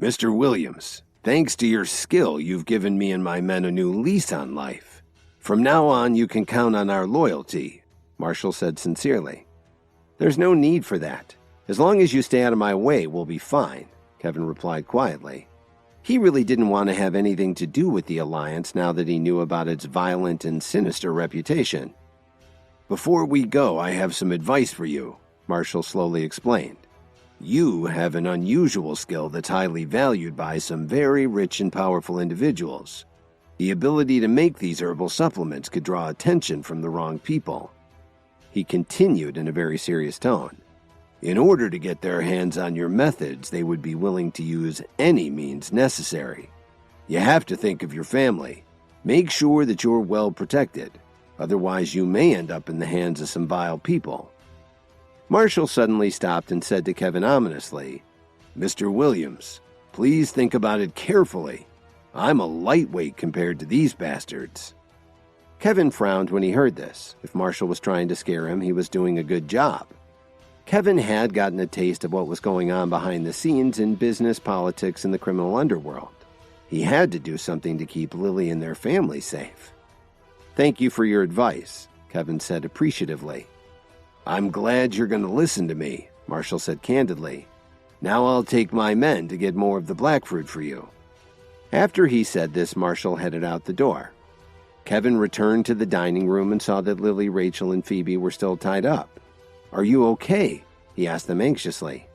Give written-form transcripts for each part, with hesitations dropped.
Mr. Williams, thanks to your skill, you've given me and my men a new lease on life. From now on, you can count on our loyalty, Marshall said sincerely. There's no need for that. As long as you stay out of my way, we'll be fine, Kevin replied quietly. He really didn't want to have anything to do with the alliance now that he knew about its violent and sinister reputation. Before we go, I have some advice for you, Marshall slowly explained. You have an unusual skill that's highly valued by some very rich and powerful individuals. The ability to make these herbal supplements could draw attention from the wrong people. He continued in a very serious tone. In order to get their hands on your methods, they would be willing to use any means necessary. You have to think of your family. Make sure that you're well protected. Otherwise, you may end up in the hands of some vile people. Marshall suddenly stopped and said to Kevin ominously, Mr. Williams, please think about it carefully. I'm a lightweight compared to these bastards. Kevin frowned when he heard this. If Marshall was trying to scare him, he was doing a good job. Kevin had gotten a taste of what was going on behind the scenes in business, politics, and the criminal underworld. He had to do something to keep Lily and their family safe. Thank you for your advice, Kevin said appreciatively. I'm glad you're going to listen to me, Marshall said candidly. Now I'll take my men to get more of the black fruit for you. After he said this, Marshall headed out the door. Kevin returned to the dining room and saw that Lily, Rachel, and Phoebe were still tied up. Are you okay? He asked them anxiously.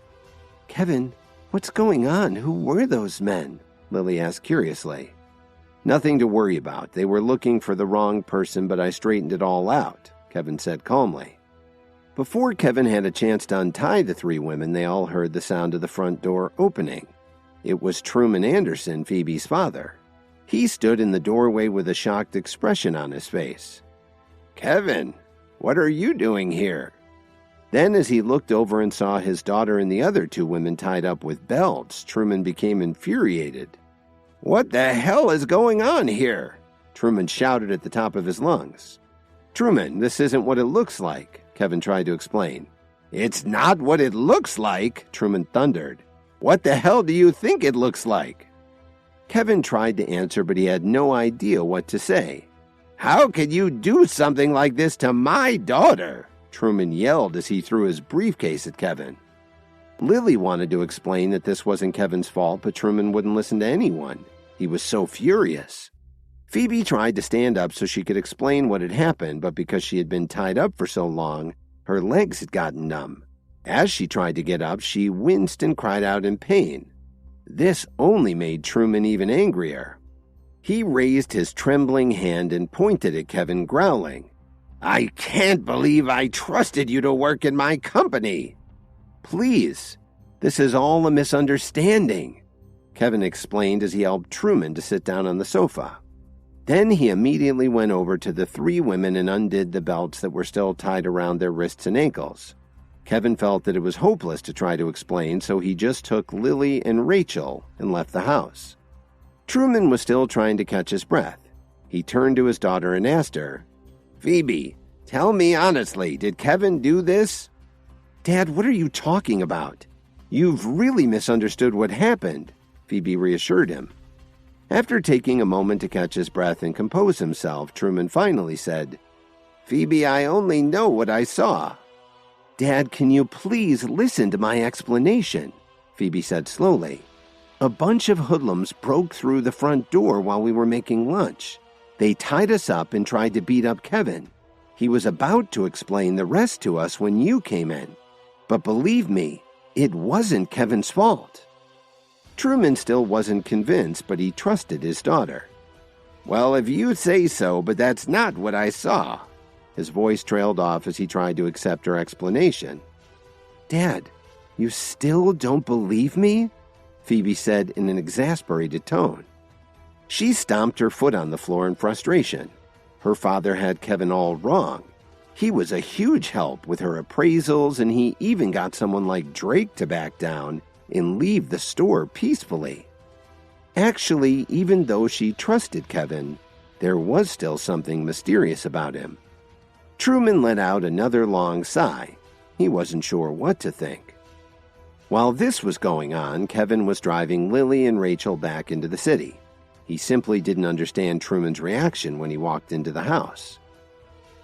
Kevin, what's going on? Who were those men? Lily asked curiously. Nothing to worry about. They were looking for the wrong person, but I straightened it all out, Kevin said calmly. Before Kevin had a chance to untie the three women, they all heard the sound of the front door opening. It was Truman Anderson, Phoebe's father. He stood in the doorway with a shocked expression on his face. Kevin, what are you doing here? Then, as he looked over and saw his daughter and the other two women tied up with belts, Truman became infuriated. What the hell is going on here? Truman shouted at the top of his lungs. Truman, this isn't what it looks like, Kevin tried to explain. It's not what it looks like, Truman thundered. What the hell do you think it looks like? Kevin tried to answer, but he had no idea what to say. How could you do something like this to my daughter? Truman yelled as he threw his briefcase at Kevin. Lily wanted to explain that this wasn't Kevin's fault, but Truman wouldn't listen to anyone. He was so furious. Phoebe tried to stand up so she could explain what had happened, but because she had been tied up for so long, her legs had gotten numb. As she tried to get up, she winced and cried out in pain. This only made Truman even angrier. He raised his trembling hand and pointed at Kevin, growling, I can't believe I trusted you to work in my company. Please, this is all a misunderstanding, Kevin explained as he helped Truman to sit down on the sofa. Then he immediately went over to the three women and undid the belts that were still tied around their wrists and ankles. Kevin felt that it was hopeless to try to explain, so he just took Lily and Rachel and left the house. Truman was still trying to catch his breath. He turned to his daughter and asked her, Phoebe, tell me honestly, did Kevin do this? Dad, what are you talking about? You've really misunderstood what happened, Phoebe reassured him. After taking a moment to catch his breath and compose himself, Truman finally said, Phoebe, I only know what I saw. Dad, can you please listen to my explanation? Phoebe said slowly. A bunch of hoodlums broke through the front door while we were making lunch. They tied us up and tried to beat up Kevin. He was about to explain the rest to us when you came in. But believe me, it wasn't Kevin's fault. Truman still wasn't convinced, but he trusted his daughter. Well, if you say so, but that's not what I saw. His voice trailed off as he tried to accept her explanation. Dad, you still don't believe me? Phoebe said in an exasperated tone. She stomped her foot on the floor in frustration. Her father had Kevin all wrong. He was a huge help with her appraisals, and he even got someone like Drake to back down and leave the store peacefully. Actually, even though she trusted Kevin, there was still something mysterious about him. Truman let out another long sigh. He wasn't sure what to think. While this was going on, Kevin was driving Lily and Rachel back into the city. He simply didn't understand Truman's reaction when he walked into the house.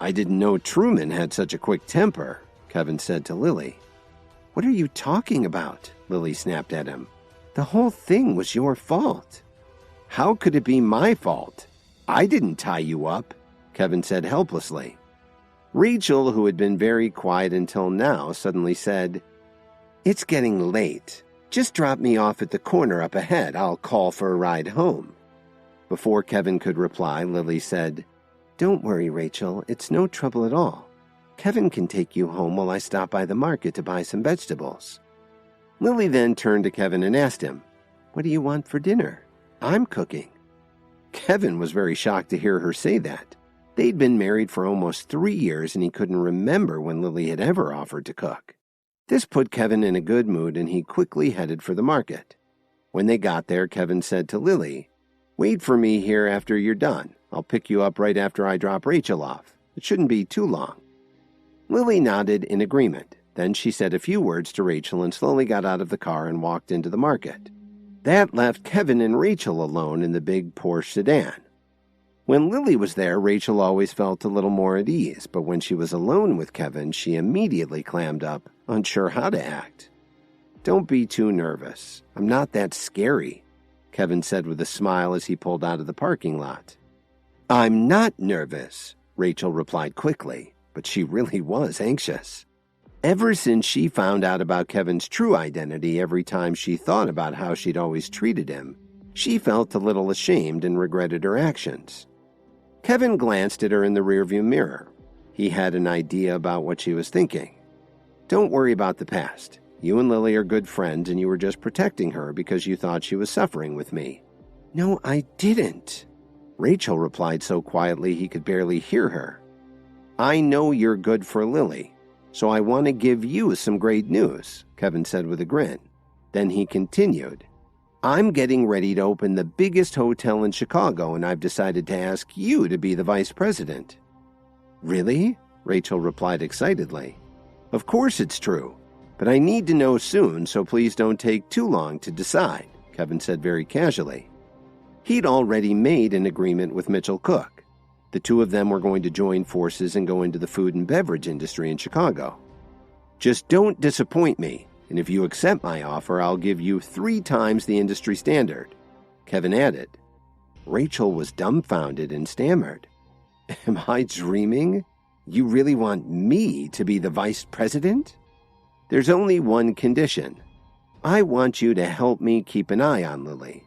"I didn't know Truman had such a quick temper," Kevin said to Lily. "What are you talking about?" Lily snapped at him. "The whole thing was your fault." "How could it be my fault? I didn't tie you up," Kevin said helplessly. Rachel, who had been very quiet until now, suddenly said, "It's getting late. Just drop me off at the corner up ahead. I'll call for a ride home." Before Kevin could reply, Lily said, "Don't worry, Rachel. It's no trouble at all. Kevin can take you home while I stop by the market to buy some vegetables." Lily then turned to Kevin and asked him, "What do you want for dinner? I'm cooking." Kevin was very shocked to hear her say that. They'd been married for almost 3 years, and he couldn't remember when Lily had ever offered to cook. This put Kevin in a good mood, and he quickly headed for the market. When they got there, Kevin said to Lily, "Wait for me here after you're done. I'll pick you up right after I drop Rachel off. It shouldn't be too long." Lily nodded in agreement. Then she said a few words to Rachel and slowly got out of the car and walked into the market. That left Kevin and Rachel alone in the big Porsche sedan. When Lily was there, Rachel always felt a little more at ease, but when she was alone with Kevin, she immediately clammed up, unsure how to act. "Don't be too nervous. I'm not that scary," Kevin said with a smile as he pulled out of the parking lot. "I'm not nervous," Rachel replied quickly, but she really was anxious. Ever since she found out about Kevin's true identity, every time she thought about how she'd always treated him, she felt a little ashamed and regretted her actions. Kevin glanced at her in the rearview mirror. He had an idea about what she was thinking. "Don't worry about the past. You and Lily are good friends, and you were just protecting her because you thought she was suffering with me." "No, I didn't," Rachel replied so quietly he could barely hear her. "I know you're good for Lily, so I want to give you some great news," Kevin said with a grin. Then he continued, "I'm getting ready to open the biggest hotel in Chicago, and I've decided to ask you to be the vice president." "Really?" Rachel replied excitedly. "Of course it's true, but I need to know soon, so please don't take too long to decide," Kevin said very casually. He'd already made an agreement with Mitchell Cook. The two of them were going to join forces and go into the food and beverage industry in Chicago. "Just don't disappoint me, and if you accept my offer, I'll give you 3 times the industry standard," Kevin added. Rachel was dumbfounded and stammered, "Am I dreaming? You really want me to be the vice president?" "There's only one condition. I want you to help me keep an eye on Lily.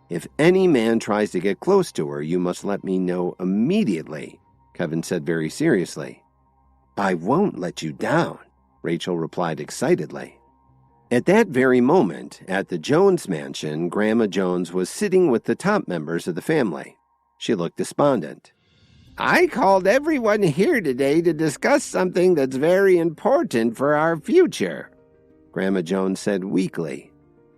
If any man tries to get close to her, you must let me know immediately," Kevin said very seriously. "I won't let you down," Rachel replied excitedly. At that very moment, at the Jones mansion, Grandma Jones was sitting with the top members of the family. She looked despondent. "I called everyone here today to discuss something that's very important for our future," Grandma Jones said weakly.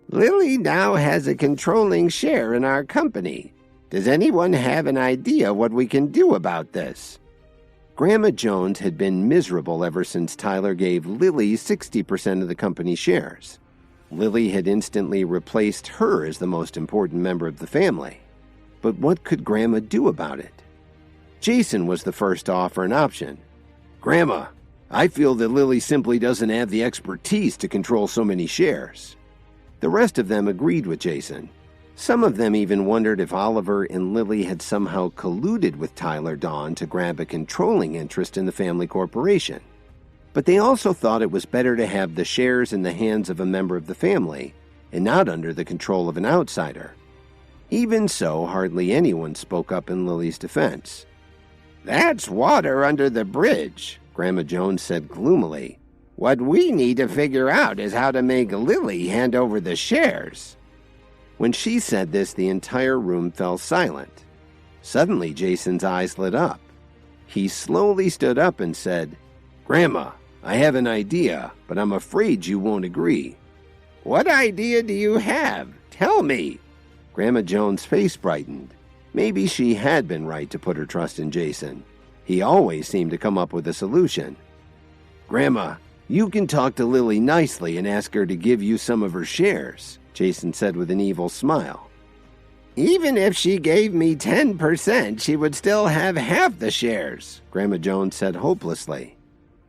"Lily now has a controlling share in our company. Does anyone have an idea what we can do about this?" Grandma Jones had been miserable ever since Tyler gave Lily 60% of the company's shares. Lily had instantly replaced her as the most important member of the family. But what could Grandma do about it? Jason was the first to offer an option. "Grandma, I feel that Lily simply doesn't have the expertise to control so many shares." The rest of them agreed with Jason. Some of them even wondered if Oliver and Lily had somehow colluded with Tyler Dawn to grab a controlling interest in the family corporation. But they also thought it was better to have the shares in the hands of a member of the family and not under the control of an outsider. Even so, hardly anyone spoke up in Lily's defense. "That's water under the bridge," Grandma Jones said gloomily. "What we need to figure out is how to make Lily hand over the shares." When she said this, the entire room fell silent. Suddenly, Jason's eyes lit up. He slowly stood up and said, "Grandma, I have an idea, but I'm afraid you won't agree." "What idea do you have? Tell me." Grandma Jones' face brightened. Maybe she had been right to put her trust in Jason. He always seemed to come up with a solution. "Grandma, You can talk to Lily nicely and ask her to give you some of her shares, Jason said with an evil smile. Even if she gave me 10%, she would still have half the shares, Grandma Jones said hopelessly.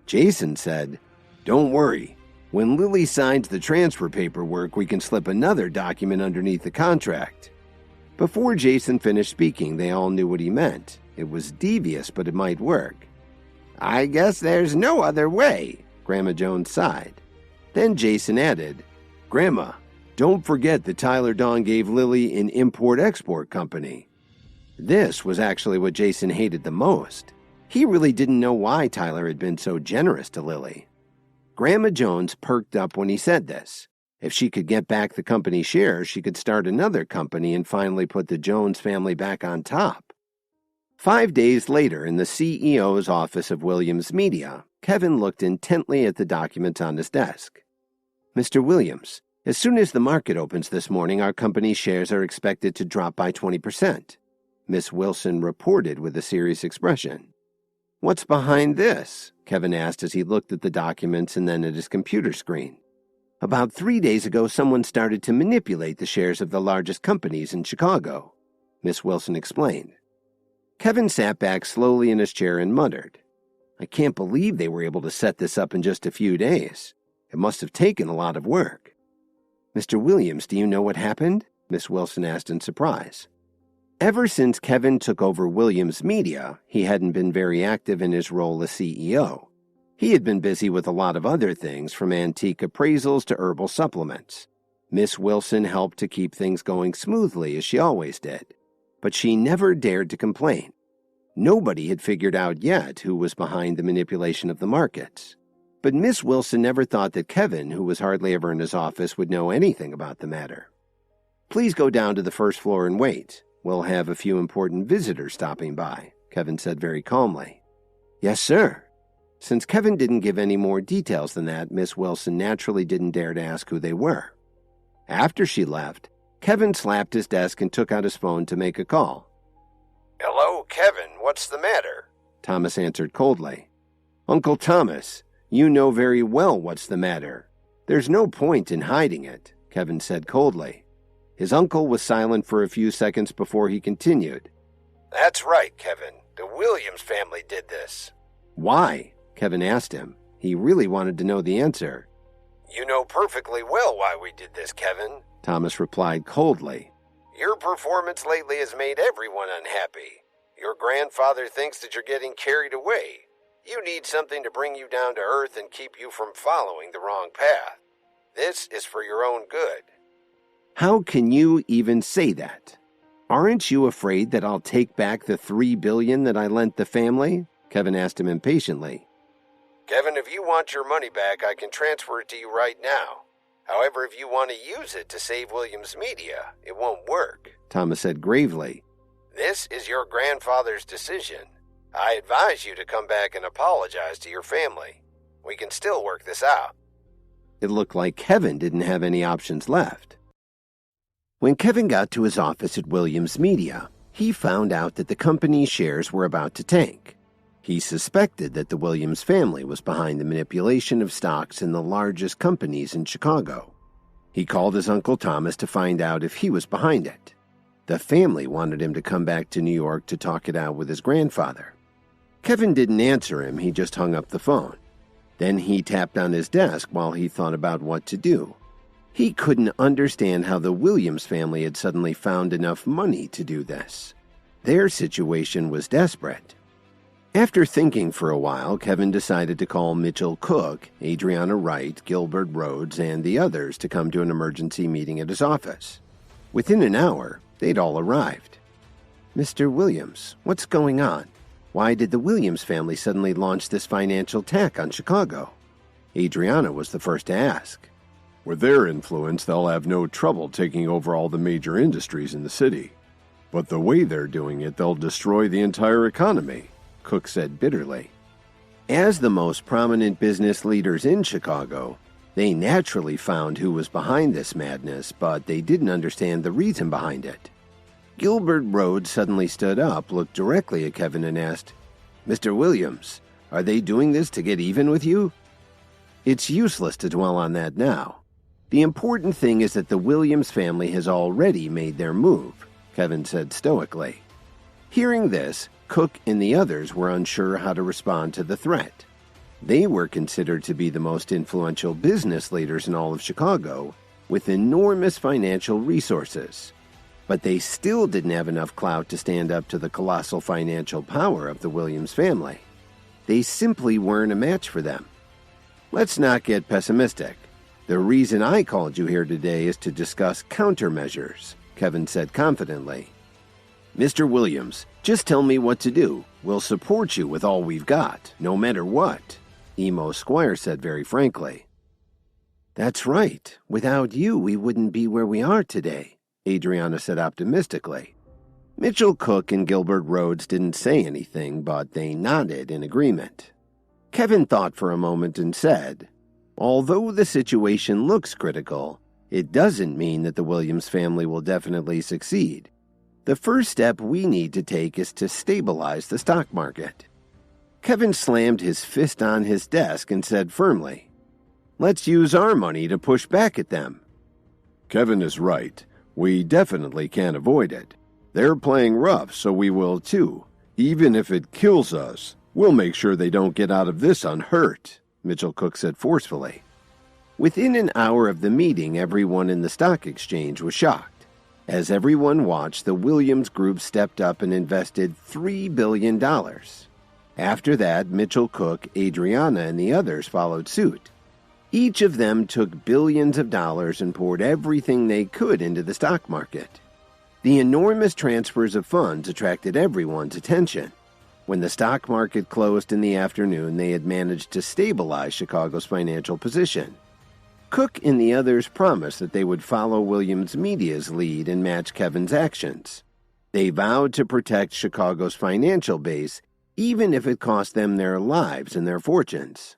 Jason said, Don't worry. When Lily signs the transfer paperwork, we can slip another document underneath the contract. Before Jason finished speaking, they all knew what he meant. It was devious, but it might work. I guess there's no other way, Grandma Jones sighed. Then Jason added, Grandma, don't forget that Tyler Dawn gave Lily an import-export company. This was actually what Jason hated the most. He really didn't know why Tyler had been so generous to Lily. Grandma Jones perked up when he said this. If she could get back the company shares, she could start another company and finally put the Jones family back on top. 5 days later, in the CEO's office of Williams Media, Kevin looked intently at the documents on his desk. Mr. Williams, as soon as the market opens this morning, our company's shares are expected to drop by 20%. Miss Wilson reported with a serious expression. What's behind this? Kevin asked as he looked at the documents and then at his computer screen. About 3 days ago, someone started to manipulate the shares of the largest companies in Chicago, Miss Wilson explained. Kevin sat back slowly in his chair and muttered, I can't believe they were able to set this up in just a few days. It must have taken a lot of work. Mr. Williams, do you know what happened? Miss Wilson asked in surprise. Ever since Kevin took over Williams Media, he hadn't been very active in his role as CEO. He had been busy with a lot of other things, from antique appraisals to herbal supplements. Miss Wilson helped to keep things going smoothly, as she always did. But she never dared to complain. Nobody had figured out yet who was behind the manipulation of the markets. But Miss Wilson never thought that Kevin, who was hardly ever in his office, would know anything about the matter. Please go down to the first floor and wait. We'll have a few important visitors stopping by, Kevin said very calmly. Yes, sir. Since Kevin didn't give any more details than that, Miss Wilson naturally didn't dare to ask who they were. After she left, Kevin slapped his desk and took out his phone to make a call. Hello, Kevin, what's the matter? Thomas answered coldly. Uncle Thomas, you know very well what's the matter. There's no point in hiding it, Kevin said coldly. His uncle was silent for a few seconds before he continued. That's right, Kevin. The Williams family did this. Why? Kevin asked him. He really wanted to know the answer. You know perfectly well why we did this, Kevin, Thomas replied coldly. Your performance lately has made everyone unhappy. Your grandfather thinks that you're getting carried away. You need something to bring you down to earth and keep you from following the wrong path. This is for your own good. How can you even say that? Aren't you afraid that I'll take back the $3 billion that I lent the family? Kevin asked him impatiently. Kevin, if you want your money back, I can transfer it to you right now. However, if you want to use it to save Williams Media, it won't work, Thomas said gravely. This is your grandfather's decision. I advise you to come back and apologize to your family. We can still work this out. It looked like Kevin didn't have any options left. When Kevin got to his office at Williams Media, he found out that the company's shares were about to tank. He suspected that the Williams family was behind the manipulation of stocks in the largest companies in Chicago. He called his Uncle Thomas to find out if he was behind it. The family wanted him to come back to New York to talk it out with his grandfather. Kevin didn't answer him, he just hung up the phone. Then he tapped on his desk while he thought about what to do. He couldn't understand how the Williams family had suddenly found enough money to do this. Their situation was desperate. After thinking for a while, Kevin decided to call Mitchell Cook, Adriana Wright, Gilbert Rhodes, and the others to come to an emergency meeting at his office. Within an hour, they'd all arrived. Mr. Williams, what's going on? Why did the Williams family suddenly launch this financial attack on Chicago? Adriana was the first to ask. With their influence, they'll have no trouble taking over all the major industries in the city. But the way they're doing it, they'll destroy the entire economy, Cook said bitterly. As the most prominent business leaders in Chicago, they naturally found who was behind this madness, but they didn't understand the reason behind it. Gilbert Rhodes suddenly stood up, looked directly at Kevin and asked, Mr. Williams, are they doing this to get even with you? It's useless to dwell on that now. The important thing is that the Williams family has already made their move, Kevin said stoically. Hearing this, Cook and the others were unsure how to respond to the threat. They were considered to be the most influential business leaders in all of Chicago, with enormous financial resources. But they still didn't have enough clout to stand up to the colossal financial power of the Williams family. They simply weren't a match for them. Let's not get pessimistic. The reason I called you here today is to discuss countermeasures, Kevin said confidently. Mr. Williams, just tell me what to do. We'll support you with all we've got, no matter what, Emo Squire said very frankly. That's right. Without you, we wouldn't be where we are today, Adriana said optimistically. Mitchell Cook and Gilbert Rhodes didn't say anything, but they nodded in agreement. Kevin thought for a moment and said, although the situation looks critical, it doesn't mean that the Williams family will definitely succeed. The first step we need to take is to stabilize the stock market. Kevin slammed his fist on his desk and said firmly, let's use our money to push back at them. Kevin is right. We definitely can't avoid it. They're playing rough, so we will too. Even if it kills us, we'll make sure they don't get out of this unhurt, Mitchell Cook said forcefully. Within an hour of the meeting, everyone in the stock exchange was shocked. As everyone watched, the Williams Group stepped up and invested $3 billion. After that, Mitchell Cook, Adriana, and the others followed suit. Each of them took billions of dollars and poured everything they could into the stock market. The enormous transfers of funds attracted everyone's attention. When the stock market closed in the afternoon, they had managed to stabilize Chicago's financial position. Cook and the others promised that they would follow Williams Media's lead and match Kevin's actions. They vowed to protect Chicago's financial base, even if it cost them their lives and their fortunes.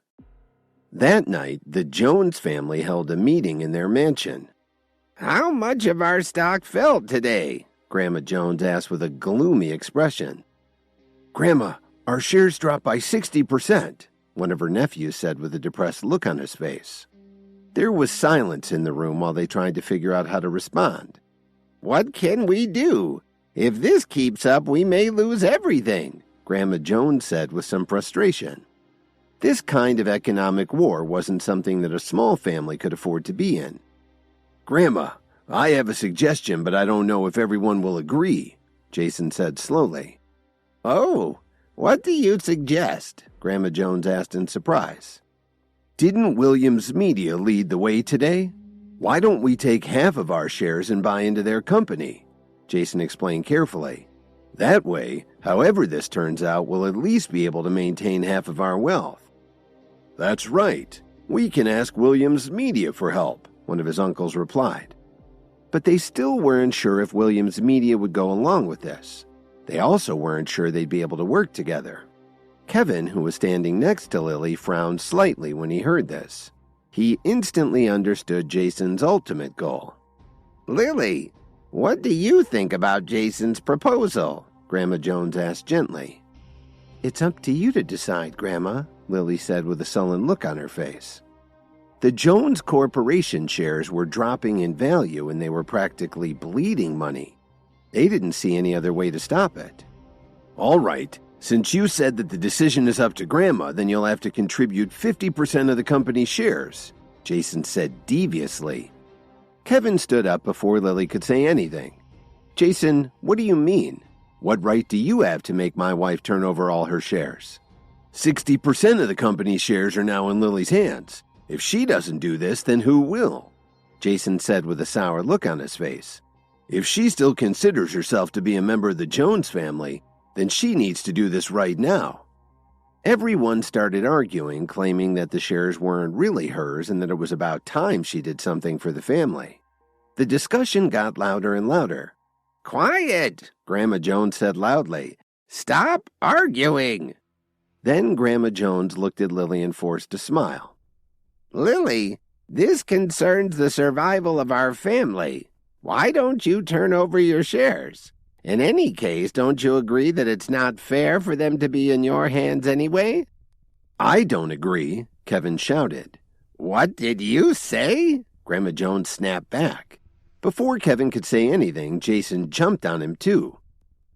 That night, the Jones family held a meeting in their mansion. How much of our stock fell today? Grandma Jones asked with a gloomy expression. Grandma, our shares dropped by 60%, one of her nephews said with a depressed look on his face. There was silence in the room while they tried to figure out how to respond. What can we do? If this keeps up, we may lose everything, Grandma Jones said with some frustration. This kind of economic war wasn't something that a small family could afford to be in. Grandma, I have a suggestion, but I don't know if everyone will agree, Jason said slowly. Oh, what do you suggest? Grandma Jones asked in surprise. Didn't Williams Media lead the way today? Why don't we take half of our shares and buy into their company? Jason explained carefully. That way, however this turns out, we'll at least be able to maintain half of our wealth. That's right. We can ask Williams Media for help, one of his uncles replied. But they still weren't sure if Williams Media would go along with this. They also weren't sure they'd be able to work together. Kevin, who was standing next to Lily, frowned slightly when he heard this. He instantly understood Jason's ultimate goal. Lily, what do you think about Jason's proposal? Grandma Jones asked gently. It's up to you to decide, Grandma, Lily said with a sullen look on her face. The Jones Corporation shares were dropping in value and they were practically bleeding money. They didn't see any other way to stop it. All right, since you said that the decision is up to Grandma, then you'll have to contribute 50% of the company's shares, Jason said deviously. Kevin stood up before Lily could say anything. Jason, what do you mean? What right do you have to make my wife turn over all her shares? 60% of the company's shares are now in Lily's hands. If she doesn't do this, then who will? Jason said with a sour look on his face. If she still considers herself to be a member of the Jones family, then she needs to do this right now. Everyone started arguing, claiming that the shares weren't really hers and that it was about time she did something for the family. The discussion got louder and louder. Quiet, Grandma Jones said loudly. Stop arguing. Then Grandma Jones looked at Lily and forced a smile. Lily, this concerns the survival of our family. Why don't you turn over your shares? In any case, don't you agree that it's not fair for them to be in your hands anyway? I don't agree, Kevin shouted. What did you say? Grandma Jones snapped back. Before Kevin could say anything, Jason jumped on him too.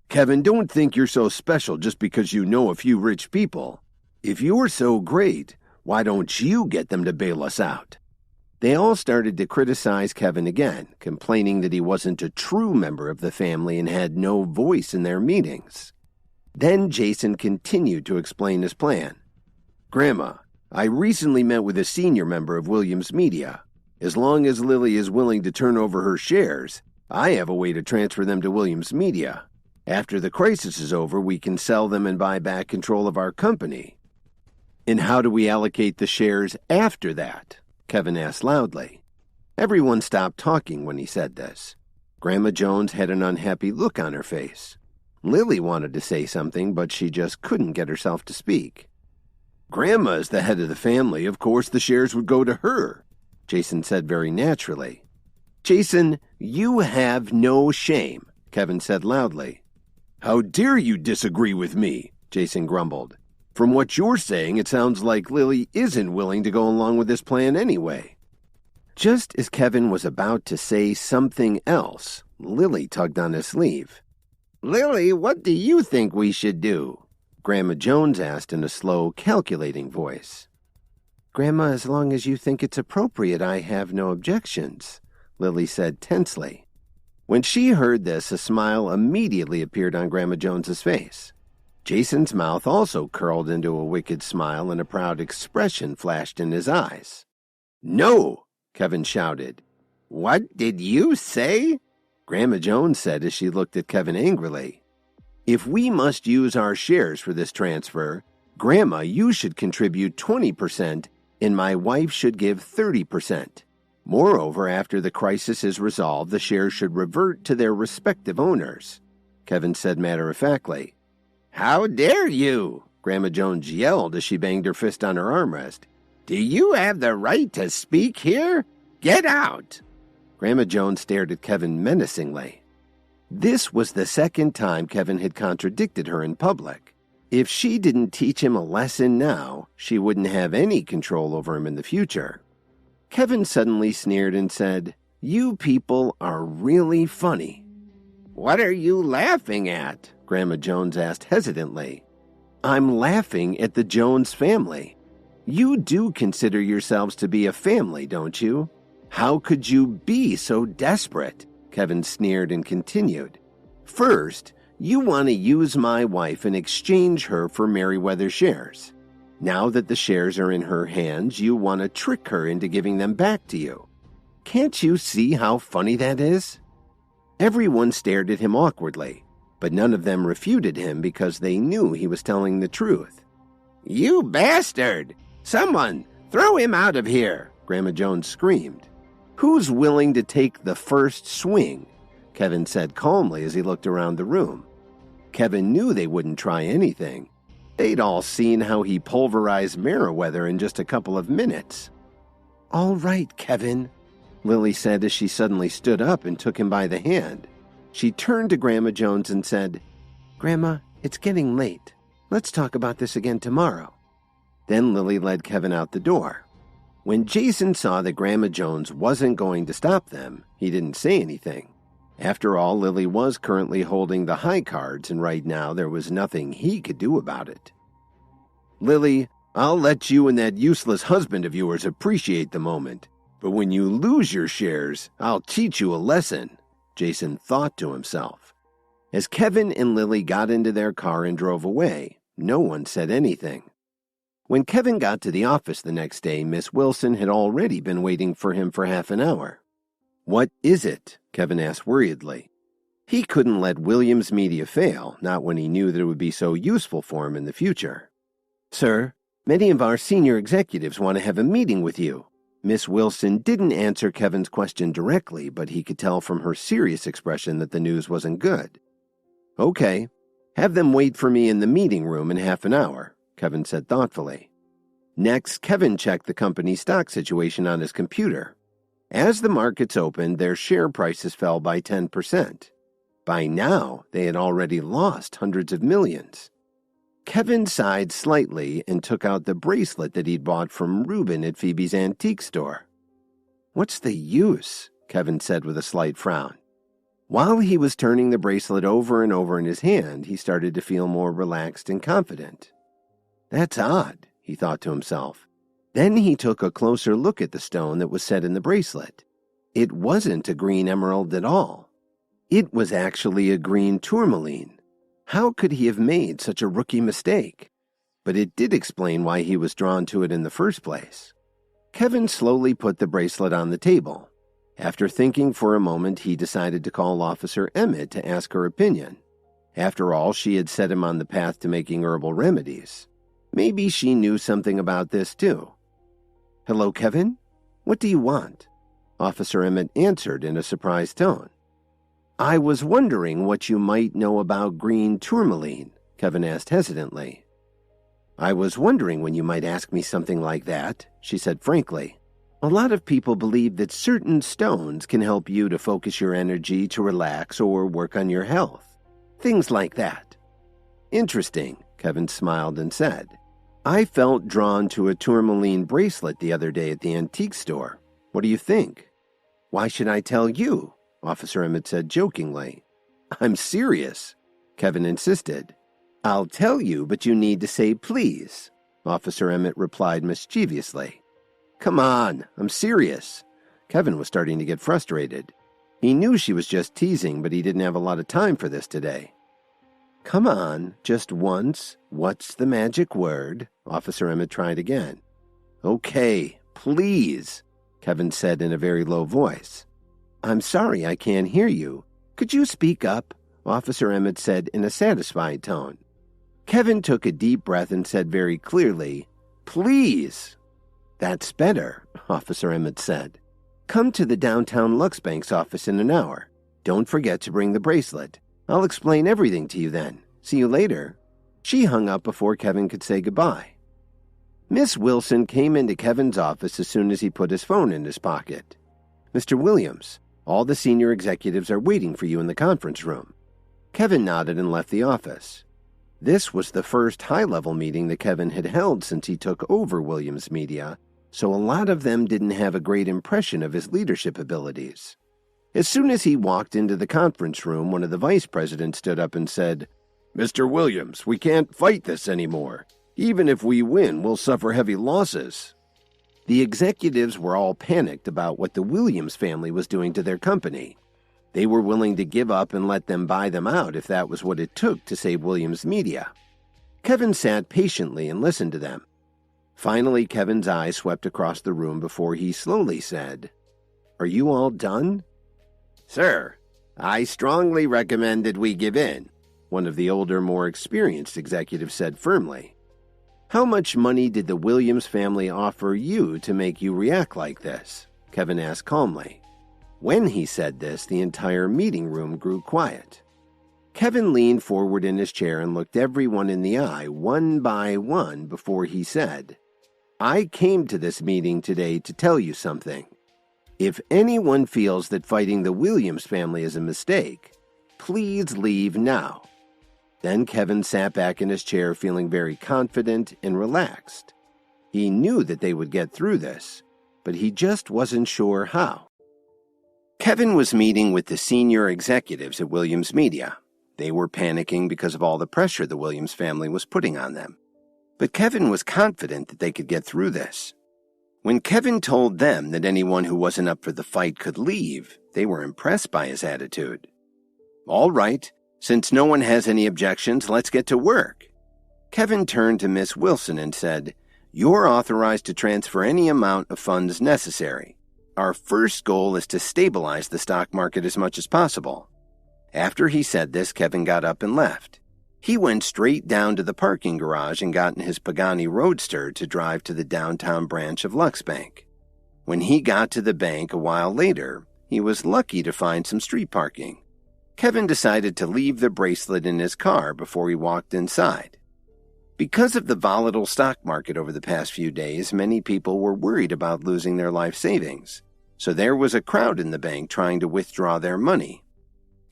Kevin, don't think you're so special just because you know a few rich people. If you're so great, why don't you get them to bail us out? They all started to criticize Kevin again, complaining that he wasn't a true member of the family and had no voice in their meetings. Then Jason continued to explain his plan. Grandma, I recently met with a senior member of Williams Media. As long as Lily is willing to turn over her shares, I have a way to transfer them to Williams Media. After the crisis is over, we can sell them and buy back control of our company. And how do we allocate the shares after that? Kevin asked loudly. Everyone stopped talking when he said this. Grandma Jones had an unhappy look on her face. Lily wanted to say something, but she just couldn't get herself to speak. Grandma is the head of the family. Of course the shares would go to her, Jason said very naturally. Jason, you have no shame, Kevin said loudly. How dare you disagree with me, Jason grumbled. From what you're saying, it sounds like Lily isn't willing to go along with this plan anyway. Just as Kevin was about to say something else, Lily tugged on his sleeve. Lily, what do you think we should do? Grandma Jones asked in a slow, calculating voice. Grandma, as long as you think it's appropriate, I have no objections, Lily said tensely. When she heard this, a smile immediately appeared on Grandma Jones's face. Jason's mouth also curled into a wicked smile and a proud expression flashed in his eyes. No, Kevin shouted. What did you say? Grandma Jones said as she looked at Kevin angrily. If we must use our shares for this transfer, Grandma, you should contribute 20% and my wife should give 30%. Moreover, after the crisis is resolved, the shares should revert to their respective owners, Kevin said matter-of-factly. How dare you? Grandma Jones yelled as she banged her fist on her armrest. Do you have the right to speak here? Get out! Grandma Jones stared at Kevin menacingly. This was the second time Kevin had contradicted her in public. If she didn't teach him a lesson now, she wouldn't have any control over him in the future. Kevin suddenly sneered and said, You people are really funny. What are you laughing at? Grandma Jones asked hesitantly. I'm laughing at the Jones family. You do consider yourselves to be a family, don't you? How could you be so desperate? Kevin sneered and continued. First, you want to use my wife and exchange her for Merriweather shares. Now that the shares are in her hands, you want to trick her into giving them back to you. Can't you see how funny that is? Everyone stared at him awkwardly, but none of them refuted him because they knew he was telling the truth. You bastard! Someone, throw him out of here! Grandma Jones screamed. Who's willing to take the first swing? Kevin said calmly as he looked around the room. Kevin knew they wouldn't try anything. They'd all seen how he pulverized Merriweather in just a couple of minutes. All right, Kevin, Lily said as she suddenly stood up and took him by the hand. She turned to Grandma Jones and said, Grandma, it's getting late. Let's talk about this again tomorrow. Then Lily led Kevin out the door. When Jason saw that Grandma Jones wasn't going to stop them, he didn't say anything. After all, Lily was currently holding the high cards, and right now there was nothing he could do about it. Lily, I'll let you and that useless husband of yours appreciate the moment, but when you lose your shares, I'll teach you a lesson, Jason thought to himself. As Kevin and Lily got into their car and drove away, no one said anything. When Kevin got to the office the next day, Miss Wilson had already been waiting for him for half an hour. What is it? Kevin asked worriedly. He couldn't let Williams Media fail, not when he knew that it would be so useful for him in the future. Sir, many of our senior executives want to have a meeting with you. Miss Wilson didn't answer Kevin's question directly, but he could tell from her serious expression that the news wasn't good. Okay, have them wait for me in the meeting room in half an hour, Kevin said thoughtfully. Next, Kevin checked the company's stock situation on his computer. As the markets opened, their share prices fell by 10%. By now, they had already lost hundreds of millions. Kevin sighed slightly and took out the bracelet that he'd bought from Reuben at Phoebe's antique store. "What's the use?" Kevin said with a slight frown. While he was turning the bracelet over and over in his hand, he started to feel more relaxed and confident. "That's odd," he thought to himself. Then he took a closer look at the stone that was set in the bracelet. It wasn't a green emerald at all. It was actually a green tourmaline. How could he have made such a rookie mistake? But it did explain why he was drawn to it in the first place. Kevin slowly put the bracelet on the table. After thinking for a moment, he decided to call Officer Emmett to ask her opinion. After all, she had set him on the path to making herbal remedies. Maybe she knew something about this too. "Hello, Kevin? What do you want?" Officer Emmett answered in a surprised tone. "I was wondering what you might know about green tourmaline," Kevin asked hesitantly. "I was wondering when you might ask me something like that," she said frankly. "A lot of people believe that certain stones can help you to focus your energy, to relax, or work on your health. Things like that." "Interesting," Kevin smiled and said. "I felt drawn to a tourmaline bracelet the other day at the antique store. What do you think?" "Why should I tell you?" Officer Emmett said jokingly. "I'm serious," Kevin insisted. "I'll tell you, but you need to say please," Officer Emmett replied mischievously. "Come on, I'm serious." Kevin was starting to get frustrated. He knew she was just teasing, but he didn't have a lot of time for this today. "Come on, just once. What's the magic word?" Officer Emmett tried again. "Okay, please," Kevin said in a very low voice. "I'm sorry I can't hear you. Could you speak up?" Officer Emmett said in a satisfied tone. Kevin took a deep breath and said very clearly, "Please." "That's better," Officer Emmett said. "Come to the downtown Luxbank's office in an hour. Don't forget to bring the bracelet. I'll explain everything to you then. See you later." She hung up before Kevin could say goodbye. Miss Wilson came into Kevin's office as soon as he put his phone in his pocket. "Mr. Williams, all the senior executives are waiting for you in the conference room." Kevin nodded and left the office. This was the first high-level meeting that Kevin had held since he took over Williams Media, so a lot of them didn't have a great impression of his leadership abilities. As soon as he walked into the conference room, one of the vice presidents stood up and said, "Mr. Williams, we can't fight this anymore. Even if we win, we'll suffer heavy losses." The executives were all panicked about what the Williams family was doing to their company. They were willing to give up and let them buy them out if that was what it took to save Williams Media. Kevin sat patiently and listened to them. Finally, Kevin's eyes swept across the room before he slowly said, "Are you all done?" "Sir, I strongly recommend that we give in," one of the older, more experienced executives said firmly. "How much money did the Williams family offer you to make you react like this?" Kevin asked calmly. When he said this, the entire meeting room grew quiet. Kevin leaned forward in his chair and looked everyone in the eye one by one before he said, "I came to this meeting today to tell you something. If anyone feels that fighting the Williams family is a mistake, please leave now." Then Kevin sat back in his chair feeling very confident and relaxed. He knew that they would get through this, but he just wasn't sure how. Kevin was meeting with the senior executives at Williams Media. They were panicking because of all the pressure the Williams family was putting on them. But Kevin was confident that they could get through this. When Kevin told them that anyone who wasn't up for the fight could leave, they were impressed by his attitude. "All right, since no one has any objections, let's get to work." Kevin turned to Miss Wilson and said, "You're authorized to transfer any amount of funds necessary. Our first goal is to stabilize the stock market as much as possible." After he said this, Kevin got up and left. He went straight down to the parking garage and got in his Pagani Roadster to drive to the downtown branch of Luxbank. When he got to the bank a while later, he was lucky to find some street parking. Kevin decided to leave the bracelet in his car before he walked inside. Because of the volatile stock market over the past few days, many people were worried about losing their life savings, so there was a crowd in the bank trying to withdraw their money.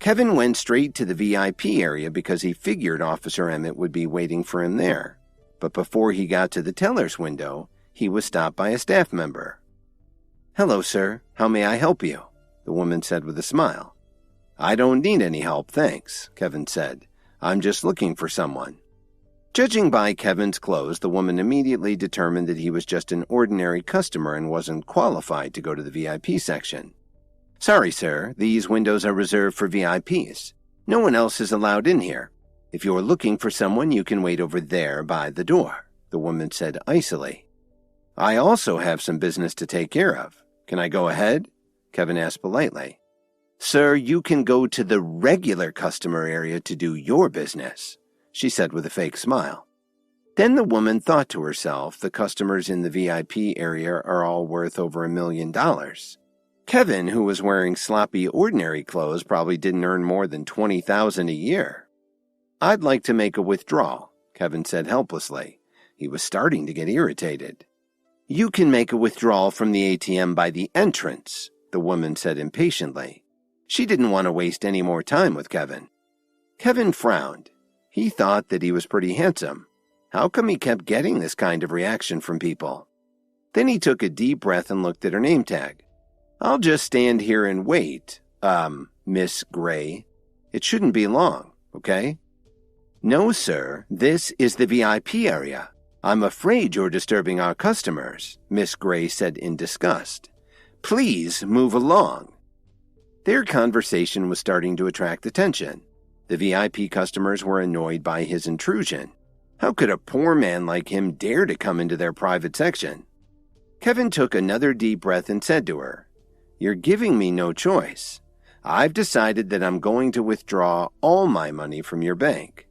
Kevin went straight to the VIP area because he figured Officer Emmett would be waiting for him there. But before he got to the teller's window, he was stopped by a staff member. "Hello, sir. How may I help you?" the woman said with a smile. "I don't need any help, thanks," Kevin said. "I'm just looking for someone." Judging by Kevin's clothes, the woman immediately determined that he was just an ordinary customer and wasn't qualified to go to the VIP section. "Sorry, sir. These windows are reserved for VIPs. No one else is allowed in here. If you're looking for someone, you can wait over there by the door," the woman said icily. "I also have some business to take care of. Can I go ahead?" Kevin asked politely. "Sir, you can go to the regular customer area to do your business," she said with a fake smile. Then the woman thought to herself, the customers in the VIP area are all worth over $1 million. Kevin, who was wearing sloppy ordinary clothes, probably didn't earn more than $20,000 a year. "I'd like to make a withdrawal," Kevin said helplessly. He was starting to get irritated. "You can make a withdrawal from the ATM by the entrance," the woman said impatiently. She didn't want to waste any more time with Kevin. Kevin frowned. He thought that he was pretty handsome. How come he kept getting this kind of reaction from people? Then he took a deep breath and looked at her name tag. "I'll just stand here and wait, Miss Gray. It shouldn't be long, okay?" "No, sir. This is the VIP area. I'm afraid you're disturbing our customers," Miss Gray said in disgust. "Please move along." Their conversation was starting to attract attention. The VIP customers were annoyed by his intrusion. How could a poor man like him dare to come into their private section? Kevin took another deep breath and said to her, "You're giving me no choice. I've decided that I'm going to withdraw all my money from your bank."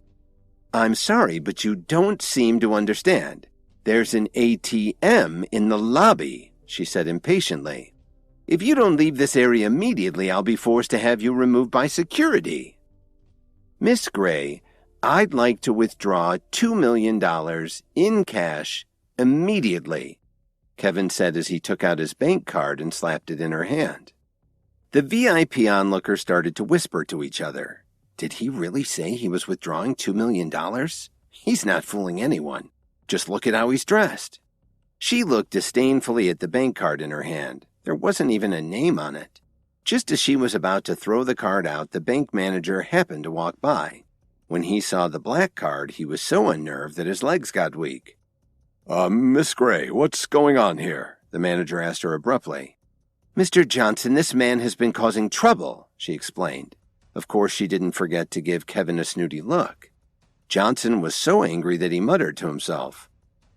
"I'm sorry, but you don't seem to understand. There's an ATM in the lobby," she said impatiently. "If you don't leave this area immediately, I'll be forced to have you removed by security." "Miss Gray, I'd like to withdraw $2 million in cash immediately," Kevin said as he took out his bank card and slapped it in her hand. The VIP onlookers started to whisper to each other. Did he really say he was withdrawing $2 million? He's not fooling anyone. Just look at how he's dressed. She looked disdainfully at the bank card in her hand. There wasn't even a name on it. Just as she was about to throw the card out, the bank manager happened to walk by. When he saw the black card, he was so unnerved that his legs got weak. Miss Gray, what's going on here?" the manager asked her abruptly. "Mr. Johnson, this man has been causing trouble," she explained. Of course, she didn't forget to give Kevin a snooty look. Johnson was so angry that he muttered to himself,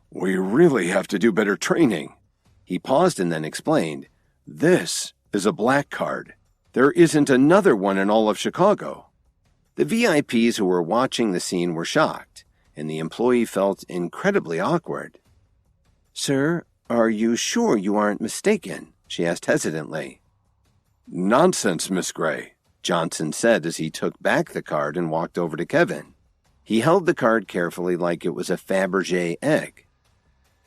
"We really have to do better training." He paused and then explained, "This is a black card. There isn't another one in all of Chicago." The VIPs who were watching the scene were shocked, and the employee felt incredibly awkward. "Sir, are you sure you aren't mistaken?" she asked hesitantly. "Nonsense, Miss Gray," Johnson said as he took back the card and walked over to Kevin. He held the card carefully like it was a Fabergé egg.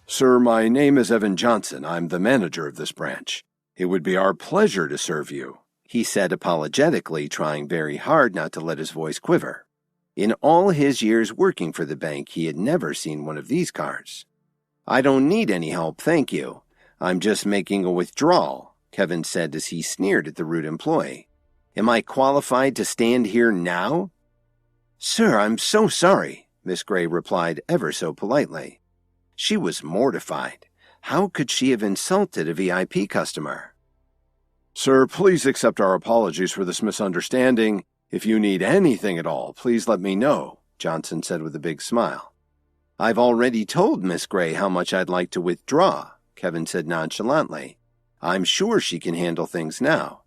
"Sir, my name is Evan Johnson. I'm the manager of this branch. It would be our pleasure to serve you," he said apologetically, trying very hard not to let his voice quiver. In all his years working for the bank, he had never seen one of these cards. "I don't need any help, thank you. I'm just making a withdrawal," Kevin said as he sneered at the rude employee. "Am I qualified to stand here now?" "Sir, I'm so sorry," Miss Gray replied ever so politely. She was mortified. How could she have insulted a VIP customer? "Sir, please accept our apologies for this misunderstanding. If you need anything at all, please let me know," Johnson said with a big smile. "I've already told Miss Gray how much I'd like to withdraw," Kevin said nonchalantly. "I'm sure she can handle things now."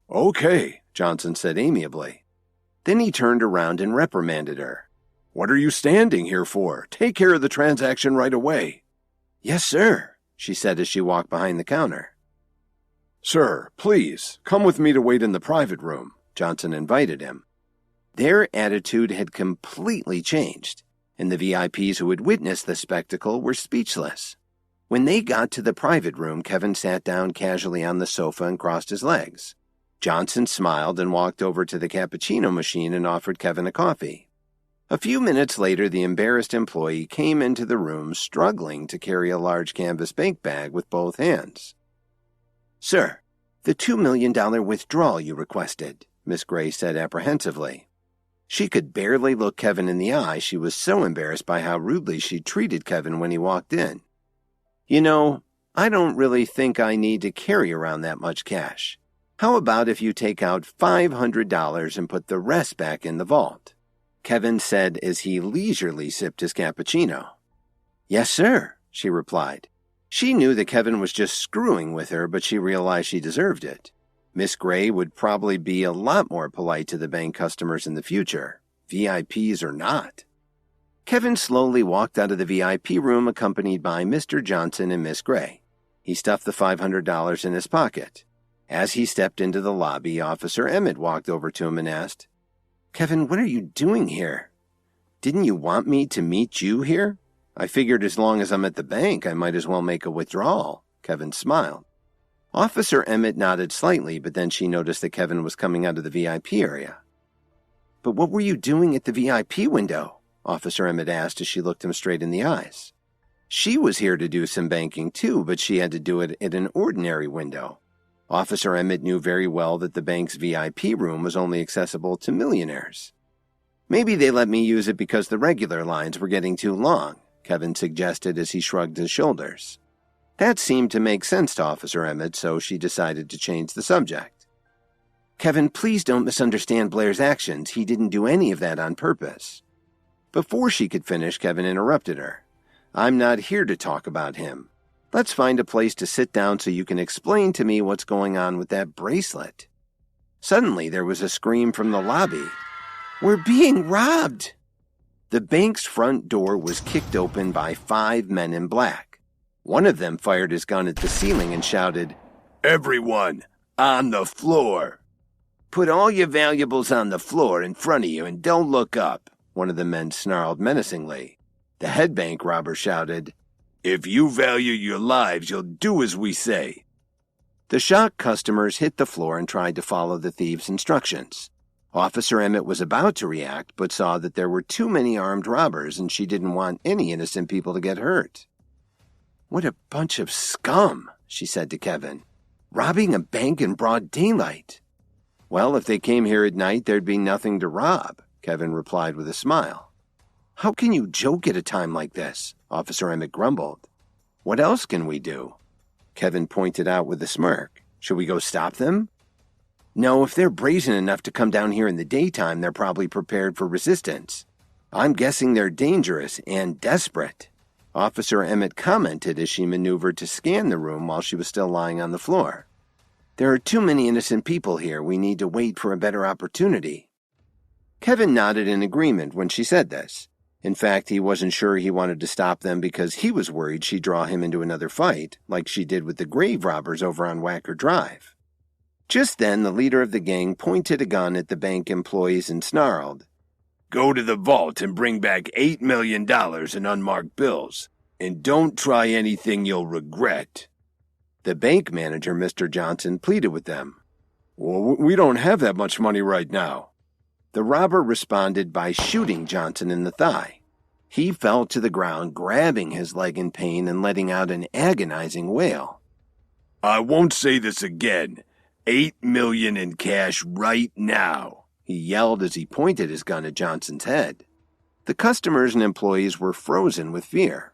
"Okay," Johnson said amiably. Then he turned around and reprimanded her. "What are you standing here for? Take care of the transaction right away." "Yes, sir," she said as she walked behind the counter. "Sir, please, come with me to wait in the private room," Johnson invited him. Their attitude had completely changed, and the VIPs who had witnessed the spectacle were speechless. When they got to the private room, Kevin sat down casually on the sofa and crossed his legs. Johnson smiled and walked over to the cappuccino machine and offered Kevin a coffee. A few minutes later, the embarrassed employee came into the room, struggling to carry a large canvas bank bag with both hands. "Sir, the $2 million withdrawal you requested," Miss Gray said apprehensively. She could barely look Kevin in the eye. She was so embarrassed by how rudely she treated Kevin when he walked in. "You know, I don't really think I need to carry around that much cash. How about if you take out $500 and put the rest back in the vault?" Kevin said as he leisurely sipped his cappuccino. "Yes, sir," she replied. She knew that Kevin was just screwing with her, but she realized she deserved it. Miss Gray would probably be a lot more polite to the bank customers in the future, VIPs or not. Kevin slowly walked out of the VIP room accompanied by Mr. Johnson and Miss Gray. He stuffed the $500 in his pocket. As he stepped into the lobby, Officer Emmett walked over to him and asked, "Kevin, what are you doing here? Didn't you want me to meet you here? I figured as long as I'm at the bank, I might as well make a withdrawal." Kevin smiled. Officer Emmett nodded slightly, but then she noticed that Kevin was coming out of the VIP area. "But what were you doing at the VIP window?" Officer Emmett asked as she looked him straight in the eyes. She was here to do some banking too, but she had to do it at an ordinary window. Officer Emmett knew very well that the bank's VIP room was only accessible to millionaires. "Maybe they let me use it because the regular lines were getting too long," Kevin suggested as he shrugged his shoulders. That seemed to make sense to Officer Emmett, so she decided to change the subject. "Kevin, please don't misunderstand Blair's actions. He didn't do any of that on purpose." Before she could finish, Kevin interrupted her. "I'm not here to talk about him. Let's find a place to sit down so you can explain to me what's going on with that bracelet." Suddenly, there was a scream from the lobby. "We're being robbed!" The bank's front door was kicked open by 5 men in black. One of them fired his gun at the ceiling and shouted, "Everyone, on the floor!" "Put all your valuables on the floor in front of you and don't look up," one of the men snarled menacingly. The head bank robber shouted, "If you value your lives, you'll do as we say." The shocked customers hit the floor and tried to follow the thieves' instructions. Officer Emmett was about to react, but saw that there were too many armed robbers and she didn't want any innocent people to get hurt. "What a bunch of scum," she said to Kevin. "Robbing a bank in broad daylight." "Well, if they came here at night, there'd be nothing to rob," Kevin replied with a smile. "How can you joke at a time like this?" Officer Emmett grumbled. "What else can we do?" Kevin pointed out with a smirk. "Should we go stop them?" "No, if they're brazen enough to come down here in the daytime, they're probably prepared for resistance. I'm guessing they're dangerous and desperate," Officer Emmett commented as she maneuvered to scan the room while she was still lying on the floor. "There are too many innocent people here. We need to wait for a better opportunity." Kevin nodded in agreement when she said this. In fact, he wasn't sure he wanted to stop them because he was worried she'd draw him into another fight, like she did with the grave robbers over on Wacker Drive. Just then, the leader of the gang pointed a gun at the bank employees and snarled, "Go to the vault and bring back $8 million in unmarked bills, and don't try anything you'll regret." The bank manager, Mr. Johnson, pleaded with them. "Well, we don't have that much money right now." The robber responded by shooting Johnson in the thigh. He fell to the ground, grabbing his leg in pain and letting out an agonizing wail. "I won't say this again. $8 million in cash right now," he yelled as he pointed his gun at Johnson's head. The customers and employees were frozen with fear.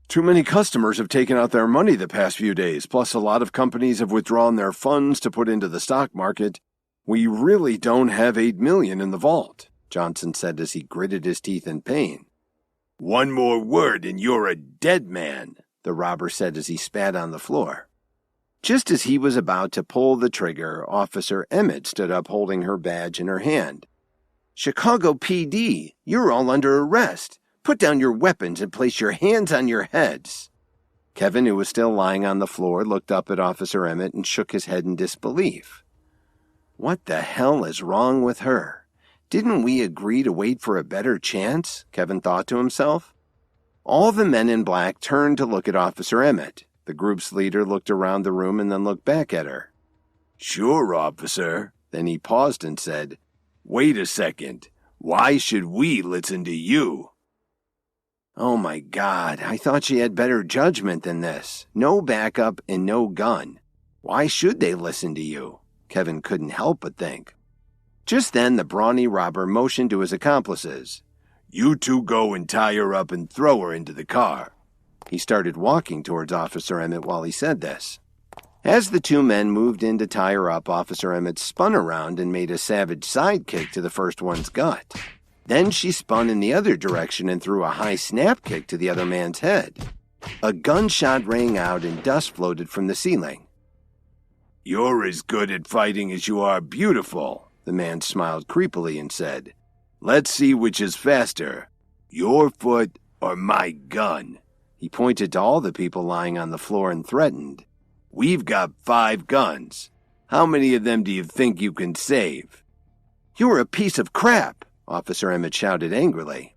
"Too many customers have taken out their money the past few days, plus a lot of companies have withdrawn their funds to put into the stock market. We really don't have $8 million in the vault," Johnson said as he gritted his teeth in pain. "One more word and you're a dead man," the robber said as he spat on the floor. Just as he was about to pull the trigger, Officer Emmett stood up holding her badge in her hand. "Chicago PD, you're all under arrest. Put down your weapons and place your hands on your heads." Kevin, who was still lying on the floor, looked up at Officer Emmett and shook his head in disbelief. What the hell is wrong with her? Didn't we agree to wait for a better chance? Kevin thought to himself. All the men in black turned to look at Officer Emmett. The group's leader looked around the room and then looked back at her. Sure, officer. Then he paused and said, Wait a second. Why should we listen to you? Oh my God, I thought she had better judgment than this. No backup and no gun. Why should they listen to you? Kevin couldn't help but think. Just then the brawny robber motioned to his accomplices. You two go and tie her up and throw her into the car. He started walking towards Officer Emmett while he said this. As the two men moved in to tie her up, Officer Emmett spun around and made a savage sidekick to the first one's gut. Then she spun in the other direction and threw a high snap kick to the other man's head. A gunshot rang out and dust floated from the ceiling. You're as good at fighting as you are beautiful, the man smiled creepily and said. Let's see which is faster, your foot or my gun. He pointed to all the people lying on the floor and threatened. We've got 5 guns. How many of them do you think you can save? You're a piece of crap, Officer Emmett shouted angrily.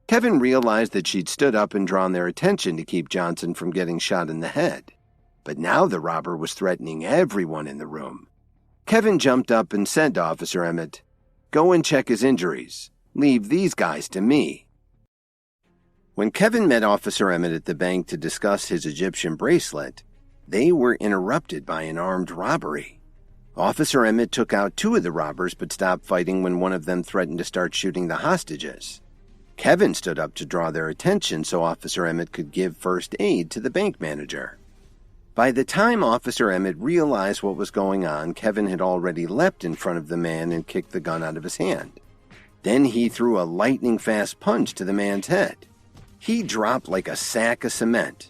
Kevin realized that she'd stood up and drawn their attention to keep Johnson from getting shot in the head. But now the robber was threatening everyone in the room. Kevin jumped up and said to Officer Emmett, Go and check his injuries. Leave these guys to me. When Kevin met Officer Emmett at the bank to discuss his Egyptian bracelet, they were interrupted by an armed robbery. Officer Emmett took out 2 of the robbers but stopped fighting when one of them threatened to start shooting the hostages. Kevin stood up to draw their attention so Officer Emmett could give first aid to the bank manager. By the time Officer Emmett realized what was going on, Kevin had already leapt in front of the man and kicked the gun out of his hand. Then he threw a lightning-fast punch to the man's head. He dropped like a sack of cement.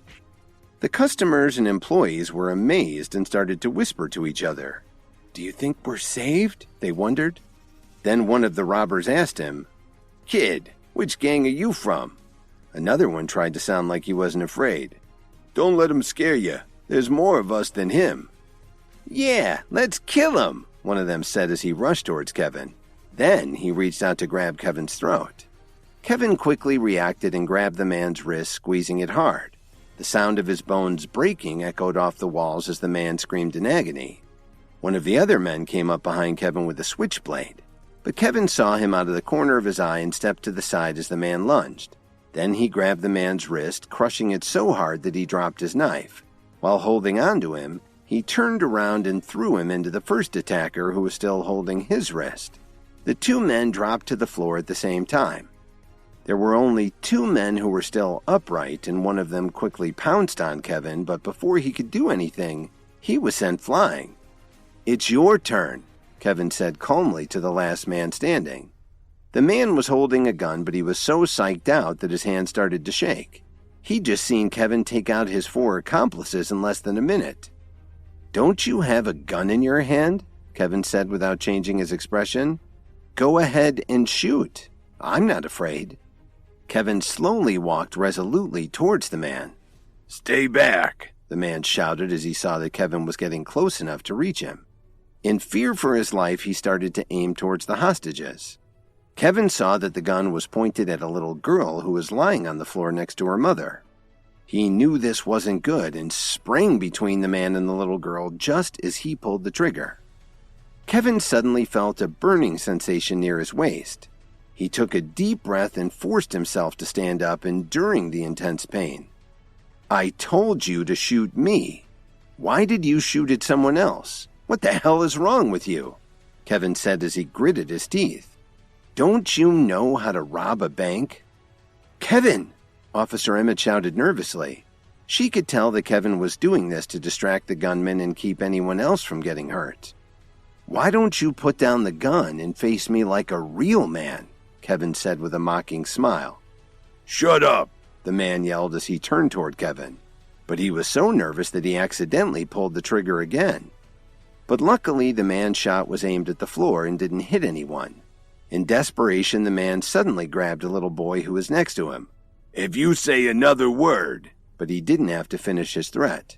The customers and employees were amazed and started to whisper to each other. Do you think we're saved? They wondered. Then one of the robbers asked him, Kid, which gang are you from? Another one tried to sound like he wasn't afraid. Don't let him scare you. There's more of us than him. Yeah, let's kill him, one of them said as he rushed towards Kevin. Then he reached out to grab Kevin's throat. Kevin quickly reacted and grabbed the man's wrist, squeezing it hard. The sound of his bones breaking echoed off the walls as the man screamed in agony. One of the other men came up behind Kevin with a switchblade, but Kevin saw him out of the corner of his eye and stepped to the side as the man lunged. Then he grabbed the man's wrist, crushing it so hard that he dropped his knife. While holding on to him, he turned around and threw him into the first attacker who was still holding his wrist. The 2 men dropped to the floor at the same time. There were only 2 men who were still upright, and one of them quickly pounced on Kevin, but before he could do anything, he was sent flying. It's your turn, Kevin said calmly to the last man standing. The man was holding a gun, but he was so psyched out that his hand started to shake. He'd just seen Kevin take out his 4 accomplices in less than a minute. Don't you have a gun in your hand? Kevin said without changing his expression. Go ahead and shoot. I'm not afraid. Kevin slowly walked resolutely towards the man. Stay back, the man shouted as he saw that Kevin was getting close enough to reach him. In fear for his life, he started to aim towards the hostages. Kevin saw that the gun was pointed at a little girl who was lying on the floor next to her mother. He knew this wasn't good and sprang between the man and the little girl just as he pulled the trigger. Kevin suddenly felt a burning sensation near his waist. He took a deep breath and forced himself to stand up, enduring the intense pain. I told you to shoot me. Why did you shoot at someone else? What the hell is wrong with you? Kevin said as he gritted his teeth. Don't you know how to rob a bank? Kevin! Officer Emmett shouted nervously. She could tell that Kevin was doing this to distract the gunman and keep anyone else from getting hurt. Why don't you put down the gun and face me like a real man? Kevin said with a mocking smile. Shut up, the man yelled as he turned toward Kevin. But he was so nervous that he accidentally pulled the trigger again. But luckily, the man's shot was aimed at the floor and didn't hit anyone. In desperation, the man suddenly grabbed a little boy who was next to him. If you say another word, but he didn't have to finish his threat.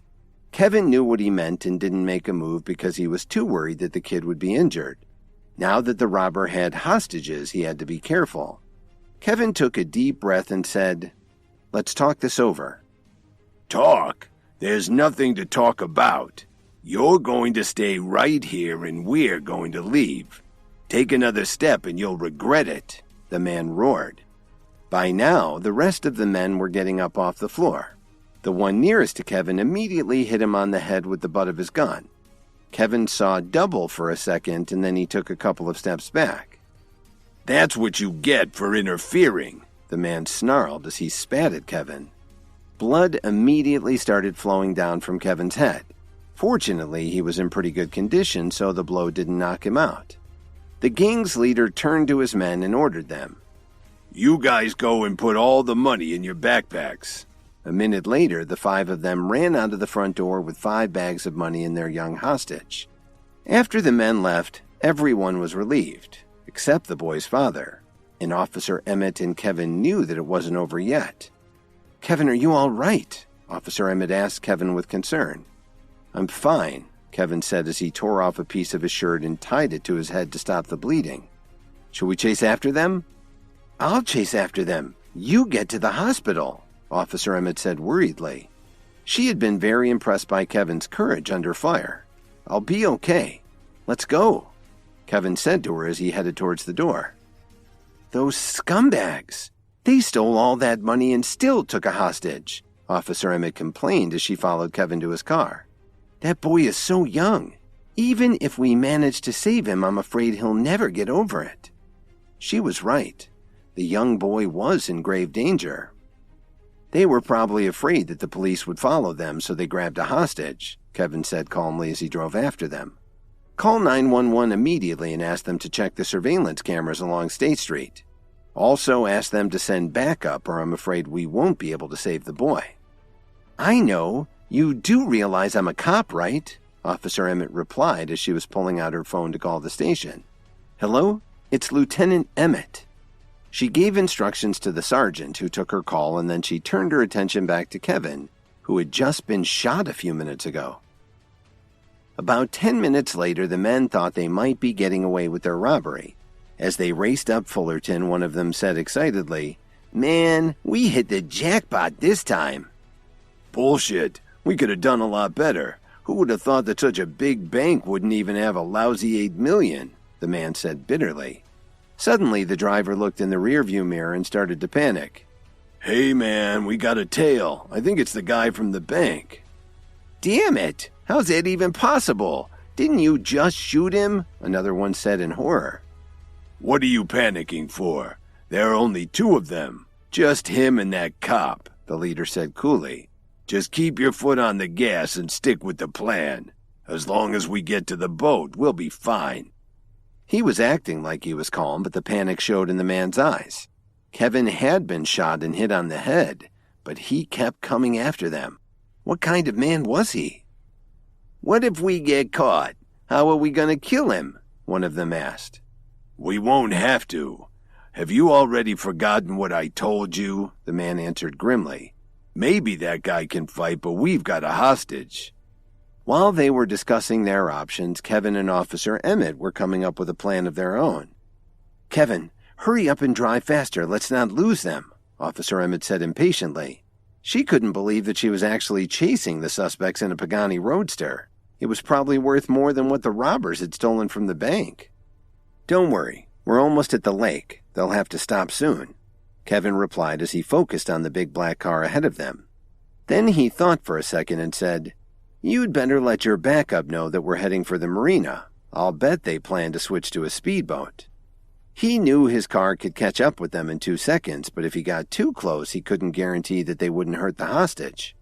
Kevin knew what he meant and didn't make a move because he was too worried that the kid would be injured. Now that the robber had hostages, he had to be careful. Kevin took a deep breath and said, Let's talk this over. Talk? There's nothing to talk about. You're going to stay right here and we're going to leave. Take another step and you'll regret it, the man roared. By now, the rest of the men were getting up off the floor. The one nearest to Kevin immediately hit him on the head with the butt of his gun. Kevin saw double for a second and then he took a couple of steps back. That's what you get for interfering, the man snarled as he spat at Kevin. Blood immediately started flowing down from Kevin's head. Fortunately, he was in pretty good condition, so the blow didn't knock him out. The gang's leader turned to his men and ordered them. You guys go and put all the money in your backpacks. A minute later, the 5 of them ran out of the front door with 5 bags of money and their young hostage. After the men left, everyone was relieved, except the boy's father. And Officer Emmett and Kevin knew that it wasn't over yet. Kevin, are you all right? Officer Emmett asked Kevin with concern. I'm fine, Kevin said as he tore off a piece of his shirt and tied it to his head to stop the bleeding. Shall we chase after them? I'll chase after them. You get to the hospital, Officer Emmett said worriedly. She had been very impressed by Kevin's courage under fire. I'll be okay. Let's go, Kevin said to her as he headed towards the door. Those scumbags! They stole all that money and still took a hostage, Officer Emmett complained as she followed Kevin to his car. That boy is so young. Even if we manage to save him, I'm afraid he'll never get over it. She was right. The young boy was in grave danger. They were probably afraid that the police would follow them, so they grabbed a hostage, Kevin said calmly as he drove after them. Call 911 immediately and ask them to check the surveillance cameras along State Street. Also ask them to send backup or I'm afraid we won't be able to save the boy. I know. You do realize I'm a cop, right? Officer Emmett replied as she was pulling out her phone to call the station. Hello? It's Lieutenant Emmett. She gave instructions to the sergeant who took her call and then she turned her attention back to Kevin, who had just been shot a few minutes ago. About 10 minutes later, the men thought they might be getting away with their robbery. As they raced up Fullerton, one of them said excitedly, Man, we hit the jackpot this time. Bullshit. We could have done a lot better. Who would have thought that such a big bank wouldn't even have a lousy $8 million? The man said bitterly. Suddenly, the driver looked in the rearview mirror and started to panic. Hey man, we got a tail. I think it's the guy from the bank. Damn it! How's that even possible? Didn't you just shoot him? Another one said in horror. What are you panicking for? There are only 2 of them. Just him and that cop, the leader said coolly. Just keep your foot on the gas and stick with the plan. As long as we get to the boat, we'll be fine. He was acting like he was calm, but the panic showed in the man's eyes. Kevin had been shot and hit on the head, but he kept coming after them. What kind of man was he? What if we get caught? How are we going to kill him? One of them asked. We won't have to. Have you already forgotten what I told you? The man answered grimly. Maybe that guy can fight, but we've got a hostage. While they were discussing their options, Kevin and Officer Emmett were coming up with a plan of their own. Kevin, hurry up and drive faster. Let's not lose them, Officer Emmett said impatiently. She couldn't believe that she was actually chasing the suspects in a Pagani Roadster. It was probably worth more than what the robbers had stolen from the bank. Don't worry, we're almost at the lake. They'll have to stop soon, Kevin replied as he focused on the big black car ahead of them. Then he thought for a second and said, You'd better let your backup know that we're heading for the marina. I'll bet they plan to switch to a speedboat. He knew his car could catch up with them in 2 seconds, but if he got too close, he couldn't guarantee that they wouldn't hurt the hostage.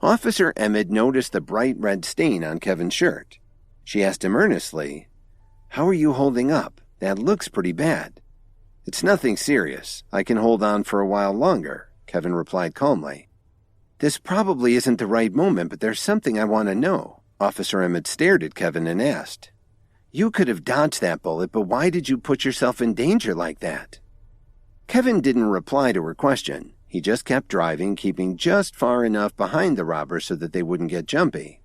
Officer Emmett noticed the bright red stain on Kevin's shirt. She asked him earnestly, How are you holding up? That looks pretty bad. It's nothing serious. I can hold on for a while longer, Kevin replied calmly. This probably isn't the right moment, but there's something I want to know. Officer Emmett stared at Kevin and asked, You could have dodged that bullet, but why did you put yourself in danger like that? Kevin didn't reply to her question. He just kept driving, keeping just far enough behind the robbers so that they wouldn't get jumpy.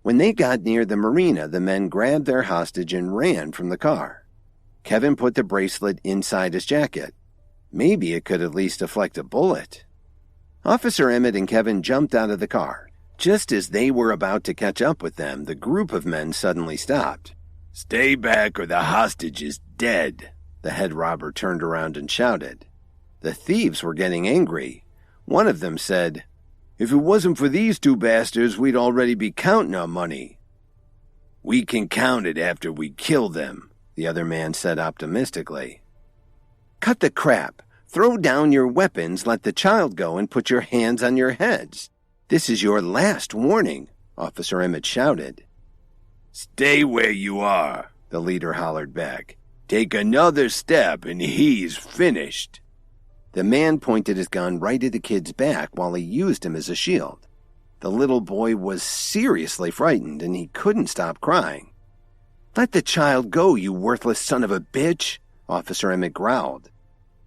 When they got near the marina, the men grabbed their hostage and ran from the car. Kevin put the bracelet inside his jacket. Maybe it could at least deflect a bullet. Officer Emmett and Kevin jumped out of the car. Just as they were about to catch up with them, the group of men suddenly stopped. "Stay back or the hostage is dead," the head robber turned around and shouted. The thieves were getting angry. One of them said, "If it wasn't for these two bastards, we'd already be counting our money." "We can count it after we kill them," the other man said optimistically. "Cut the crap. Throw down your weapons, let the child go, and put your hands on your heads. This is your last warning," Officer Emmett shouted. "Stay where you are," the leader hollered back. "Take another step and he's finished." The man pointed his gun right at the kid's back while he used him as a shield. The little boy was seriously frightened and he couldn't stop crying. "Let the child go, you worthless son of a bitch," Officer Emmett growled.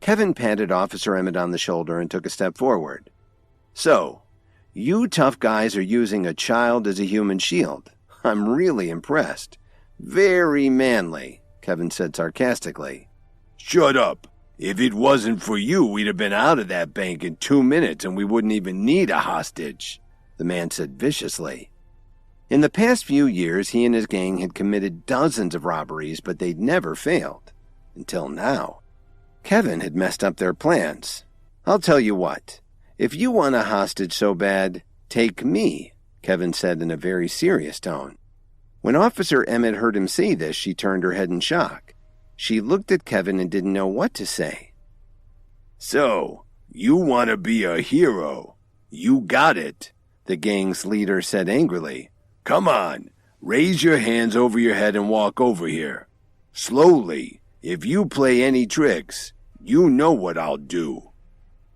Kevin patted Officer Emmett on the shoulder and took a step forward. "So, you tough guys are using a child as a human shield. I'm really impressed. Very manly," Kevin said sarcastically. "Shut up. If it wasn't for you, we'd have been out of that bank in 2 minutes and we wouldn't even need a hostage," the man said viciously. In the past few years, he and his gang had committed dozens of robberies, but they'd never failed. Until now. Kevin had messed up their plans. "I'll tell you what. If you want a hostage so bad, take me," Kevin said in a very serious tone. When Officer Emmett heard him say this, she turned her head in shock. She looked at Kevin and didn't know what to say. "So, you want to be a hero. You got it," the gang's leader said angrily. "Come on, raise your hands over your head and walk over here. Slowly. If you play any tricks, you know what I'll do."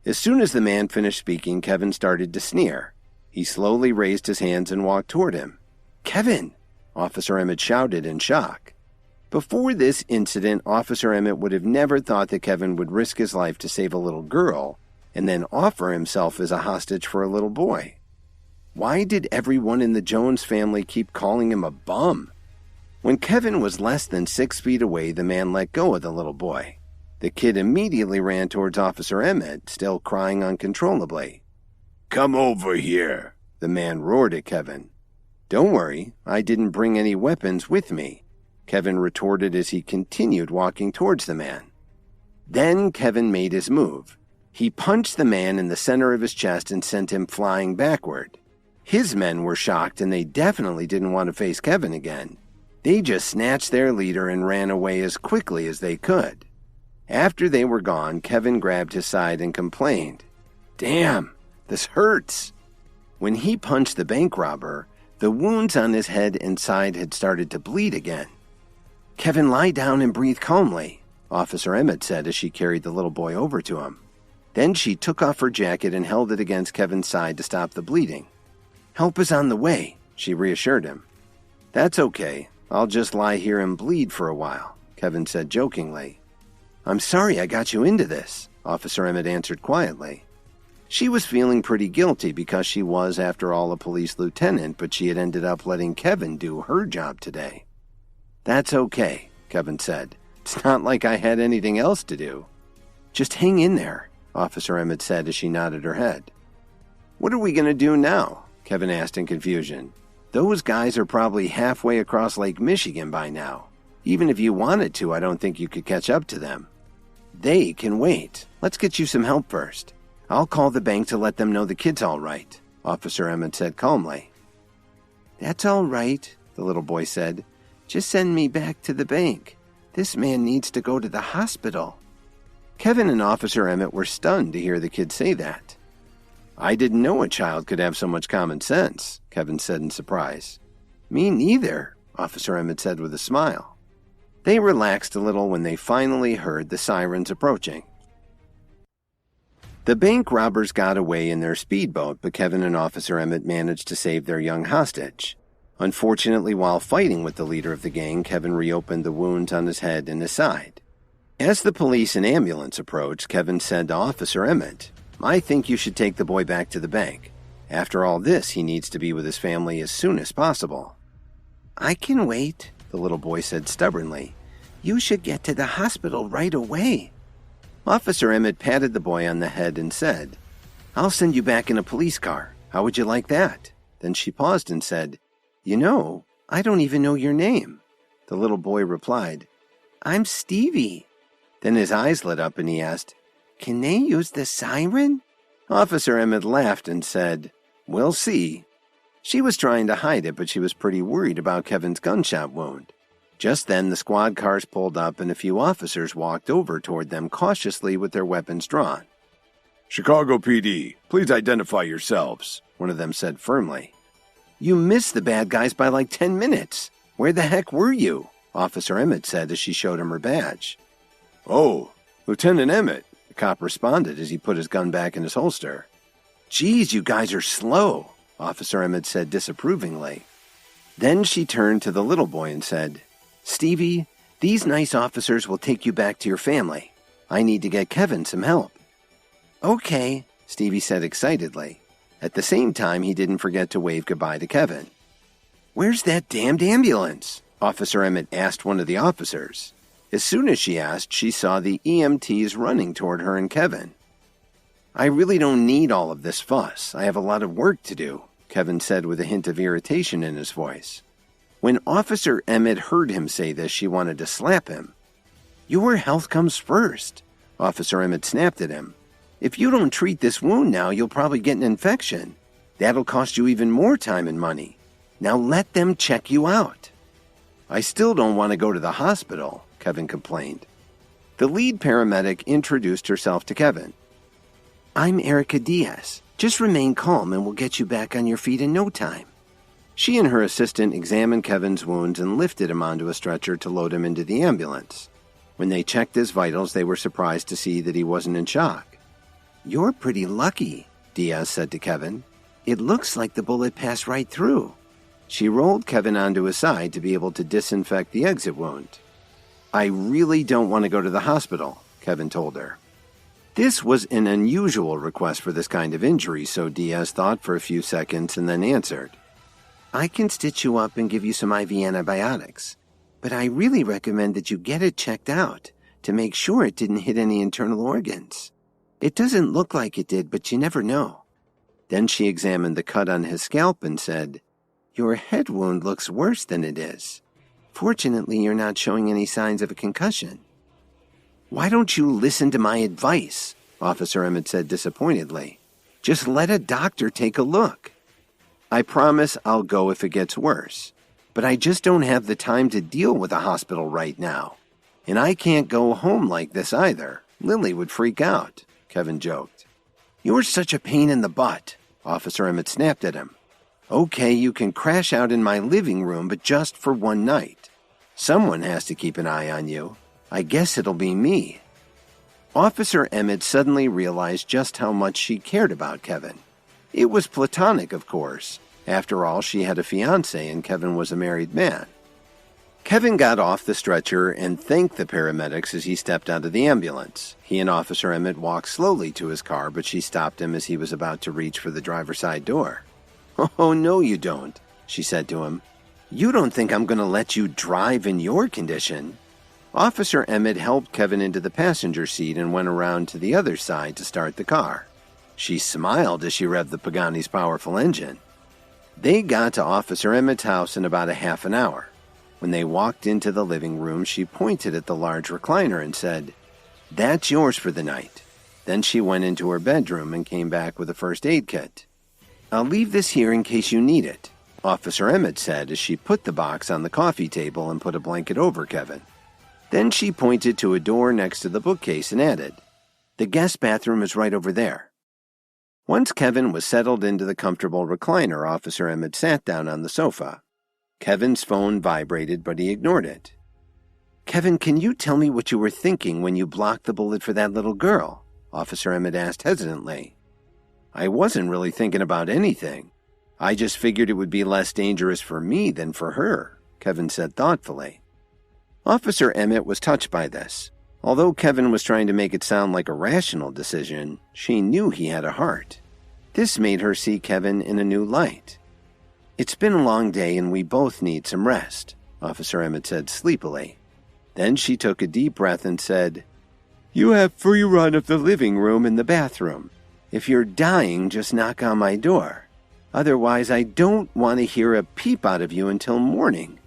As soon as the man finished speaking, Kevin started to sneer. He slowly raised his hands and walked toward him. "Kevin!" Officer Emmett shouted in shock. Before this incident, Officer Emmett would have never thought that Kevin would risk his life to save a little girl and then offer himself as a hostage for a little boy. Why did everyone in the Jones family keep calling him a bum? When Kevin was less than 6 feet away, the man let go of the little boy. The kid immediately ran towards Officer Emmett, still crying uncontrollably. "Come over here," the man roared at Kevin. "Don't worry, I didn't bring any weapons with me," Kevin retorted as he continued walking towards the man. Then Kevin made his move. He punched the man in the center of his chest and sent him flying backward. His men were shocked and they definitely didn't want to face Kevin again. They just snatched their leader and ran away as quickly as they could. After they were gone, Kevin grabbed his side and complained, "Damn, this hurts." When he punched the bank robber, the wounds on his head and side had started to bleed again. "Kevin, lie down and breathe calmly," Officer Emmett said as she carried the little boy over to him. Then she took off her jacket and held it against Kevin's side to stop the bleeding. "Help is on the way," she reassured him. "That's okay. I'll just lie here and bleed for a while," Kevin said jokingly. "I'm sorry I got you into this," Officer Emmett answered quietly. She was feeling pretty guilty because she was, after all, a police lieutenant, but she had ended up letting Kevin do her job today. "That's okay," Kevin said. "It's not like I had anything else to do." "Just hang in there," Officer Emmett said as she nodded her head. "What are we going to do now?" Kevin asked in confusion. "Those guys are probably halfway across Lake Michigan by now. Even if you wanted to, I don't think you could catch up to them." "They can wait. Let's get you some help first. I'll call the bank to let them know the kid's all right," Officer Emmett said calmly. "That's all right," the little boy said. "Just send me back to the bank. This man needs to go to the hospital." Kevin and Officer Emmett were stunned to hear the kid say that. "I didn't know a child could have so much common sense," Kevin said in surprise. "Me neither," Officer Emmett said with a smile. They relaxed a little when they finally heard the sirens approaching. The bank robbers got away in their speedboat, but Kevin and Officer Emmett managed to save their young hostage. Unfortunately, while fighting with the leader of the gang, Kevin reopened the wounds on his head and his side. As the police and ambulance approached, Kevin said to Officer Emmett, "I think you should take the boy back to the bank. After all this, he needs to be with his family as soon as possible." "I can wait," the little boy said stubbornly. "You should get to the hospital right away." Officer Emmett patted the boy on the head and said, "I'll send you back in a police car. How would you like that?" Then she paused and said, I don't even know your name. The little boy replied, I'm Stevie. Then his eyes lit up and he asked, Can they use the siren? Officer Emmett laughed and said, We'll see. She was trying to hide it, but she was pretty worried about Kevin's gunshot wound. Just then, the squad cars pulled up and a few officers walked over toward them cautiously with their weapons drawn. Chicago PD, please identify yourselves, one of them said firmly. You missed the bad guys by like 10 minutes. Where the heck were you? Officer Emmett said as she showed him her badge. Oh, Lieutenant Emmett, the cop responded as he put his gun back in his holster. Geez, you guys are slow, Officer Emmett said disapprovingly. Then she turned to the little boy and said, Stevie, these nice officers will take you back to your family. I need to get Kevin some help. Okay, Stevie said excitedly. At the same time, he didn't forget to wave goodbye to Kevin. Where's that damned ambulance? Officer Emmett asked one of the officers. As soon as she asked, she saw the EMTs running toward her and Kevin. I really don't need all of this fuss. I have a lot of work to do, Kevin said with a hint of irritation in his voice. When Officer Emmett heard him say this, she wanted to slap him. Your health comes first, Officer Emmett snapped at him. If you don't treat this wound now, you'll probably get an infection. That'll cost you even more time and money. Now let them check you out. I still don't want to go to the hospital, Kevin complained. The lead paramedic introduced herself to Kevin. I'm Erica Diaz. Just remain calm and we'll get you back on your feet in no time. She and her assistant examined Kevin's wounds and lifted him onto a stretcher to load him into the ambulance. When they checked his vitals, they were surprised to see that he wasn't in shock. You're pretty lucky, Diaz said to Kevin. It looks like the bullet passed right through. She rolled Kevin onto his side to be able to disinfect the exit wound. I really don't want to go to the hospital, Kevin told her. This was an unusual request for this kind of injury, so Diaz thought for a few seconds and then answered. I can stitch you up and give you some IV antibiotics, but I really recommend that you get it checked out to make sure it didn't hit any internal organs. It doesn't look like it did, but you never know. Then she examined the cut on his scalp and said, Your head wound looks worse than it is. Fortunately, you're not showing any signs of a concussion. Why don't you listen to my advice? Officer Emmett said disappointedly. Just let a doctor take a look. I promise I'll go if it gets worse, but I just don't have the time to deal with a hospital right now. And I can't go home like this either. Lily would freak out, Kevin joked. You're such a pain in the butt, Officer Emmett snapped at him. Okay, you can crash out in my living room, but just for one night. Someone has to keep an eye on you. I guess it'll be me. Officer Emmett suddenly realized just how much she cared about Kevin. It was platonic, of course. After all, she had a fiancé and Kevin was a married man. Kevin got off the stretcher and thanked the paramedics as he stepped out of the ambulance. He and Officer Emmett walked slowly to his car, but she stopped him as he was about to reach for the driver's side door. Oh, no, you don't, she said to him. You don't think I'm going to let you drive in your condition? Officer Emmett helped Kevin into the passenger seat and went around to the other side to start the car. She smiled as she revved the Pagani's powerful engine. They got to Officer Emmett's house in about a half an hour. When they walked into the living room, she pointed at the large recliner and said, That's yours for the night. Then she went into her bedroom and came back with a first aid kit. I'll leave this here in case you need it, Officer Emmett said as she put the box on the coffee table and put a blanket over Kevin. Then she pointed to a door next to the bookcase and added, The guest bathroom is right over there. Once Kevin was settled into the comfortable recliner, Officer Emmett sat down on the sofa. Kevin's phone vibrated, but he ignored it. Kevin, can you tell me what you were thinking when you blocked the bullet for that little girl? Officer Emmett asked hesitantly. I wasn't really thinking about anything. I just figured it would be less dangerous for me than for her, Kevin said thoughtfully. Officer Emmett was touched by this. Although Kevin was trying to make it sound like a rational decision, she knew he had a heart. This made her see Kevin in a new light. It's been a long day and we both need some rest, Officer Emmett said sleepily. Then she took a deep breath and said, You have free run of the living room and the bathroom. If you're dying, just knock on my door. Otherwise, I don't want to hear a peep out of you until morning."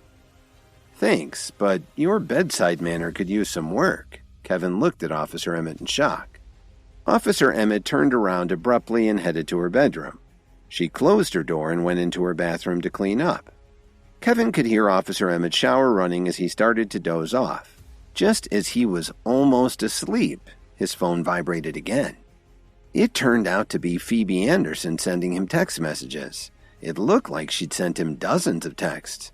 "Thanks, but your bedside manner could use some work." Kevin looked at Officer Emmett in shock. Officer Emmett turned around abruptly and headed to her bedroom. She closed her door and went into her bathroom to clean up. Kevin could hear Officer Emmett's shower running as he started to doze off. Just as he was almost asleep, his phone vibrated again. It turned out to be Phoebe Anderson sending him text messages. It looked like she'd sent him dozens of texts.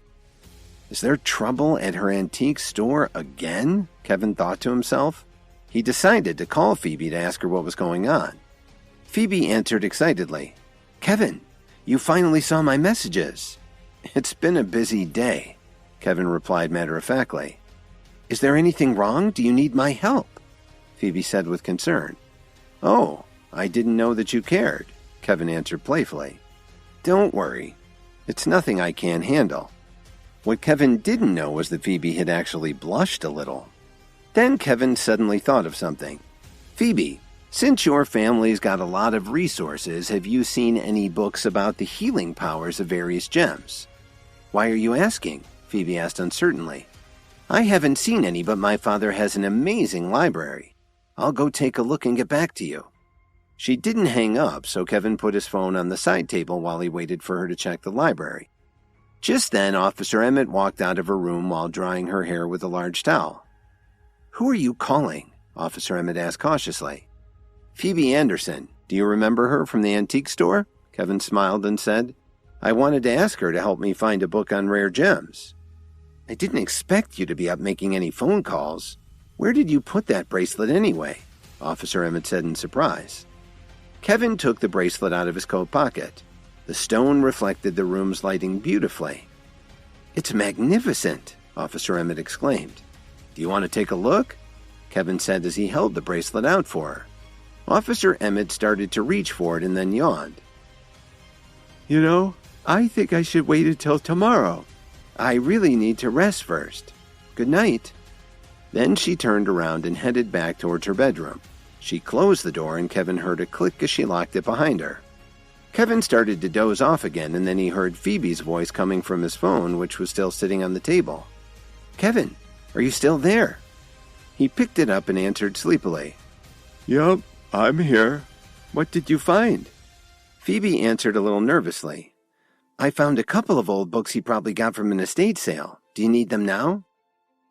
Is there trouble at her antique store again? Kevin thought to himself. He decided to call Phoebe to ask her what was going on. Phoebe answered excitedly. "Kevin, you finally saw my messages." "It's been a busy day," Kevin replied matter-of-factly. "Is there anything wrong? Do you need my help?" Phoebe said with concern. "Oh, I didn't know that you cared," Kevin answered playfully. "Don't worry. It's nothing I can't handle." What Kevin didn't know was that Phoebe had actually blushed a little. Then Kevin suddenly thought of something. "Phoebe, since your family's got a lot of resources, have you seen any books about the healing powers of various gems?" "Why are you asking?" Phoebe asked uncertainly. "I haven't seen any, but my father has an amazing library. I'll go take a look and get back to you." She didn't hang up, so Kevin put his phone on the side table while he waited for her to check the library. Just then, Officer Emmett walked out of her room while drying her hair with a large towel. "Who are you calling?" Officer Emmett asked cautiously. "Phoebe Anderson. Do you remember her from the antique store?" Kevin smiled and said. "I wanted to ask her to help me find a book on rare gems." "I didn't expect you to be up making any phone calls. Where did you put that bracelet anyway?" Officer Emmett said in surprise. Kevin took the bracelet out of his coat pocket. The stone reflected the room's lighting beautifully. "It's magnificent," Officer Emmett exclaimed. "Do you want to take a look?" Kevin said as he held the bracelet out for her. Officer Emmett started to reach for it and then yawned. "You know, I think I should wait until tomorrow. I really need to rest first. Good night." Then she turned around and headed back towards her bedroom. She closed the door and Kevin heard a click as she locked it behind her. Kevin started to doze off again, and then he heard Phoebe's voice coming from his phone, which was still sitting on the table. "Kevin, are you still there?" He picked it up and answered sleepily. "Yup, I'm here. What did you find?" Phoebe answered a little nervously. "I found a couple of old books he probably got from an estate sale. Do you need them now?"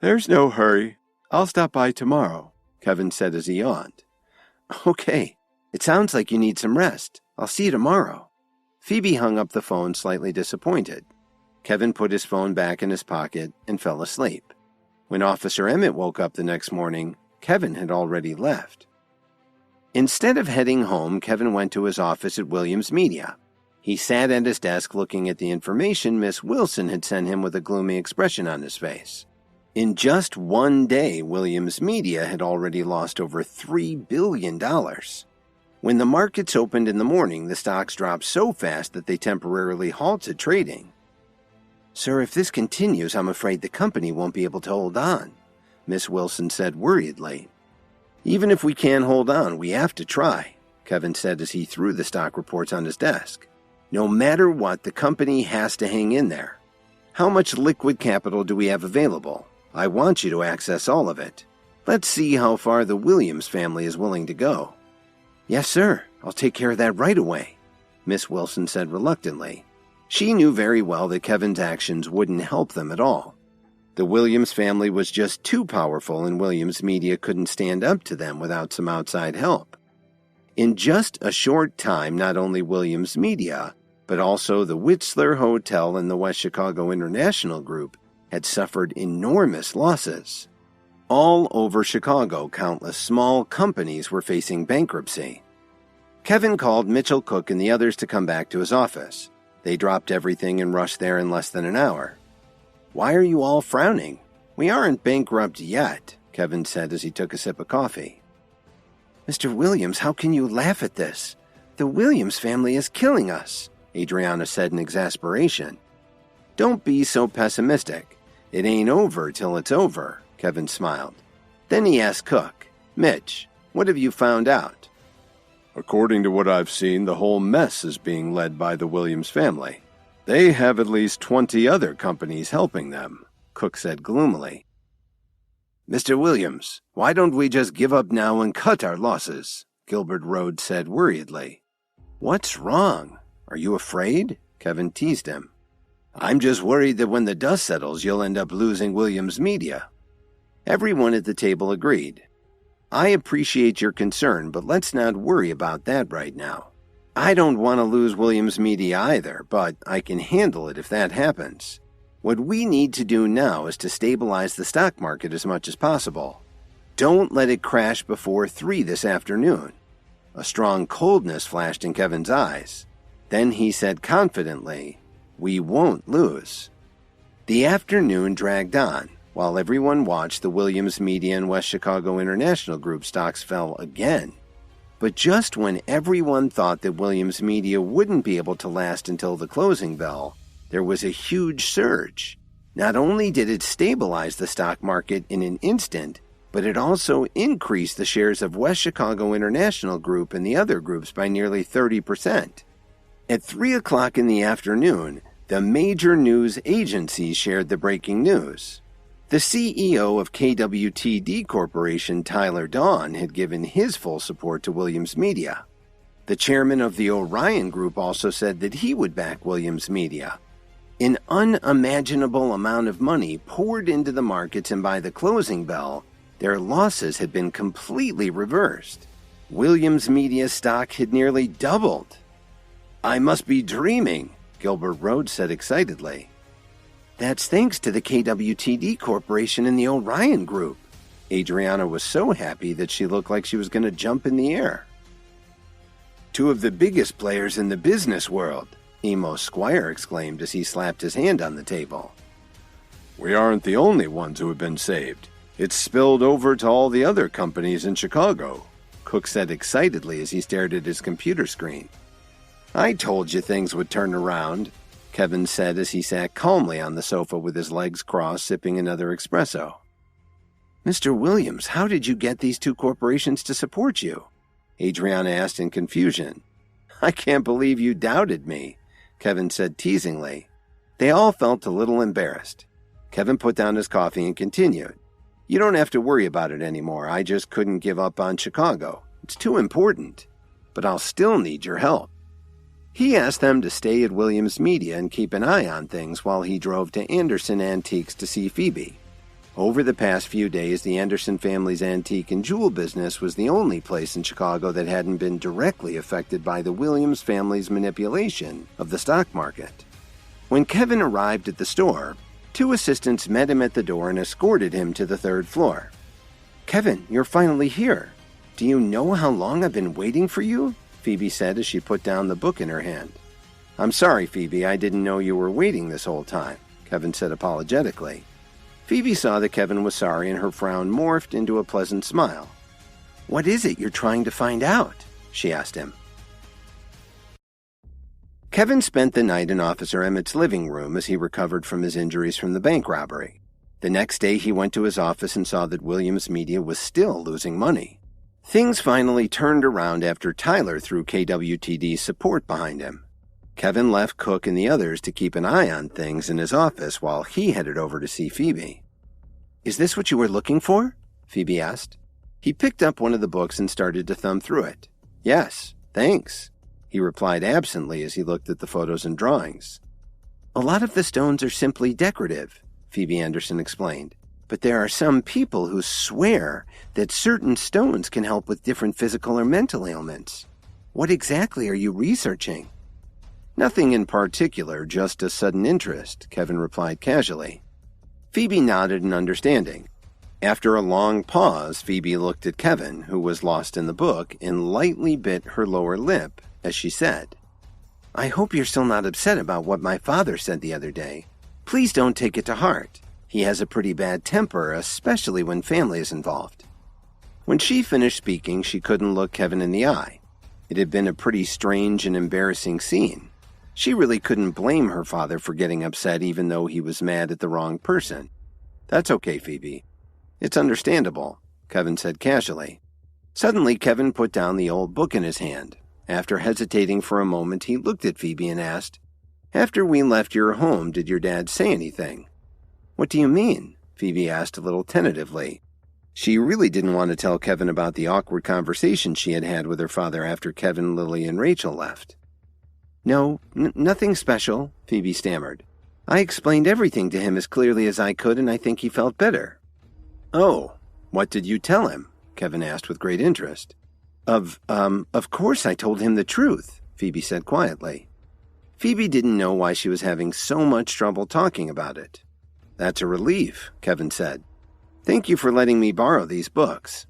"There's no hurry. I'll stop by tomorrow," Kevin said as he yawned. "Okay, it sounds like you need some rest. I'll see you tomorrow." Phoebe hung up the phone slightly disappointed. Kevin put his phone back in his pocket and fell asleep. When Officer Emmett woke up the next morning, Kevin had already left. Instead of heading home, Kevin went to his office at Williams Media. He sat at his desk looking at the information Miss Wilson had sent him with a gloomy expression on his face. In just one day, Williams Media had already lost over $3 billion. When the markets opened in the morning, the stocks dropped so fast that they temporarily halted trading. "Sir, if this continues, I'm afraid the company won't be able to hold on," Miss Wilson said worriedly. "Even if we can hold on, we have to try," Kevin said as he threw the stock reports on his desk. "No matter what, the company has to hang in there. How much liquid capital do we have available? I want you to access all of it. Let's see how far the Williams family is willing to go." "Yes, sir. I'll take care of that right away," Miss Wilson said reluctantly. She knew very well that Kevin's actions wouldn't help them at all. The Williams family was just too powerful, and Williams Media couldn't stand up to them without some outside help. In just a short time, not only Williams Media, but also the Whistler Hotel and the West Chicago International Group had suffered enormous losses. All over Chicago, countless small companies were facing bankruptcy. Kevin called Mitchell Cook and the others to come back to his office. They dropped everything and rushed there in less than an hour. "Why are you all frowning? We aren't bankrupt yet," Kevin said as he took a sip of coffee. "Mr. Williams, how can you laugh at this? The Williams family is killing us," Adriana said in exasperation. "Don't be so pessimistic. It ain't over till it's over," Kevin smiled. Then he asked Cook, "Mitch, what have you found out?" According to what I've seen, the whole mess is being led by the Williams family. They have at least 20 other companies helping them, Cook said gloomily. Mr. Williams, why don't we just give up now and cut our losses? Gilbert Rhodes said worriedly. What's wrong? Are you afraid? Kevin teased him. I'm just worried that when the dust settles, you'll end up losing Williams Media. Everyone at the table agreed. I appreciate your concern, but let's not worry about that right now. I don't want to lose Williams Media either, but I can handle it if that happens. What we need to do now is to stabilize the stock market as much as possible. Don't let it crash before 3 this afternoon. A strong coldness flashed in Kevin's eyes. Then he said confidently, We won't lose. The afternoon dragged on, while everyone watched the Williams Media and West Chicago International Group stocks fell again. But just when everyone thought that Williams Media wouldn't be able to last until the closing bell, there was a huge surge. Not only did it stabilize the stock market in an instant, but it also increased the shares of West Chicago International Group and the other groups by nearly 30%. At 3 o'clock in the afternoon, the major news agencies shared the breaking news. The CEO of KWTD Corporation, Tyler Dawn, had given his full support to Williams Media. The chairman of the Orion Group also said that he would back Williams Media. An unimaginable amount of money poured into the markets, and by the closing bell, their losses had been completely reversed. Williams Media stock had nearly doubled. I must be dreaming, Gilbert Rhodes said excitedly. That's thanks to the KWTD Corporation and the Orion Group. Adriana was so happy that she looked like she was going to jump in the air. 2 of the biggest players in the business world, Amos Squire exclaimed as he slapped his hand on the table. We aren't the only ones who have been saved. It's spilled over to all the other companies in Chicago, Cook said excitedly as he stared at his computer screen. I told you things would turn around, Kevin said as he sat calmly on the sofa with his legs crossed, sipping another espresso. Mr. Williams, how did you get these 2 corporations to support you? Adriana asked in confusion. I can't believe you doubted me, Kevin said teasingly. They all felt a little embarrassed. Kevin put down his coffee and continued. You don't have to worry about it anymore. I just couldn't give up on Chicago. It's too important. But I'll still need your help. He asked them to stay at Williams Media and keep an eye on things while he drove to Anderson Antiques to see Phoebe. Over the past few days, the Anderson family's antique and jewel business was the only place in Chicago that hadn't been directly affected by the Williams family's manipulation of the stock market. When Kevin arrived at the store, 2 assistants met him at the door and escorted him to the 3rd floor. Kevin, you're finally here. Do you know how long I've been waiting for you? Phoebe said as she put down the book in her hand. I'm sorry, Phoebe, I didn't know you were waiting this whole time, Kevin said apologetically. Phoebe saw that Kevin was sorry and her frown morphed into a pleasant smile. What is it you're trying to find out? She asked him. Kevin spent the night in Officer Emmett's living room as he recovered from his injuries from the bank robbery. The next day he went to his office and saw that Williams Media was still losing money. Things finally turned around after Tyler threw KWTD's support behind him. Kevin left Cook and the others to keep an eye on things in his office while he headed over to see Phoebe. Is this what you were looking for? Phoebe asked. He picked up one of the books and started to thumb through it. Yes, thanks, he replied absently as he looked at the photos and drawings. A lot of the stones are simply decorative, Phoebe Anderson explained. But there are some people who swear that certain stones can help with different physical or mental ailments. What exactly are you researching? Nothing in particular, just a sudden interest, Kevin replied casually. Phoebe nodded in understanding. After a long pause, Phoebe looked at Kevin, who was lost in the book, and lightly bit her lower lip as she said, I hope you're still not upset about what my father said the other day. Please don't take it to heart. He has a pretty bad temper, especially when family is involved. When she finished speaking, she couldn't look Kevin in the eye. It had been a pretty strange and embarrassing scene. She really couldn't blame her father for getting upset even though he was mad at the wrong person. That's okay, Phoebe. It's understandable, Kevin said casually. Suddenly, Kevin put down the old book in his hand. After hesitating for a moment, he looked at Phoebe and asked, "After we left your home, did your dad say anything?" "What do you mean?" Phoebe asked a little tentatively. She really didn't want to tell Kevin about the awkward conversation she had had with her father after Kevin, Lily, and Rachel left. "No, nothing special," Phoebe stammered. "I explained everything to him as clearly as I could, and I think he felt better." "Oh, what did you tell him?" Kevin asked with great interest. Of course I told him the truth," Phoebe said quietly. Phoebe didn't know why she was having so much trouble talking about it. "That's a relief," Kevin said. "Thank you for letting me borrow these books."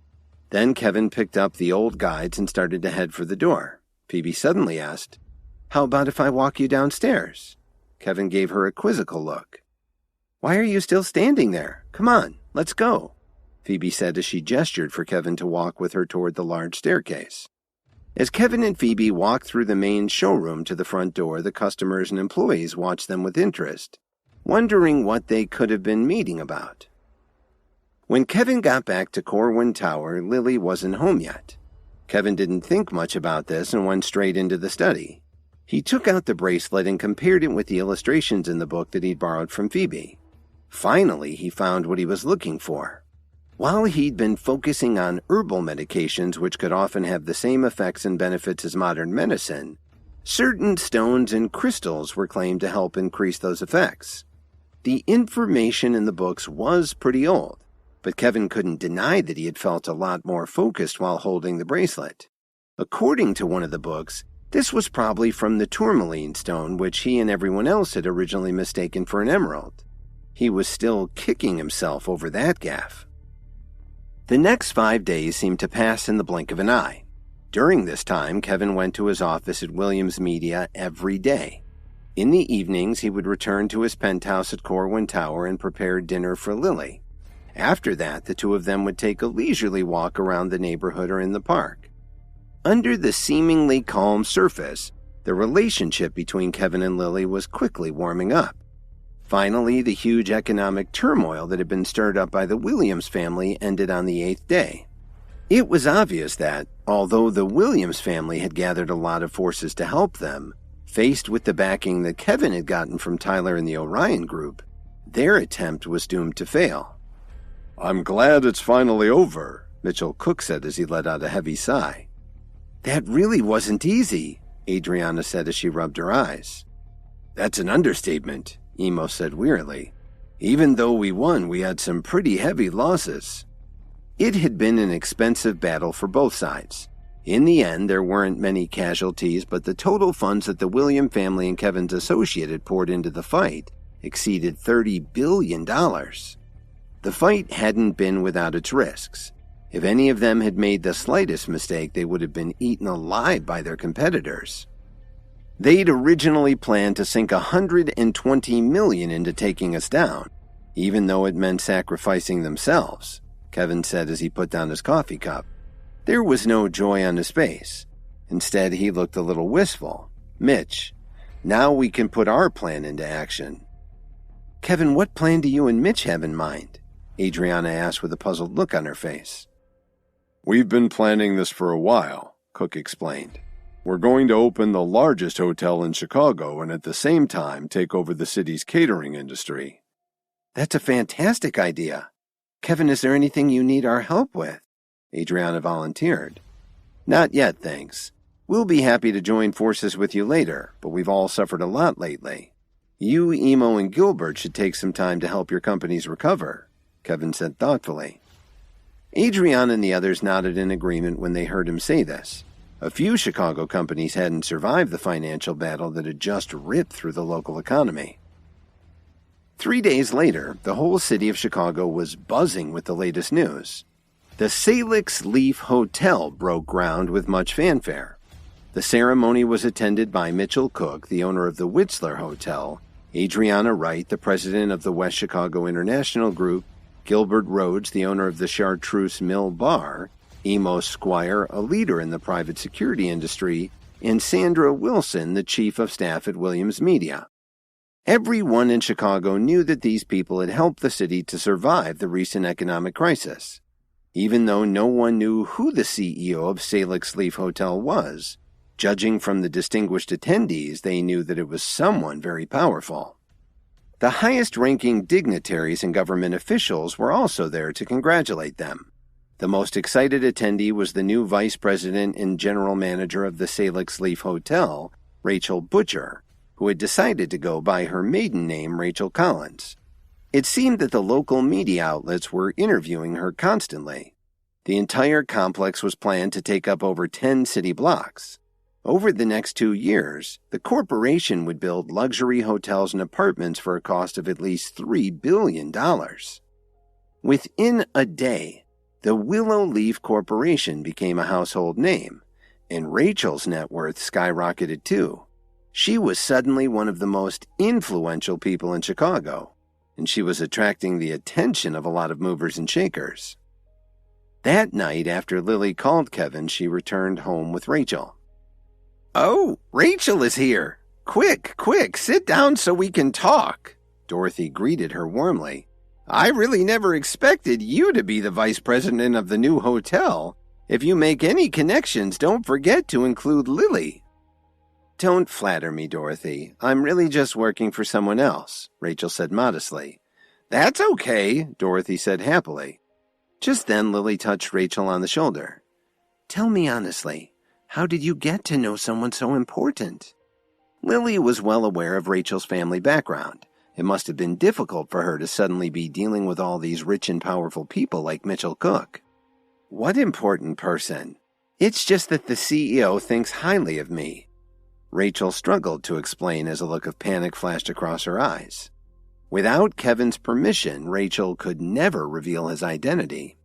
Then Kevin picked up the old guides and started to head for the door. Phoebe suddenly asked, "How about if I walk you downstairs?" Kevin gave her a quizzical look. "Why are you still standing there? Come on, let's go," Phoebe said as she gestured for Kevin to walk with her toward the large staircase. As Kevin and Phoebe walked through the main showroom to the front door, the customers and employees watched them with interest, wondering what they could have been meeting about. When Kevin got back to Corwin Tower, Lily wasn't home yet. Kevin didn't think much about this and went straight into the study. He took out the bracelet and compared it with the illustrations in the book that he'd borrowed from Phoebe. Finally, he found what he was looking for. While he'd been focusing on herbal medications which could often have the same effects and benefits as modern medicine, certain stones and crystals were claimed to help increase those effects. The information in the books was pretty old, but Kevin couldn't deny that he had felt a lot more focused while holding the bracelet. According to one of the books, this was probably from the tourmaline stone, which he and everyone else had originally mistaken for an emerald. He was still kicking himself over that gaffe. The next 5 days seemed to pass in the blink of an eye. During this time, Kevin went to his office at Williams Media every day. In the evenings, he would return to his penthouse at Corwin Tower and prepare dinner for Lily. After that, the two of them would take a leisurely walk around the neighborhood or in the park. Under the seemingly calm surface, the relationship between Kevin and Lily was quickly warming up. Finally, the huge economic turmoil that had been stirred up by the Williams family ended on the 8th day. It was obvious that, although the Williams family had gathered a lot of forces to help them, faced with the backing that Kevin had gotten from Tyler and the Orion Group, their attempt was doomed to fail. "I'm glad it's finally over," Mitchell Cook said as he let out a heavy sigh. "That really wasn't easy," Adriana said as she rubbed her eyes. "That's an understatement," Emo said wearily. "Even though we won, we had some pretty heavy losses." It had been an expensive battle for both sides. In the end, there weren't many casualties, but the total funds that the William family and Kevin's associate had poured into the fight exceeded $30 billion. The fight hadn't been without its risks. If any of them had made the slightest mistake, they would have been eaten alive by their competitors. They'd originally planned to sink $120 million into taking us down, even though it meant sacrificing themselves, Kevin said as he put down his coffee cup. There was no joy on his face. Instead, he looked a little wistful. "Mitch, now we can put our plan into action." "Kevin, what plan do you and Mitch have in mind?" Adriana asked with a puzzled look on her face. "We've been planning this for a while," Cook explained. "We're going to open the largest hotel in Chicago and at the same time take over the city's catering industry." "That's a fantastic idea. Kevin, is there anything you need our help with?" Adriana volunteered. "Not yet, thanks. We'll be happy to join forces with you later, but we've all suffered a lot lately. You, Emo, and Gilbert should take some time to help your companies recover," Kevin said thoughtfully. Adriana and the others nodded in agreement when they heard him say this. A few Chicago companies hadn't survived the financial battle that had just ripped through the local economy. 3 days later, the whole city of Chicago was buzzing with the latest news. The Salix Leaf Hotel broke ground with much fanfare. The ceremony was attended by Mitchell Cook, the owner of the Witzler Hotel, Adriana Wright, the president of the West Chicago International Group, Gilbert Rhodes, the owner of the Chartreuse Mill Bar, Emo Squire, a leader in the private security industry, and Sandra Wilson, the chief of staff at Williams Media. Everyone in Chicago knew that these people had helped the city to survive the recent economic crisis. even though no one knew who the CEO of Salix Leaf Hotel was. Judging from the distinguished attendees, they knew that it was someone very powerful. The highest-ranking dignitaries and government officials were also there to congratulate them. The most excited attendee was the new vice president and general manager of the Salix Leaf Hotel, Rachel Butcher, who had decided to go by her maiden name, Rachel Collins. It seemed that the local media outlets were interviewing her constantly. The entire complex was planned to take up over 10 city blocks. Over the next 2 years, the corporation would build luxury hotels and apartments for a cost of at least $3 billion. Within a day, the Willow Leaf Corporation became a household name, and Rachel's net worth skyrocketed too. She was suddenly one of the most influential people in Chicago, and she was attracting the attention of a lot of movers and shakers. That night, after Lily called Kevin, she returned home with Rachel. "Oh, Rachel is here! Quick, sit down so we can talk!" Dorothy greeted her warmly. "I really never expected you to be the vice president of the new hotel. If you make any connections, don't forget to include Lily." "Don't flatter me, Dorothy. I'm really just working for someone else," Rachel said modestly. "That's okay," Dorothy said happily. Just then, Lily touched Rachel on the shoulder. "Tell me honestly, how did you get to know someone so important?" Lily was well aware of Rachel's family background. It must have been difficult for her to suddenly be dealing with all these rich and powerful people like Mitchell Cook. "What important person? It's just that the CEO thinks highly of me." Rachel struggled to explain as a look of panic flashed across her eyes. Without Kevin's permission, Rachel could never reveal his identity.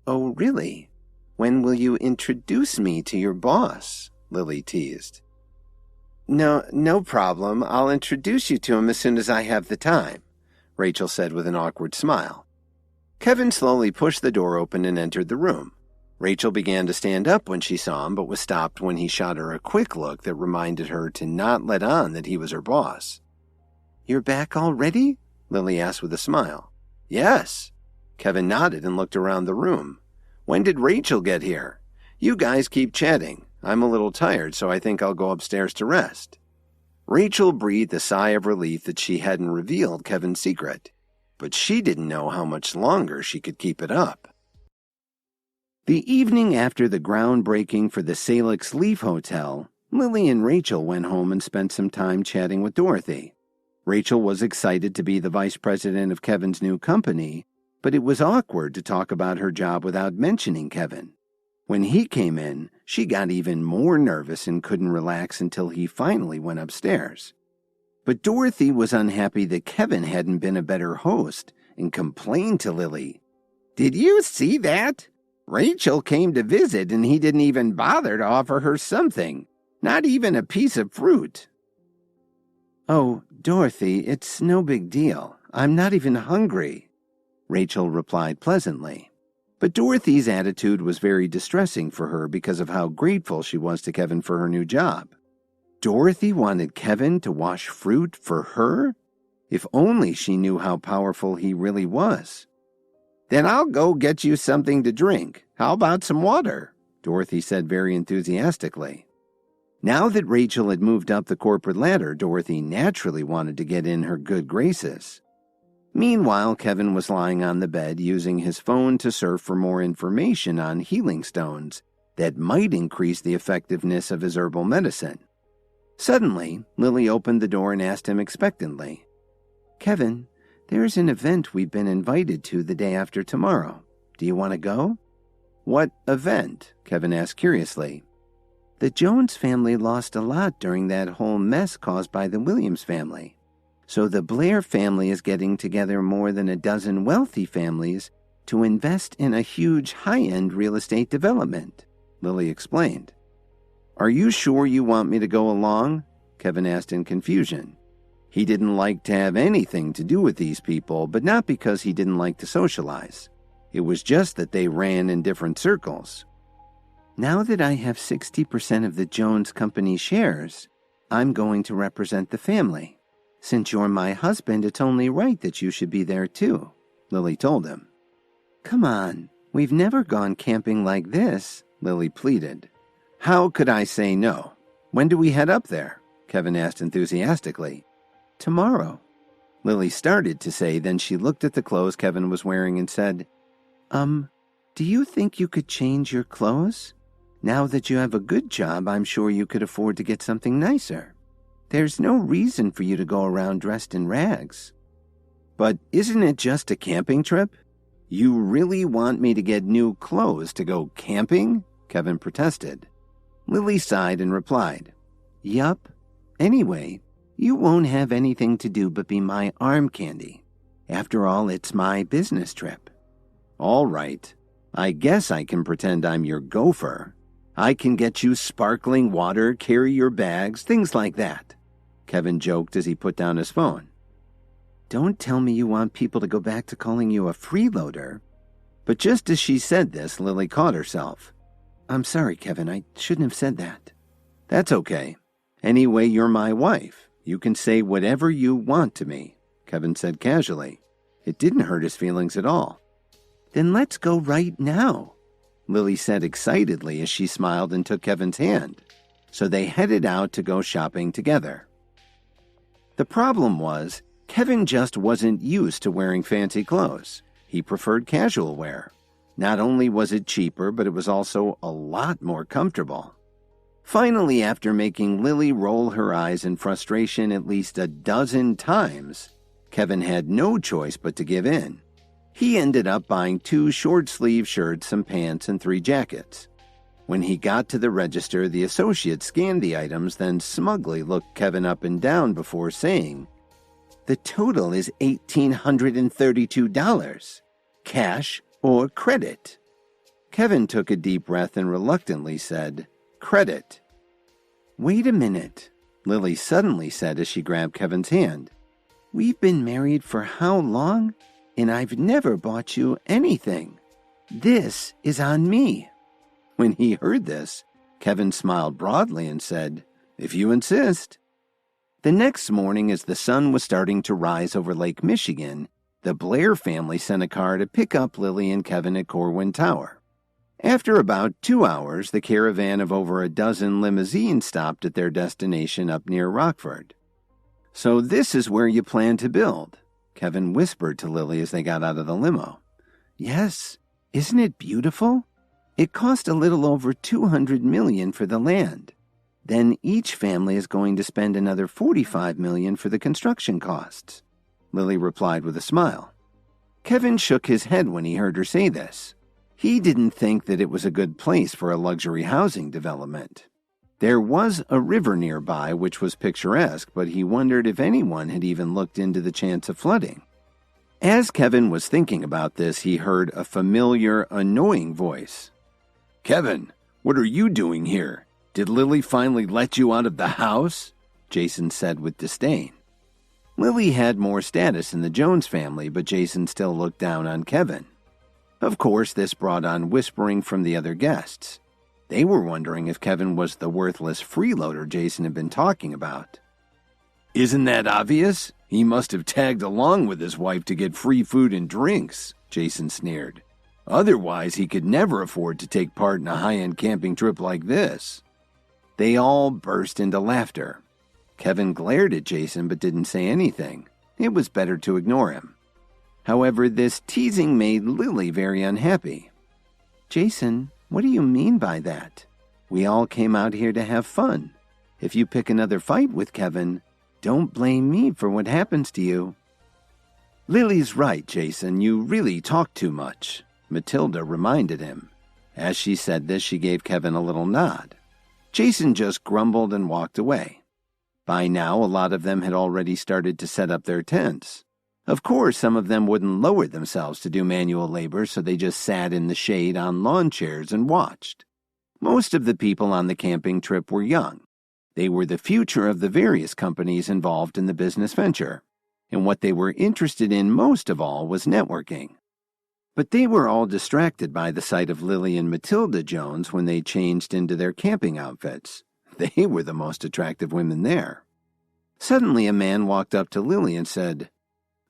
"Oh, really? When will you introduce me to your boss?" Lily teased. No problem. I'll introduce you to him as soon as I have the time," Rachel said with an awkward smile. Kevin slowly pushed the door open and entered the room. Rachel began to stand up when she saw him, but was stopped when he shot her a quick look that reminded her to not let on that he was her boss. "You're back already?" Lily asked with a smile. "Yes." Kevin nodded and looked around the room. "When did Rachel get here? You guys keep chatting. I'm a little tired, so I think I'll go upstairs to rest." Rachel breathed a sigh of relief that she hadn't revealed Kevin's secret, but she didn't know how much longer she could keep it up. The evening after the groundbreaking for the Salix Leaf Hotel, Lily and Rachel went home and spent some time chatting with Dorothy. Rachel was excited to be the vice president of Kevin's new company, but it was awkward to talk about her job without mentioning Kevin. When he came in, she got even more nervous and couldn't relax until he finally went upstairs. But Dorothy was unhappy that Kevin hadn't been a better host and complained to Lily. "Did you see that? Rachel came to visit and he didn't even bother to offer her something, not even a piece of fruit." "Oh, Dorothy, it's no big deal. I'm not even hungry," Rachel replied pleasantly. But Dorothy's attitude was very distressing for her because of how grateful she was to Kevin for her new job. Dorothy wanted Kevin to wash fruit for her? If only she knew how powerful he really was. "Then I'll go get you something to drink. How about some water?" Dorothy said very enthusiastically. Now that Rachel had moved up the corporate ladder, Dorothy naturally wanted to get in her good graces. Meanwhile, Kevin was lying on the bed using his phone to surf for more information on healing stones that might increase the effectiveness of his herbal medicine. Suddenly, Lily opened the door and asked him expectantly, "Kevin, there's an event we've been invited to the day after tomorrow. Do you want to go?" "What event?" Kevin asked curiously. "The Jones family lost a lot during that whole mess caused by the Williams family. So the Blair family is getting together more than a dozen wealthy families to invest in a huge high-end real estate development," Lily explained. "Are you sure you want me to go along?" Kevin asked in confusion. He didn't like to have anything to do with these people, but not because he didn't like to socialize. It was just that they ran in different circles. "Now that I have 60% of the Jones Company shares, I'm going to represent the family. Since you're my husband, it's only right that you should be there too," Lily told him. "Come on, We've never gone camping like this, Lily pleaded. How could I say no? When do we head up there? Kevin asked enthusiastically. Tomorrow. Lily started to say, then she looked at the clothes Kevin was wearing and said, do you think you could change your clothes? Now that you have a good job, I'm sure you could afford to get something nicer. There's no reason for you to go around dressed in rags. But isn't it just a camping trip? You really want me to get new clothes to go camping? Kevin protested. Lily sighed and replied, Yup. Anyway, you won't have anything to do but be my arm candy. After all, it's my business trip. All right. I guess I can pretend I'm your gopher. I can get you sparkling water, carry your bags, things like that. Kevin joked as he put down his phone. Don't tell me you want people to go back to calling you a freeloader. But just as she said this, Lily caught herself. I'm sorry, Kevin, I shouldn't have said that. That's okay. Anyway, you're my wife. You can say whatever you want to me, Kevin said casually. It didn't hurt his feelings at all. Then let's go right now, Lily said excitedly as she smiled and took Kevin's hand. So they headed out to go shopping together. The problem was, Kevin just wasn't used to wearing fancy clothes. He preferred casual wear. Not only was it cheaper, but it was also a lot more comfortable. Finally, after making Lily roll her eyes in frustration at least a dozen times, Kevin had no choice but to give in. He ended up buying 2 short-sleeve shirts, some pants, and 3 jackets. When he got to the register, the associate scanned the items, then smugly looked Kevin up and down before saying, The total is $1,832. Cash or credit? Kevin took a deep breath and reluctantly said, Credit. Wait a minute, Lily suddenly said as she grabbed Kevin's hand. We've been married for how long? And I've never bought you anything. This is on me. When he heard this, Kevin smiled broadly and said, If you insist. The next morning, as the sun was starting to rise over Lake Michigan, the Blair family sent a car to pick up Lily and Kevin at Corwin Tower. After about 2 hours, the caravan of over a dozen limousines stopped at their destination up near Rockford. So this is where you plan to build, Kevin whispered to Lily as they got out of the limo. Yes, isn't it beautiful? It cost a little over $200 million for the land. Then each family is going to spend another $45 million for the construction costs, Lily replied with a smile. Kevin shook his head when he heard her say this. He didn't think that it was a good place for a luxury housing development. There was a river nearby which was picturesque, but he wondered if anyone had even looked into the chance of flooding. As Kevin was thinking about this, he heard a familiar, annoying voice. Kevin, what are you doing here? Did Lily finally let you out of the house? Jason said with disdain. Lily had more status in the Jones family, but Jason still looked down on Kevin. Of course, this brought on whispering from the other guests. They were wondering if Kevin was the worthless freeloader Jason had been talking about. Isn't that obvious? He must have tagged along with his wife to get free food and drinks, Jason sneered. Otherwise, he could never afford to take part in a high-end camping trip like this. They all burst into laughter. Kevin glared at Jason but didn't say anything. It was better to ignore him. However, this teasing made Lily very unhappy. Jason, what do you mean by that? We all came out here to have fun. If you pick another fight with Kevin, don't blame me for what happens to you. Lily's right, Jason. You really talk too much, Matilda reminded him. As she said this, she gave Kevin a little nod. Jason just grumbled and walked away. By now, a lot of them had already started to set up their tents. Of course, some of them wouldn't lower themselves to do manual labor, so they just sat in the shade on lawn chairs and watched. Most of the people on the camping trip were young. They were the future of the various companies involved in the business venture, and what they were interested in most of all was networking. But they were all distracted by the sight of Lily and Matilda Jones when they changed into their camping outfits. They were the most attractive women there. Suddenly, a man walked up to Lily and said,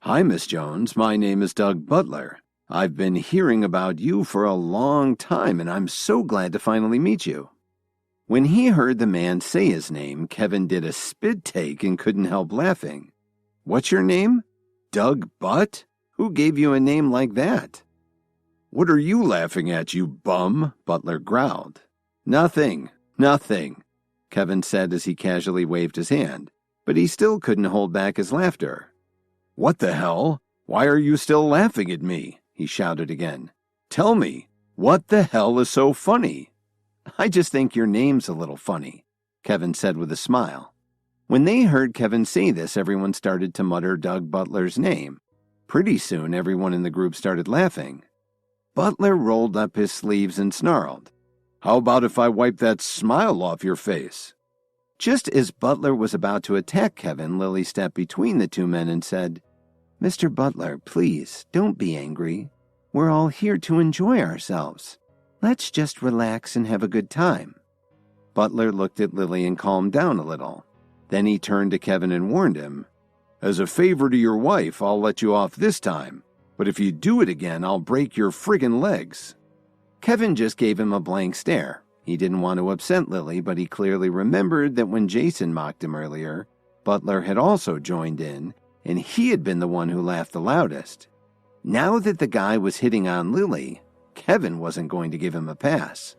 Hi, Miss Jones. My name is Doug Butler. I've been hearing about you for a long time, and I'm so glad to finally meet you." When he heard the man say his name, Kevin did a spit take and couldn't help laughing. "What's your name? Doug Butt? Who gave you a name like that?" "What are you laughing at, you bum?" Butler growled. Nothing, Kevin said as he casually waved his hand, but he still couldn't hold back his laughter. "What the hell? Why are you still laughing at me?" he shouted again. "Tell me, what the hell is so funny?" "I just think your name's a little funny," Kevin said with a smile. When they heard Kevin say this, everyone started to mutter Doug Butler's name. Pretty soon, everyone in the group started laughing. Butler rolled up his sleeves and snarled, "How about if I wipe that smile off your face?" Just as Butler was about to attack Kevin, Lily stepped between the two men and said, "Mr. Butler, please, don't be angry. We're all here to enjoy ourselves. Let's just relax and have a good time." Butler looked at Lily and calmed down a little. Then he turned to Kevin and warned him, "As a favor to your wife, I'll let you off this time. But if you do it again, I'll break your friggin' legs." Kevin just gave him a blank stare. He didn't want to upset Lily, but he clearly remembered that when Jason mocked him earlier, Butler had also joined in, and he had been the one who laughed the loudest. Now that the guy was hitting on Lily, Kevin wasn't going to give him a pass.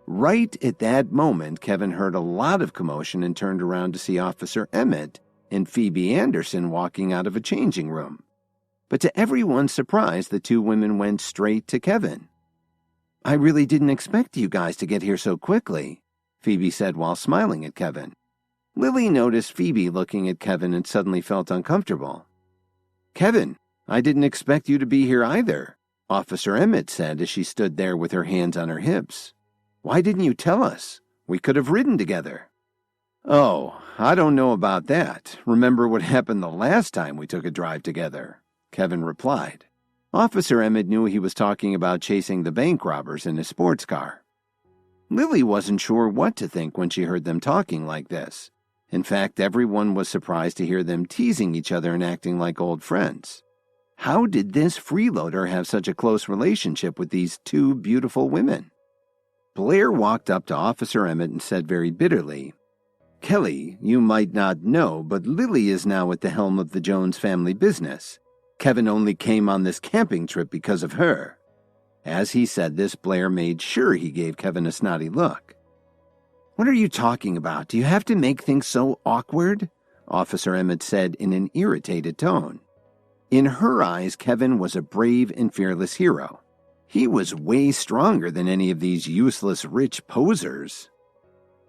Right at that moment, Kevin heard a lot of commotion and turned around to see Officer Emmett and Phoebe Anderson walking out of a changing room. But to everyone's surprise, the two women went straight to Kevin. "I really didn't expect you guys to get here so quickly," Phoebe said while smiling at Kevin. Lily noticed Phoebe looking at Kevin and suddenly felt uncomfortable. "Kevin, I didn't expect you to be here either," Officer Emmett said as she stood there with her hands on her hips. "Why didn't you tell us? We could have ridden together." "Oh, I don't know about that. Remember what happened the last time we took a drive together," Kevin replied. Officer Emmett knew he was talking about chasing the bank robbers in his sports car. Lily wasn't sure what to think when she heard them talking like this. In fact, everyone was surprised to hear them teasing each other and acting like old friends. How did this freeloader have such a close relationship with these two beautiful women? Blair walked up to Officer Emmett and said very bitterly, "Kelly, you might not know, but Lily is now at the helm of the Jones family business. Kevin only came on this camping trip because of her." As he said this, Blair made sure he gave Kevin a snotty look. "What are you talking about? Do you have to make things so awkward?" Officer Emmett said in an irritated tone. In her eyes, Kevin was a brave and fearless hero. He was way stronger than any of these useless rich posers.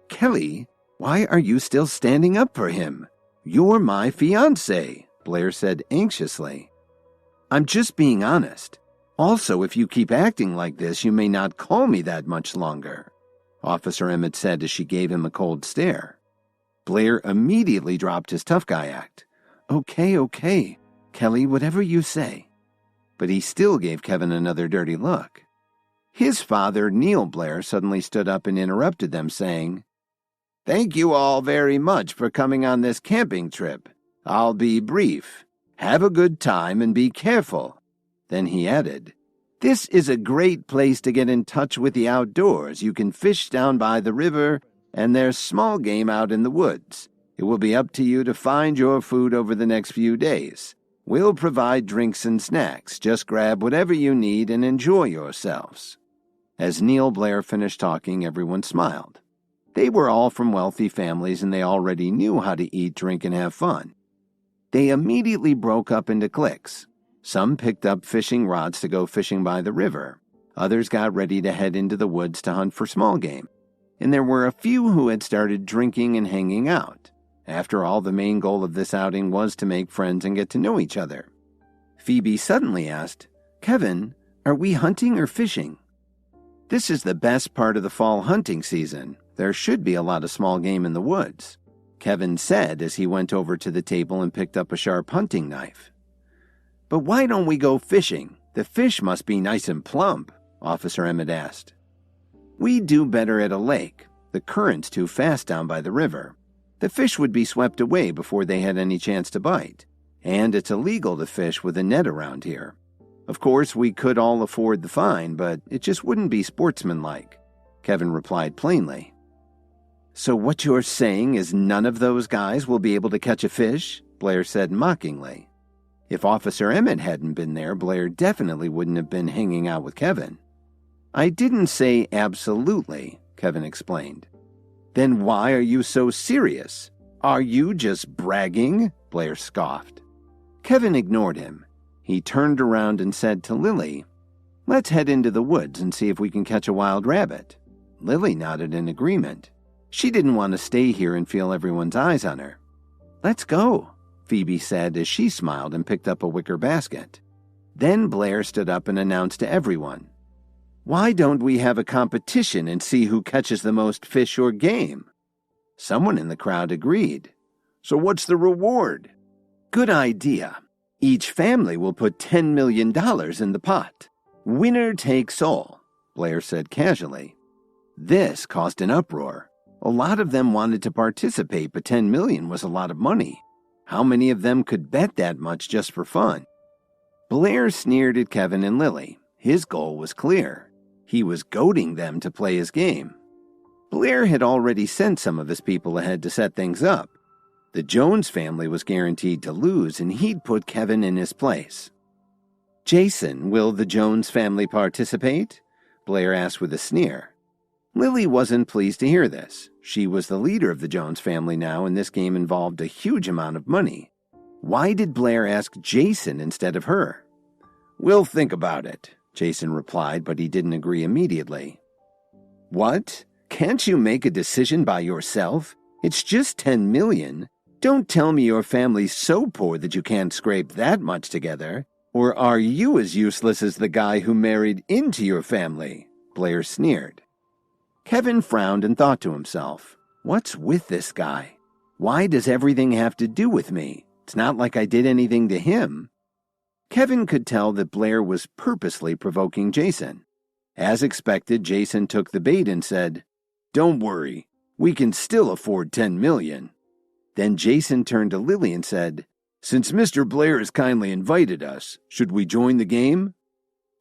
"Kelly, why are you still standing up for him? You're my fiancé," Blair said anxiously. "I'm just being honest. Also, if you keep acting like this, you may not call me that much longer," Officer Emmett said as she gave him a cold stare. Blair immediately dropped his tough guy act. Okay, Kelly, whatever you say." But he still gave Kevin another dirty look. His father, Neil Blair, suddenly stood up and interrupted them, saying, "Thank you all very much for coming on this camping trip. I'll be brief. Have a good time and be careful." Then he added, "This is a great place to get in touch with the outdoors. You can fish down by the river, and there's small game out in the woods. It will be up to you to find your food over the next few days. We'll provide drinks and snacks. Just grab whatever you need and enjoy yourselves." As Neil Blair finished talking, everyone smiled. They were all from wealthy families, and they already knew how to eat, drink, and have fun. They immediately broke up into cliques. Some picked up fishing rods to go fishing by the river. Others got ready to head into the woods to hunt for small game. And there were a few who had started drinking and hanging out. After all, the main goal of this outing was to make friends and get to know each other. Phoebe suddenly asked, "Kevin, are we hunting or fishing?" "This is the best part of the fall hunting season. There should be a lot of small game in the woods," Kevin said as he went over to the table and picked up a sharp hunting knife. "But why don't we go fishing? The fish must be nice and plump," Officer Emmett asked. "We'd do better at a lake. The current's too fast down by the river. The fish would be swept away before they had any chance to bite. And it's illegal to fish with a net around here." Of course, we could all afford the fine, but it just wouldn't be sportsmanlike, Kevin replied plainly. So what you're saying is none of those guys will be able to catch a fish? Blair said mockingly. If Officer Emmett hadn't been there, Blair definitely wouldn't have been hanging out with Kevin. I didn't say absolutely, Kevin explained. Then why are you so serious? Are you just bragging? Blair scoffed. Kevin ignored him. He turned around and said to Lily, Let's head into the woods and see if we can catch a wild rabbit. Lily nodded in agreement. She didn't want to stay here and feel everyone's eyes on her. Let's go, Phoebe said as she smiled and picked up a wicker basket. Then Blair stood up and announced to everyone, Why don't we have a competition and see who catches the most fish or game? Someone in the crowd agreed. So what's the reward? Good idea. Each family will put $10 million in the pot. Winner takes all, Blair said casually. This caused an uproar. A lot of them wanted to participate, but $10 million was a lot of money. How many of them could bet that much just for fun? Blair sneered at Kevin and Lily. His goal was clear. He was goading them to play his game. Blair had already sent some of his people ahead to set things up. The Jones family was guaranteed to lose, and he'd put Kevin in his place. Jason, will the Jones family participate? Blair asked with a sneer. Lily wasn't pleased to hear this. She was the leader of the Jones family now, and this game involved a huge amount of money. Why did Blair ask Jason instead of her? We'll think about it, Jason replied, but he didn't agree immediately. What? Can't you make a decision by yourself? It's just $10 million. Don't tell me your family's so poor that you can't scrape that much together. Or are you as useless as the guy who married into your family? Blair sneered. Kevin frowned and thought to himself, What's with this guy? Why does everything have to do with me? It's not like I did anything to him. Kevin could tell that Blair was purposely provoking Jason. As expected, Jason took the bait and said, Don't worry, we can still afford $10 million. Then Jason turned to Lily and said, Since Mr. Blair has kindly invited us, should we join the game?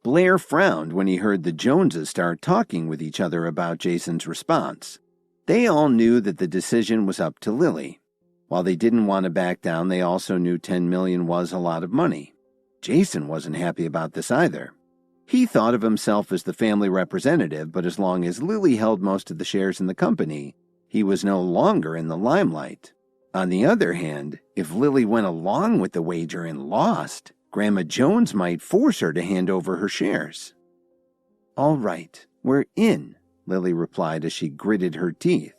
Blair frowned when he heard the Joneses start talking with each other about Jason's response. They all knew that the decision was up to Lily. While they didn't want to back down, they also knew $10 million was a lot of money. Jason wasn't happy about this either. He thought of himself as the family representative, but as long as Lily held most of the shares in the company, he was no longer in the limelight. On the other hand, if Lily went along with the wager and lost, Grandma Jones might force her to hand over her shares. All right, we're in, Lily replied as she gritted her teeth.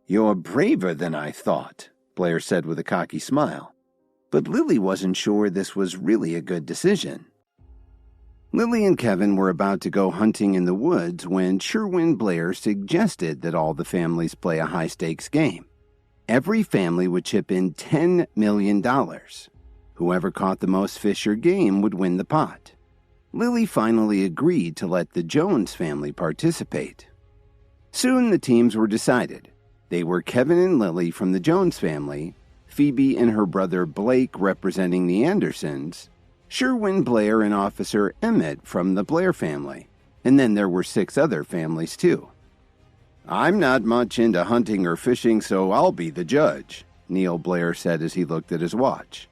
You're braver than I thought, Blair said with a cocky smile. But Lily wasn't sure this was really a good decision. Lily and Kevin were about to go hunting in the woods when Sherwin Blair suggested that all the families play a high-stakes game. Every family would chip in $10 million. Whoever caught the most fish or game would win the pot. Lily finally agreed to let the Jones family participate. Soon the teams were decided. They were Kevin and Lily from the Jones family, Phoebe and her brother Blake representing the Andersons, Sherwin Blair and Officer Emmett from the Blair family, and then there were 6 other families too. I'm not much into hunting or fishing, so I'll be the judge, Neil Blair said as he looked at his watch.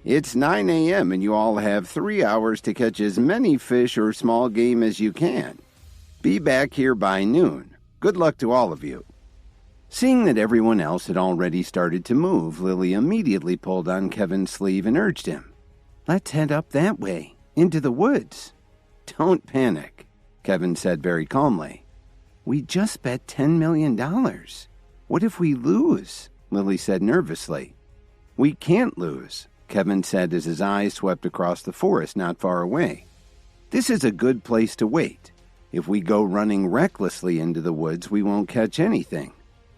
It's 9 a.m. and you all have 3 hours to catch as many fish or small game as you can. Be back here by noon. Good luck to all of you. Seeing that everyone else had already started to move, Lily immediately pulled on Kevin's sleeve and urged him. Let's head up that way, into the woods. Don't panic, Kevin said very calmly. We just bet $10 million. What if we lose? Lily said nervously. We can't lose, Kevin said as his eyes swept across the forest not far away. This is a good place to wait. If we go running recklessly into the woods, we won't catch anything.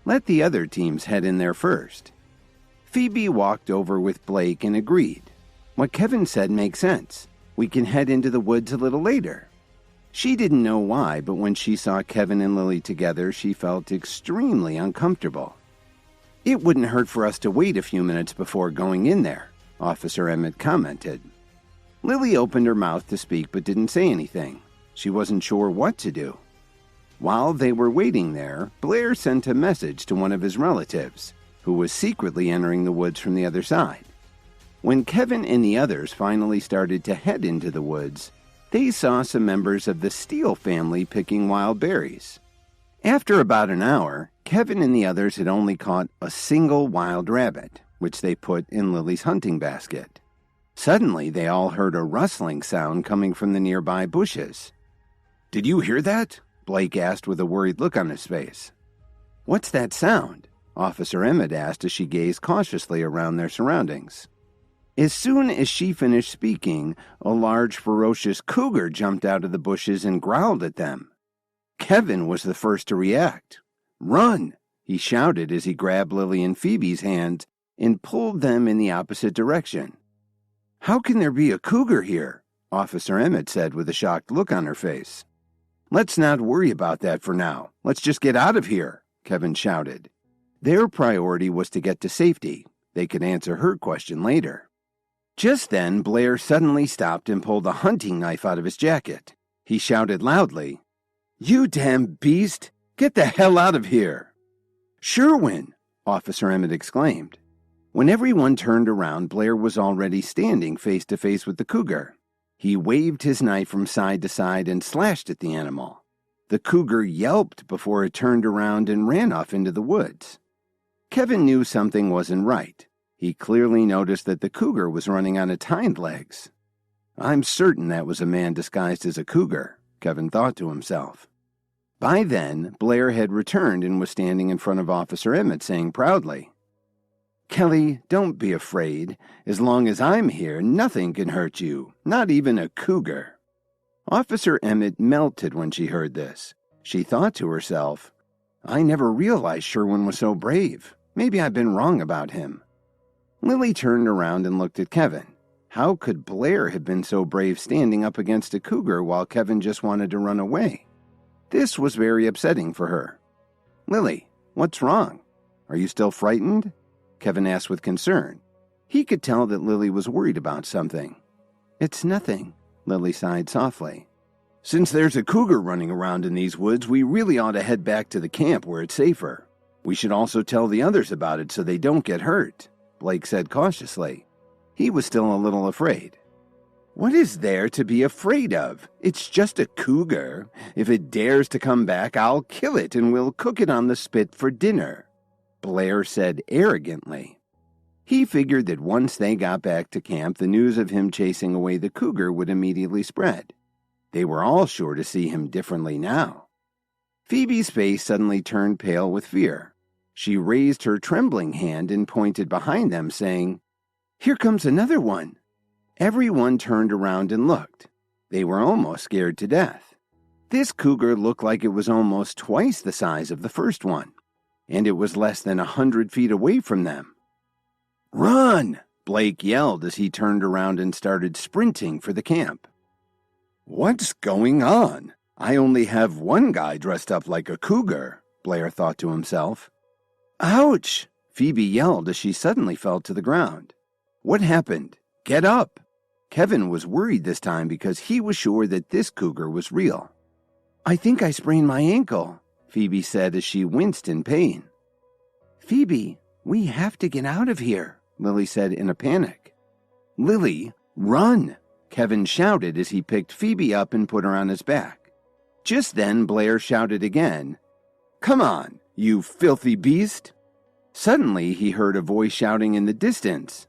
Let the other teams head in there first. Phoebe walked over with Blake and agreed. What Kevin said makes sense. We can head into the woods a little later. She didn't know why, but when she saw Kevin and Lily together, she felt extremely uncomfortable. It wouldn't hurt for us to wait a few minutes before going in there, Officer Emmett commented. Lily opened her mouth to speak but didn't say anything. She wasn't sure what to do. While they were waiting there, Blair sent a message to one of his relatives, who was secretly entering the woods from the other side. When Kevin and the others finally started to head into the woods, they saw some members of the Steele family picking wild berries. After about an hour, Kevin and the others had only caught a single wild rabbit, which they put in Lily's hunting basket. Suddenly, they all heard a rustling sound coming from the nearby bushes. "Did you hear that?" Blake asked with a worried look on his face. "What's that sound?" Officer Emmett asked as she gazed cautiously around their surroundings. As soon as she finished speaking, a large, ferocious cougar jumped out of the bushes and growled at them. Kevin was the first to react. "Run!" he shouted as he grabbed Lily and Phoebe's hands and pulled them in the opposite direction. "How can there be a cougar here?" Officer Emmett said with a shocked look on her face. "Let's not worry about that for now. Let's just get out of here," Kevin shouted. Their priority was to get to safety. They could answer her question later. Just then, Blair suddenly stopped and pulled a hunting knife out of his jacket. He shouted loudly, "You damn beast! Get the hell out of here!" "Sherwin!" Officer Emmett exclaimed. When everyone turned around, Blair was already standing face to face with the cougar. He waved his knife from side to side and slashed at the animal. The cougar yelped before it turned around and ran off into the woods. Kevin knew something wasn't right. He clearly noticed that the cougar was running on its hind legs. "I'm certain that was a man disguised as a cougar," Kevin thought to himself. By then, Blair had returned and was standing in front of Officer Emmett saying proudly, "Kelly, don't be afraid. As long as I'm here, nothing can hurt you, not even a cougar." Officer Emmett melted when she heard this. She thought to herself, "I never realized Sherwin was so brave. Maybe I've been wrong about him." Lily turned around and looked at Kevin. How could Blair have been so brave standing up against a cougar while Kevin just wanted to run away? This was very upsetting for her. "Lily, what's wrong? Are you still frightened?" Kevin asked with concern. He could tell that Lily was worried about something. "It's nothing," Lily sighed softly. "Since there's a cougar running around in these woods, we really ought to head back to the camp where it's safer. We should also tell the others about it so they don't get hurt," Blake said cautiously. He was still a little afraid. "What is there to be afraid of? It's just a cougar. If it dares to come back, I'll kill it and we'll cook it on the spit for dinner," Blair said arrogantly. He figured that once they got back to camp, the news of him chasing away the cougar would immediately spread. They were all sure to see him differently now. Phoebe's face suddenly turned pale with fear. She raised her trembling hand and pointed behind them, saying, "Here comes another one." Everyone turned around and looked. They were almost scared to death. This cougar looked like it was almost twice the size of the first one, and it was less than 100 feet away from them. "Run!" Blake yelled as he turned around and started sprinting for the camp. "What's going on? I only have one guy dressed up like a cougar," Blair thought to himself. "Ouch!" Phoebe yelled as she suddenly fell to the ground. "What happened? Get up!" Kevin was worried this time because he was sure that this cougar was real. "I think I sprained my ankle," Phoebe said as she winced in pain. "Phoebe, we have to get out of here," Lily said in a panic. "Lily, run!" Kevin shouted as he picked Phoebe up and put her on his back. Just then, Blair shouted again, "Come on, you filthy beast!" Suddenly, he heard a voice shouting in the distance,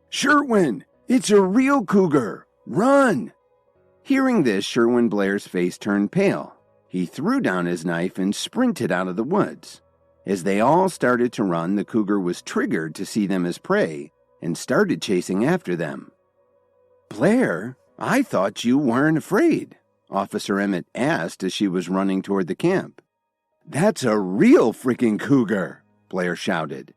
"Sherwin, it's a real cougar! Run!" Hearing this, Sherwin Blair's face turned pale. He threw down his knife and sprinted out of the woods. As they all started to run, the cougar was triggered to see them as prey and started chasing after them. "Blair, I thought you weren't afraid," Officer Emmett asked as she was running toward the camp. "That's a real freaking cougar," Blair shouted.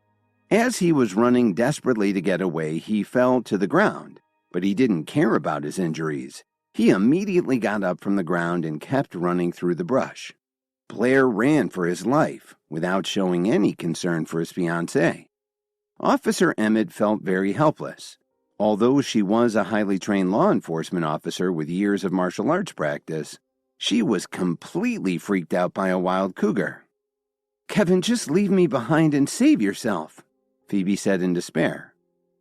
As he was running desperately to get away, he fell to the ground, but he didn't care about his injuries. He immediately got up from the ground and kept running through the brush. Blair ran for his life without showing any concern for his fiancée. Officer Emmett felt very helpless. Although she was a highly trained law enforcement officer with years of martial arts practice, she was completely freaked out by a wild cougar. "Kevin, just leave me behind and save yourself," Phoebe said in despair.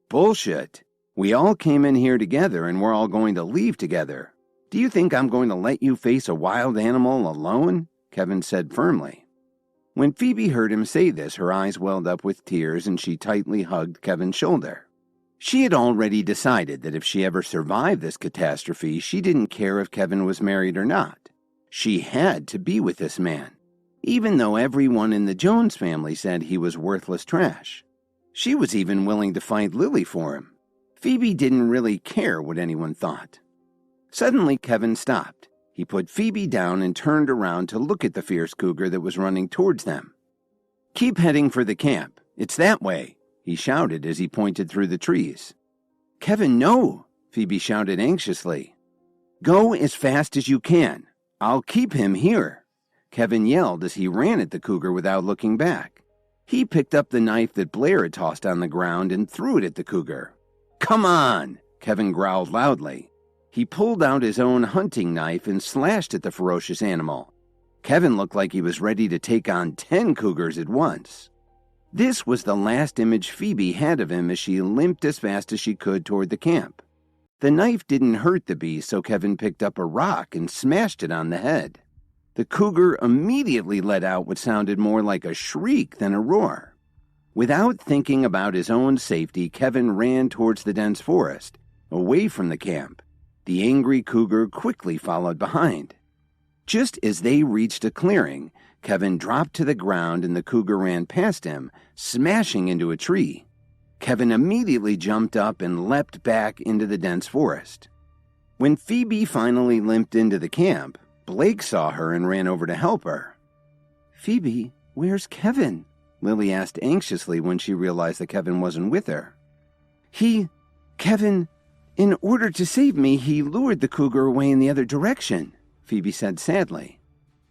"Bullshit. We all came in here together and we're all going to leave together. Do you think I'm going to let you face a wild animal alone?" Kevin said firmly. When Phoebe heard him say this, her eyes welled up with tears and she tightly hugged Kevin's shoulder. She had already decided that if she ever survived this catastrophe, she didn't care if Kevin was married or not. She had to be with this man, even though everyone in the Jones family said he was worthless trash. She was even willing to fight Lily for him. Phoebe didn't really care what anyone thought. Suddenly, Kevin stopped. He put Phoebe down and turned around to look at the fierce cougar that was running towards them. "Keep heading for the camp. It's that way," he shouted as he pointed through the trees. "Kevin, no," Phoebe shouted anxiously. "Go as fast as you can. I'll keep him here," Kevin yelled as he ran at the cougar without looking back. He picked up the knife that Blair had tossed on the ground and threw it at the cougar. "Come on," Kevin growled loudly. He pulled out his own hunting knife and slashed at the ferocious animal. Kevin looked like he was ready to take on 10 cougars at once. This was the last image Phoebe had of him as she limped as fast as she could toward the camp. The knife didn't hurt the beast, so Kevin picked up a rock and smashed it on the head. The cougar immediately let out what sounded more like a shriek than a roar. Without thinking about his own safety, Kevin ran towards the dense forest, away from the camp. The angry cougar quickly followed behind. Just as they reached a clearing, Kevin dropped to the ground and the cougar ran past him, smashing into a tree. Kevin immediately jumped up and leapt back into the dense forest. When Phoebe finally limped into the camp, Blake saw her and ran over to help her. "Phoebe, where's Kevin?" Lily asked anxiously when she realized that Kevin wasn't with her. Kevin, in order to save me, he lured the cougar away in the other direction," Phoebe said sadly.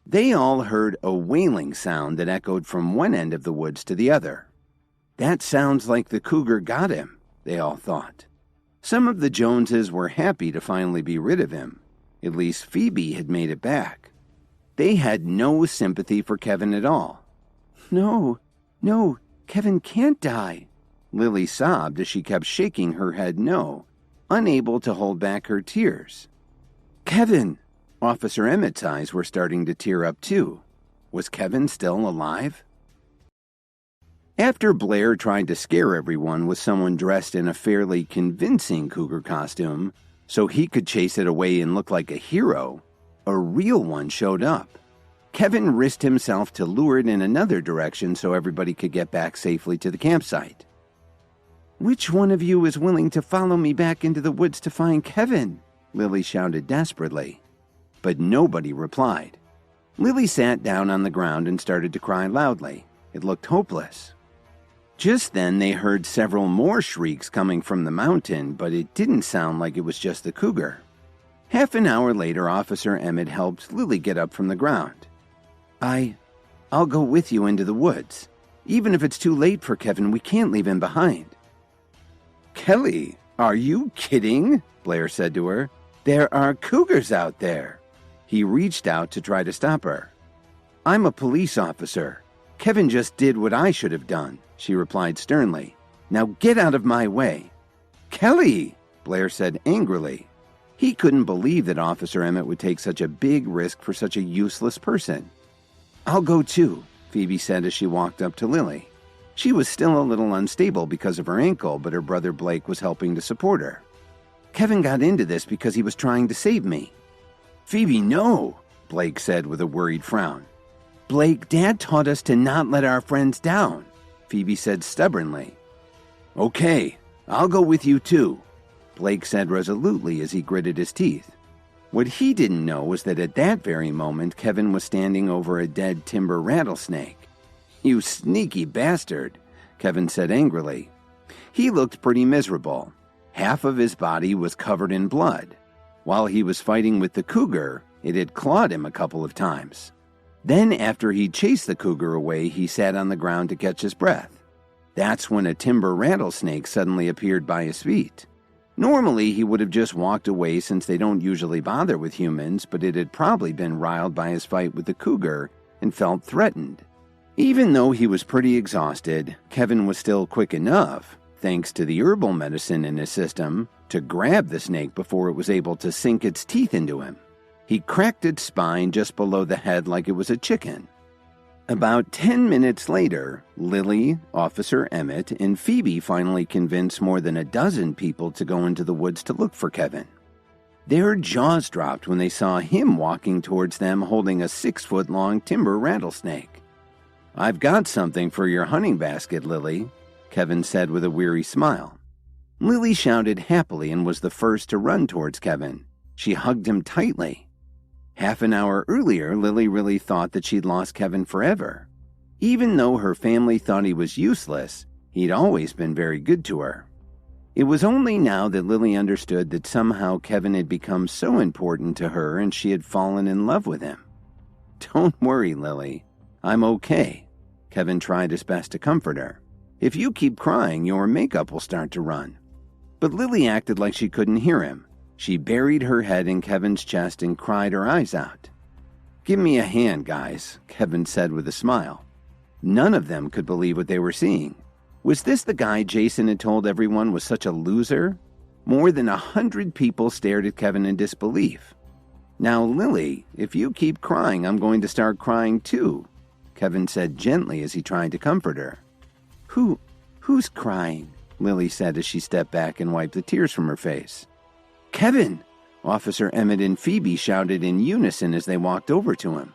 They all heard a wailing sound that echoed from one end of the woods to the other. "That sounds like the cougar got him," they all thought. Some of the Joneses were happy to finally be rid of him. At least Phoebe had made it back. They had no sympathy for Kevin at all. No, Kevin can't die," Lily sobbed as she kept shaking her head no, unable to hold back her tears. "Kevin!" Officer Emmett's eyes were starting to tear up too. Was Kevin still alive? After Blair tried to scare everyone with someone dressed in a fairly convincing cougar costume so he could chase it away and look like a hero, a real one showed up. Kevin risked himself to lure it in another direction so everybody could get back safely to the campsite. "Which one of you is willing to follow me back into the woods to find Kevin?" Lily shouted desperately. But nobody replied. Lily sat down on the ground and started to cry loudly. It looked hopeless. Just then they heard several more shrieks coming from the mountain, but it didn't sound like it was just the cougar. Half an hour later, Officer Emmett helped Lily get up from the ground. I'll go with you into the woods. Even if it's too late for Kevin, we can't leave him behind." "Kelly, are you kidding?" Blair said to her. "There are cougars out there." He reached out to try to stop her. "I'm a police officer. Kevin just did what I should have done," she replied sternly. "Now get out of my way." "Kelly," Blair said angrily. He couldn't believe that Officer Emmett would take such a big risk for such a useless person. "I'll go too," Phoebe said as she walked up to Lily. She was still a little unstable because of her ankle, but her brother Blake was helping to support her. "Kevin got into this because he was trying to save me." "Phoebe, no," Blake said with a worried frown. "Blake, Dad taught us to not let our friends down," Phoebe said stubbornly. "Okay, I'll go with you too," Blake said resolutely as he gritted his teeth. What he didn't know was that at that very moment, Kevin was standing over a dead timber rattlesnake. "You sneaky bastard," Kevin said angrily. He looked pretty miserable. Half of his body was covered in blood. While he was fighting with the cougar, it had clawed him a couple of times. Then, after he chased the cougar away, he sat on the ground to catch his breath. That's when a timber rattlesnake suddenly appeared by his feet. Normally, he would have just walked away since they don't usually bother with humans, but it had probably been riled by his fight with the cougar and felt threatened. Even though he was pretty exhausted, Kevin was still quick enough, thanks to the herbal medicine in his system, to grab the snake before it was able to sink its teeth into him. He cracked its spine just below the head like it was a chicken. About 10 minutes later, Lily, Officer Emmett, and Phoebe finally convinced more than a dozen people to go into the woods to look for Kevin. Their jaws dropped when they saw him walking towards them holding a 6-foot-long timber rattlesnake. "I've got something for your hunting basket, Lily," Kevin said with a weary smile. Lily shouted happily and was the first to run towards Kevin. She hugged him tightly. Half an hour earlier, Lily really thought that she'd lost Kevin forever. Even though her family thought he was useless, he'd always been very good to her. It was only now that Lily understood that somehow Kevin had become so important to her and she had fallen in love with him. "Don't worry, Lily. I'm okay." Kevin tried his best to comfort her. "If you keep crying, your makeup will start to run." But Lily acted like she couldn't hear him. She buried her head in Kevin's chest and cried her eyes out. "Give me a hand, guys," Kevin said with a smile. None of them could believe what they were seeing. Was this the guy Jason had told everyone was such a loser? More than 100 people stared at Kevin in disbelief. "Now, Lily, if you keep crying, I'm going to start crying too," Kevin said gently as he tried to comfort her. Who's crying?" Lily said as she stepped back and wiped the tears from her face. "Kevin!" Officer Emmett and Phoebe shouted in unison as they walked over to him.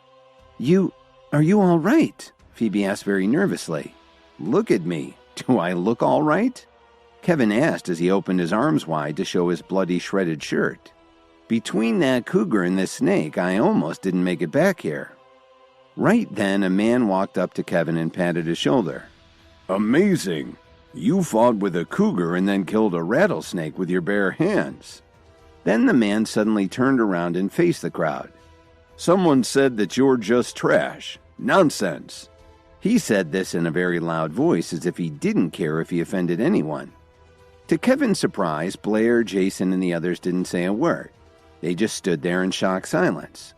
Are you all right?" Phoebe asked very nervously. "Look at me. Do I look all right?" Kevin asked as he opened his arms wide to show his bloody shredded shirt. "Between that cougar and this snake, I almost didn't make it back here." Right then, a man walked up to Kevin and patted his shoulder. "Amazing! You fought with a cougar and then killed a rattlesnake with your bare hands." Then the man suddenly turned around and faced the crowd. "Someone said that you're just trash. Nonsense." He said this in a very loud voice as if he didn't care if he offended anyone. To Kevin's surprise, Blair, Jason, and the others didn't say a word. They just stood there in shocked silence.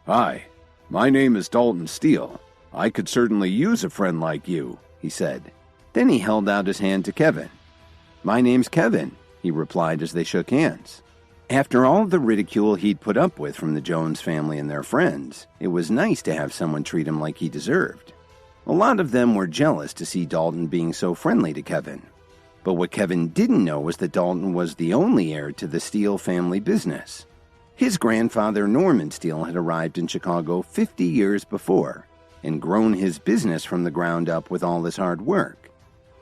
"Hi, my name is Dalton Steele. I could certainly use a friend like you," he said. Then he held out his hand to Kevin. "My name's Kevin," he replied as they shook hands. After all the ridicule he'd put up with from the Jones family and their friends, it was nice to have someone treat him like he deserved. A lot of them were jealous to see Dalton being so friendly to Kevin. But what Kevin didn't know was that Dalton was the only heir to the Steele family business. His grandfather, Norman Steele, had arrived in Chicago 50 years before and grown his business from the ground up with all his hard work.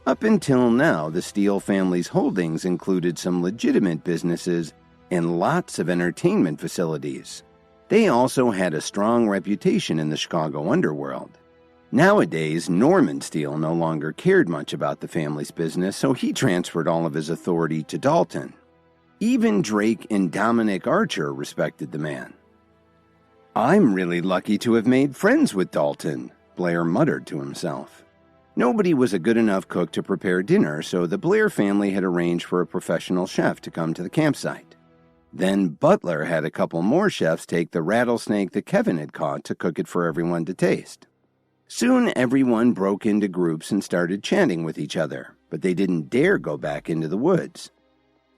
Up until now, the Steele family's holdings included some legitimate businesses and lots of entertainment facilities. They also had a strong reputation in the Chicago underworld. Nowadays, Norman Steele no longer cared much about the family's business, so he transferred all of his authority to Dalton. Even Drake and Dominic Archer respected the man. "I'm really lucky to have made friends with Dalton," Blair muttered to himself. Nobody was a good enough cook to prepare dinner, so the Blair family had arranged for a professional chef to come to the campsite. Then Butler had a couple more chefs take the rattlesnake that Kevin had caught to cook it for everyone to taste. Soon everyone broke into groups and started chatting with each other, but they didn't dare go back into the woods.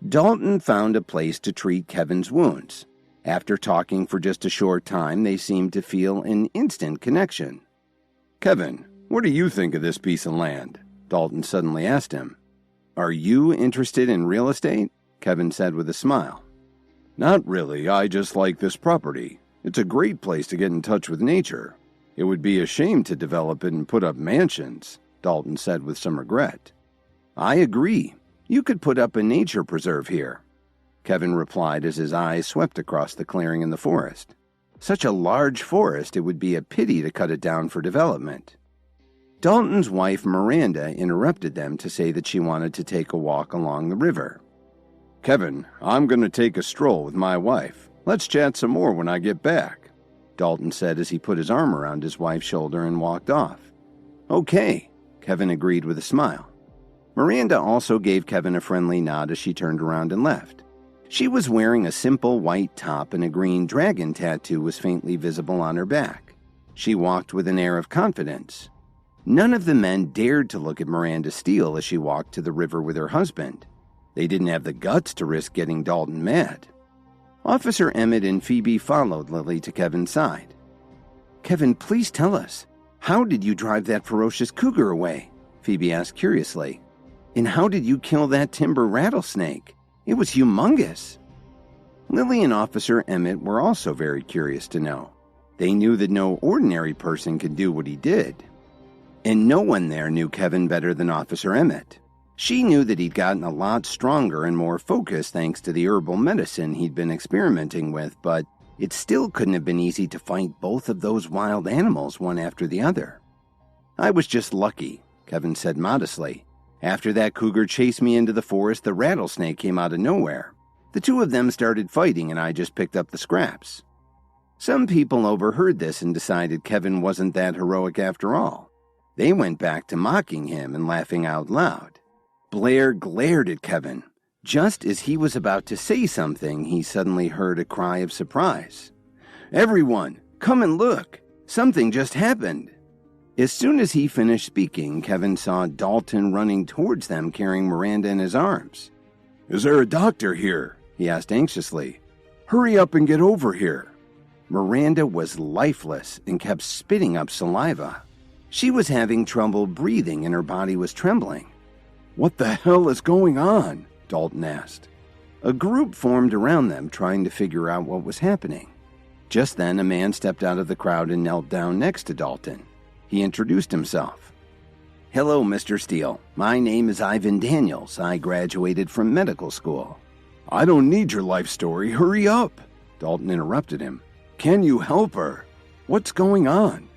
Dalton found a place to treat Kevin's wounds. After talking for just a short time, they seemed to feel an instant connection. "Kevin, what do you think of this piece of land?" Dalton suddenly asked him. "Are you interested in real estate?" Kevin said with a smile. "Not really, I just like this property. It's a great place to get in touch with nature. It would be a shame to develop it and put up mansions," Dalton said with some regret. "I agree. You could put up a nature preserve here," Kevin replied as his eyes swept across the clearing in the forest. Such a large forest, it would be a pity to cut it down for development. Dalton's wife, Miranda, interrupted them to say that she wanted to take a walk along the river. "Kevin, I'm going to take a stroll with my wife. Let's chat some more when I get back," Dalton said as he put his arm around his wife's shoulder and walked off. "Okay," Kevin agreed with a smile. Miranda also gave Kevin a friendly nod as she turned around and left. She was wearing a simple white top and a green dragon tattoo was faintly visible on her back. She walked with an air of confidence. None of the men dared to look at Miranda Steele as she walked to the river with her husband. They didn't have the guts to risk getting Dalton mad. Officer Emmett and Phoebe followed Lily to Kevin's side. "Kevin, please tell us, how did you drive that ferocious cougar away?" Phoebe asked curiously. "And how did you kill that timber rattlesnake? It was humongous." Lily and Officer Emmett were also very curious to know. They knew that no ordinary person could do what he did. And no one there knew Kevin better than Officer Emmett. She knew that he'd gotten a lot stronger and more focused thanks to the herbal medicine he'd been experimenting with, but it still couldn't have been easy to fight both of those wild animals one after the other. "I was just lucky," Kevin said modestly. "After that cougar chased me into the forest, the rattlesnake came out of nowhere. The two of them started fighting and I just picked up the scraps." Some people overheard this and decided Kevin wasn't that heroic after all. They went back to mocking him and laughing out loud. Blair glared at Kevin. Just as he was about to say something, he suddenly heard a cry of surprise. "Everyone, come and look! Something just happened!" As soon as he finished speaking, Kevin saw Dalton running towards them carrying Miranda in his arms. "Is there a doctor here?" he asked anxiously. "Hurry up and get over here." Miranda was lifeless and kept spitting up saliva. She was having trouble breathing and her body was trembling. "What the hell is going on?" Dalton asked. A group formed around them trying to figure out what was happening. Just then, a man stepped out of the crowd and knelt down next to Dalton. He introduced himself. "Hello, Mr. Steele. My name is Ivan Daniels. I graduated from medical school." "I don't need your life story. Hurry up!" Dalton interrupted him. "Can you help her? What's going on?"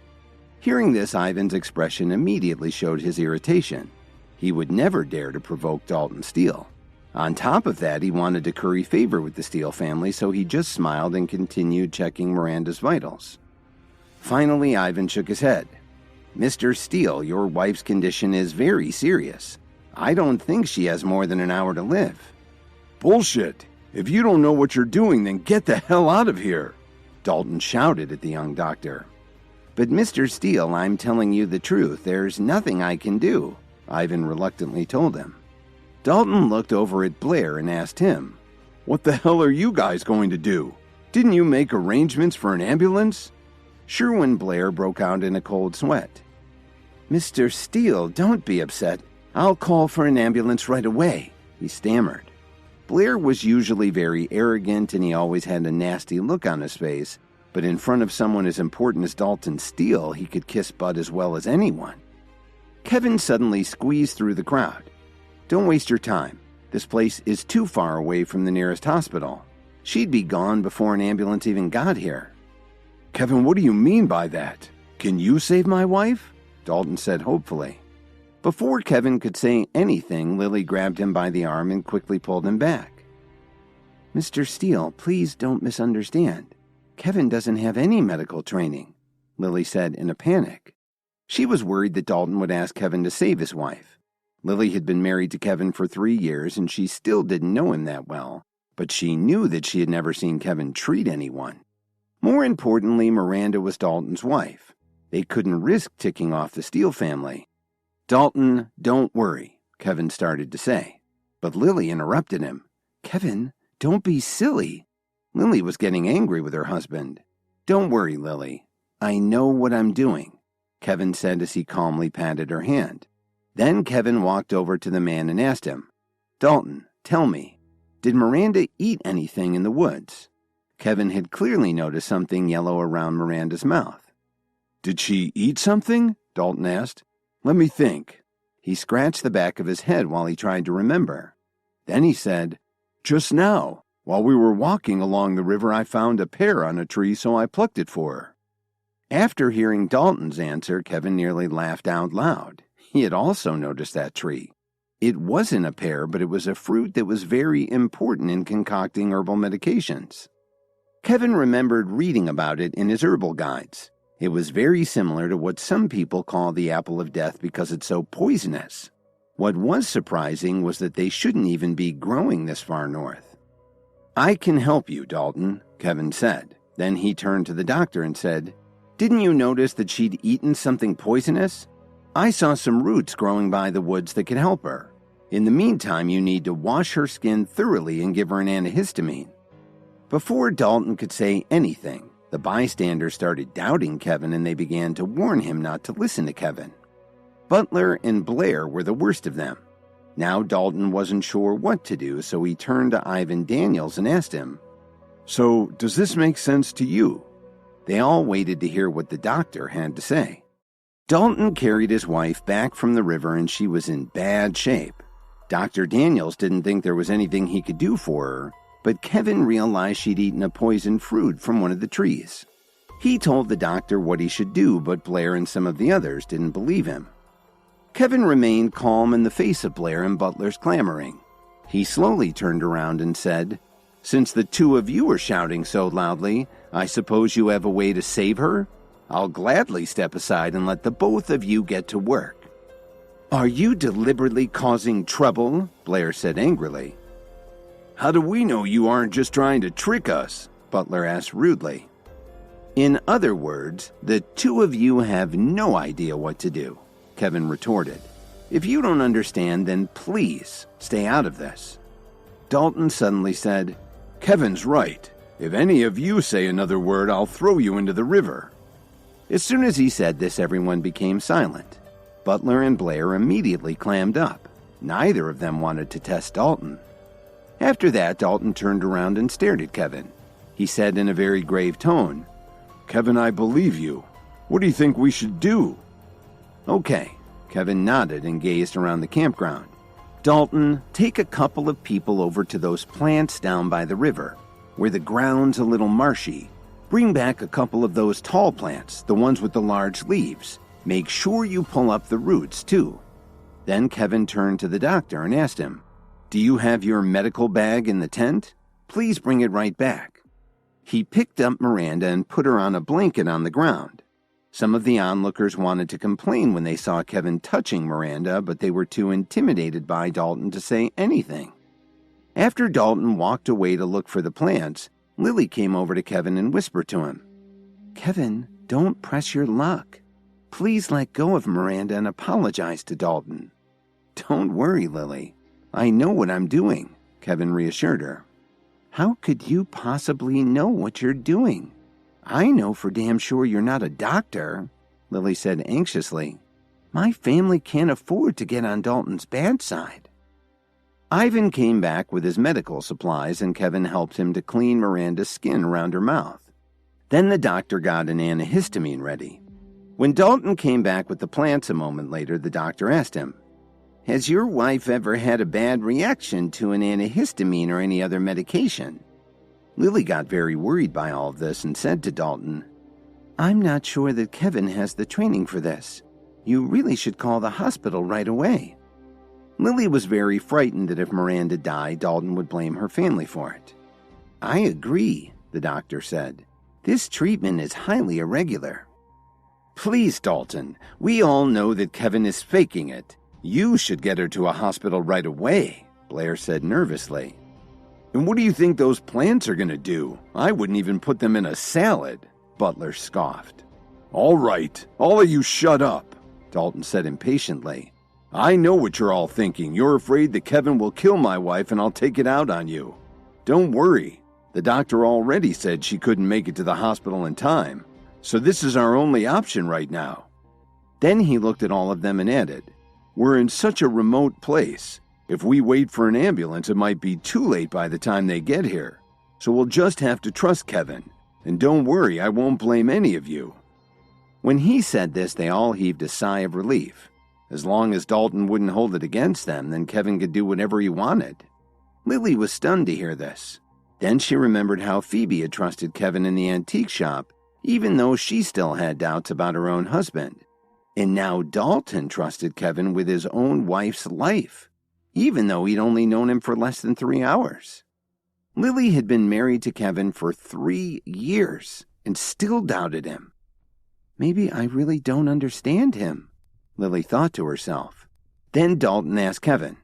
Hearing this, Ivan's expression immediately showed his irritation. He would never dare to provoke Dalton Steele. On top of that, he wanted to curry favor with the Steele family, so he just smiled and continued checking Miranda's vitals. Finally, Ivan shook his head. "Mr. Steele, your wife's condition is very serious. I don't think she has more than an hour to live." "Bullshit! If you don't know what you're doing, then get the hell out of here!" Dalton shouted at the young doctor. "But Mr. Steele, I'm telling you the truth. There's nothing I can do," Ivan reluctantly told him. Dalton looked over at Blair and asked him, "What the hell are you guys going to do? Didn't you make arrangements for an ambulance?" Sherwin Blair broke out in a cold sweat. "Mr. Steele, don't be upset. I'll call for an ambulance right away," he stammered. Blair was usually very arrogant and he always had a nasty look on his face, but in front of someone as important as Dalton Steele, he could kiss butt as well as anyone. Kevin suddenly squeezed through the crowd. "Don't waste your time. This place is too far away from the nearest hospital. She'd be gone before an ambulance even got here." "Kevin, what do you mean by that? Can you save my wife?" Dalton said hopefully. Before Kevin could say anything, Lily grabbed him by the arm and quickly pulled him back. "Mr. Steele, please don't misunderstand. Kevin doesn't have any medical training," Lily said in a panic. She was worried that Dalton would ask Kevin to save his wife. Lily had been married to Kevin for 3 years and she still didn't know him that well, but she knew that she had never seen Kevin treat anyone. More importantly, Miranda was Dalton's wife. They couldn't risk ticking off the Steele family. "Dalton, don't worry," Kevin started to say. But Lily interrupted him. "Kevin, don't be silly." Lily was getting angry with her husband. "Don't worry, Lily. I know what I'm doing," Kevin said as he calmly patted her hand. Then Kevin walked over to the man and asked him, "Dalton, tell me, did Miranda eat anything in the woods?" Kevin had clearly noticed something yellow around Miranda's mouth. "Did she eat something?" Dalton asked. "Let me think." He scratched the back of his head while he tried to remember. Then he said, "Just now, while we were walking along the river, I found a pear on a tree, so I plucked it for her." After hearing Dalton's answer, Kevin nearly laughed out loud. He had also noticed that tree. It wasn't a pear, but it was a fruit that was very important in concocting herbal medications. Kevin remembered reading about it in his herbal guides. It was very similar to what some people call the apple of death because it's so poisonous. What was surprising was that they shouldn't even be growing this far north. "I can help you, Dalton," Kevin said. Then he turned to the doctor and said, "Didn't you notice that she'd eaten something poisonous? I saw some roots growing by the woods that could help her. In the meantime, you need to wash her skin thoroughly and give her an antihistamine." Before Dalton could say anything, the bystanders started doubting Kevin and they began to warn him not to listen to Kevin. Butler and Blair were the worst of them. Now Dalton wasn't sure what to do, so he turned to Ivan Daniels and asked him, "So, does this make sense to you?" They all waited to hear what the doctor had to say. Dalton carried his wife back from the river and she was in bad shape. Dr. Daniels didn't think there was anything he could do for her, but Kevin realized she'd eaten a poisoned fruit from one of the trees. He told the doctor what he should do, but Blair and some of the others didn't believe him. Kevin remained calm in the face of Blair and Butler's clamoring. He slowly turned around and said, "Since the two of you are shouting so loudly, I suppose you have a way to save her? I'll gladly step aside and let the both of you get to work." "Are you deliberately causing trouble?" Blair said angrily. "How do we know you aren't just trying to trick us?" Butler asked rudely. "In other words, the two of you have no idea what to do," Kevin retorted. "If you don't understand, then please stay out of this." Dalton suddenly said, "Kevin's right. If any of you say another word, I'll throw you into the river." As soon as he said this, everyone became silent. Butler and Blair immediately clammed up. Neither of them wanted to test Dalton. After that, Dalton turned around and stared at Kevin. He said in a very grave tone, "Kevin, I believe you. What do you think we should do?" "Okay." Kevin nodded and gazed around the campground. "Dalton, take a couple of people over to those plants down by the river, where the ground's a little marshy. Bring back a couple of those tall plants, the ones with the large leaves. Make sure you pull up the roots, too." Then Kevin turned to the doctor and asked him, "Do you have your medical bag in the tent? Please bring it right back." He picked up Miranda and put her on a blanket on the ground. Some of the onlookers wanted to complain when they saw Kevin touching Miranda, but they were too intimidated by Dalton to say anything. After Dalton walked away to look for the plants, Lily came over to Kevin and whispered to him, "Kevin, don't press your luck. Please let go of Miranda and apologize to Dalton." "Don't worry, Lily. I know what I'm doing," Kevin reassured her. "How could you possibly know what you're doing? I know for damn sure you're not a doctor," Lily said anxiously. "My family can't afford to get on Dalton's bad side." Ivan came back with his medical supplies and Kevin helped him to clean Miranda's skin around her mouth. Then the doctor got an antihistamine ready. When Dalton came back with the plants a moment later, the doctor asked him, "Has your wife ever had a bad reaction to an antihistamine or any other medication?" Lily got very worried by all of this and said to Dalton, "I'm not sure that Kevin has the training for this. You really should call the hospital right away." Lily was very frightened that if Miranda died, Dalton would blame her family for it. "I agree," the doctor said. "This treatment is highly irregular." "Please, Dalton, we all know that Kevin is faking it. You should get her to a hospital right away," Blair said nervously. "And what do you think those plants are going to do? I wouldn't even put them in a salad," Butler scoffed. "All right, all of you shut up," Dalton said impatiently. "I know what you're all thinking. You're afraid that Kevin will kill my wife and I'll take it out on you. Don't worry. The doctor already said she couldn't make it to the hospital in time, so this is our only option right now." Then he looked at all of them and added, "We're in such a remote place. If we wait for an ambulance, it might be too late by the time they get here. So we'll just have to trust Kevin. And don't worry, I won't blame any of you." When he said this, they all heaved a sigh of relief. As long as Dalton wouldn't hold it against them, then Kevin could do whatever he wanted. Lily was stunned to hear this. Then she remembered how Phoebe had trusted Kevin in the antique shop, even though she still had doubts about her own husband. And now Dalton trusted Kevin with his own wife's life, even though he'd only known him for less than 3 hours. Lily had been married to Kevin for 3 years and still doubted him. "Maybe I really don't understand him," Lily thought to herself. Then Dalton asked Kevin,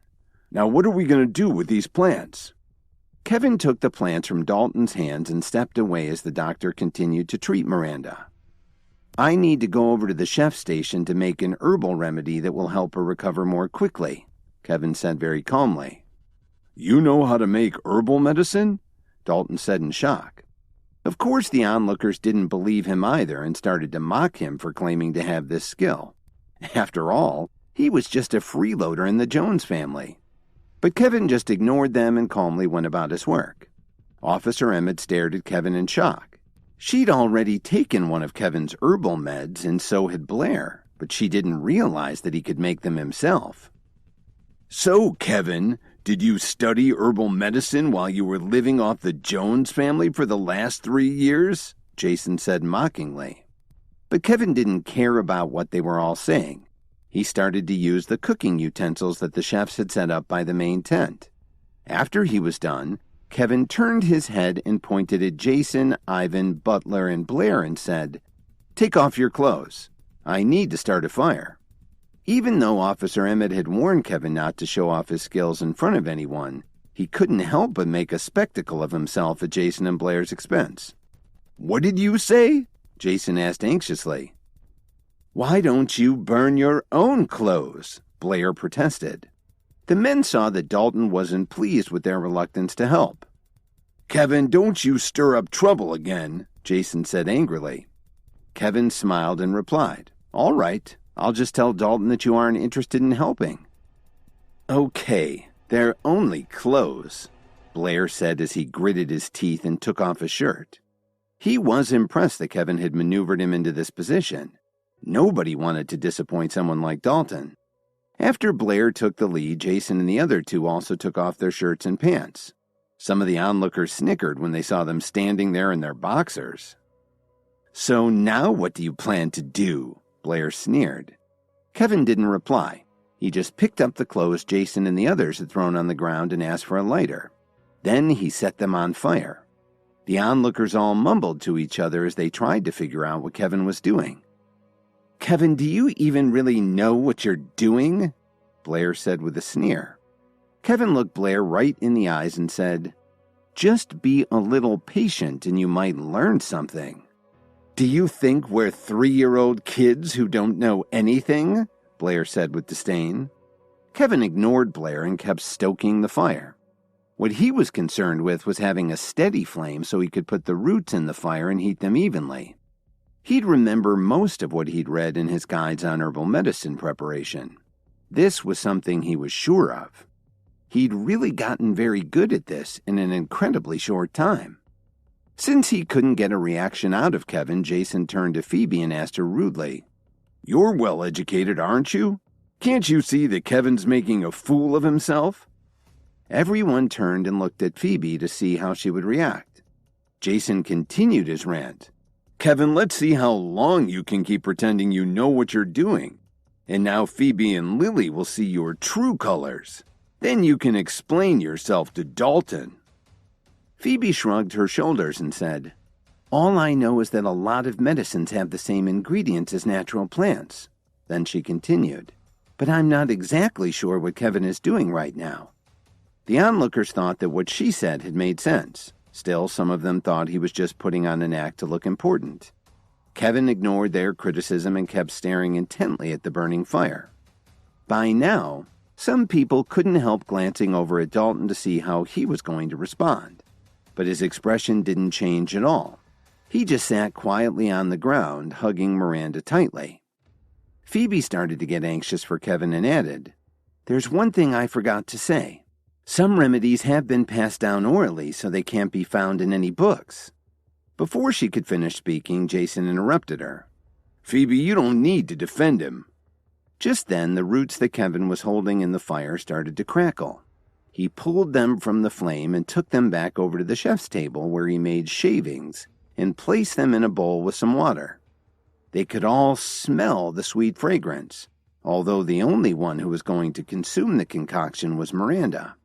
"Now what are we going to do with these plants?" Kevin took the plants from Dalton's hands and stepped away as the doctor continued to treat Miranda. "I need to go over to the chef's station to make an herbal remedy that will help her recover more quickly," Kevin said very calmly. "You know how to make herbal medicine?" Dalton said in shock. Of course, the onlookers didn't believe him either and started to mock him for claiming to have this skill. After all, he was just a freeloader in the Jones family. But Kevin just ignored them and calmly went about his work. Officer Emmett stared at Kevin in shock. She'd already taken one of Kevin's herbal meds, and so had Blair, but she didn't realize that he could make them himself. "So, Kevin, did you study herbal medicine while you were living off the Jones family for the last 3 years?" Jason said mockingly. But Kevin didn't care about what they were all saying. He started to use the cooking utensils that the chefs had set up by the main tent. After he was done, Kevin turned his head and pointed at Jason, Ivan, Butler, and Blair and said, "Take off your clothes. I need to start a fire." Even though Officer Emmett had warned Kevin not to show off his skills in front of anyone, he couldn't help but make a spectacle of himself at Jason and Blair's expense. "What did you say?" Jason asked anxiously. "Why don't you burn your own clothes?" Blair protested. The men saw that Dalton wasn't pleased with their reluctance to help. "Kevin, don't you stir up trouble again," Jason said angrily. Kevin smiled and replied, "All right, I'll just tell Dalton that you aren't interested in helping." "Okay, they're only clothes," Blair said as he gritted his teeth and took off his shirt. He was impressed that Kevin had maneuvered him into this position. Nobody wanted to disappoint someone like Dalton. After Blair took the lead, Jason and the other two also took off their shirts and pants. Some of the onlookers snickered when they saw them standing there in their boxers. "So now what do you plan to do?" Blair sneered. Kevin didn't reply. He just picked up the clothes Jason and the others had thrown on the ground and asked for a lighter. Then he set them on fire. The onlookers all mumbled to each other as they tried to figure out what Kevin was doing. "Kevin, do you even really know what you're doing?" Blair said with a sneer. Kevin looked Blair right in the eyes and said, "Just be a little patient and you might learn something." "Do you think we're 3-year-old kids who don't know anything?" Blair said with disdain. Kevin ignored Blair and kept stoking the fire. What he was concerned with was having a steady flame so he could put the roots in the fire and heat them evenly. He'd remember most of what he'd read in his guides on herbal medicine preparation. This was something he was sure of. He'd really gotten very good at this in an incredibly short time. Since he couldn't get a reaction out of Kevin, Jason turned to Phoebe and asked her rudely, "You're well-educated, aren't you? Can't you see that Kevin's making a fool of himself?" Everyone turned and looked at Phoebe to see how she would react. Jason continued his rant. "Kevin, let's see how long you can keep pretending you know what you're doing. And now Phoebe and Lily will see your true colors. Then you can explain yourself to Dalton." Phoebe shrugged her shoulders and said, "All I know is that a lot of medicines have the same ingredients as natural plants." Then she continued, "But I'm not exactly sure what Kevin is doing right now." The onlookers thought that what she said had made sense. Still, some of them thought he was just putting on an act to look important. Kevin ignored their criticism and kept staring intently at the burning fire. By now, some people couldn't help glancing over at Dalton to see how he was going to respond. But his expression didn't change at all. He just sat quietly on the ground, hugging Miranda tightly. Phoebe started to get anxious for Kevin and added, "There's one thing I forgot to say. Some remedies have been passed down orally, so they can't be found in any books." Before she could finish speaking, Jason interrupted her. "Phoebe, you don't need to defend him." Just then, the roots that Kevin was holding in the fire started to crackle. He pulled them from the flame and took them back over to the chef's table where he made shavings and placed them in a bowl with some water. They could all smell the sweet fragrance, although the only one who was going to consume the concoction was Miranda.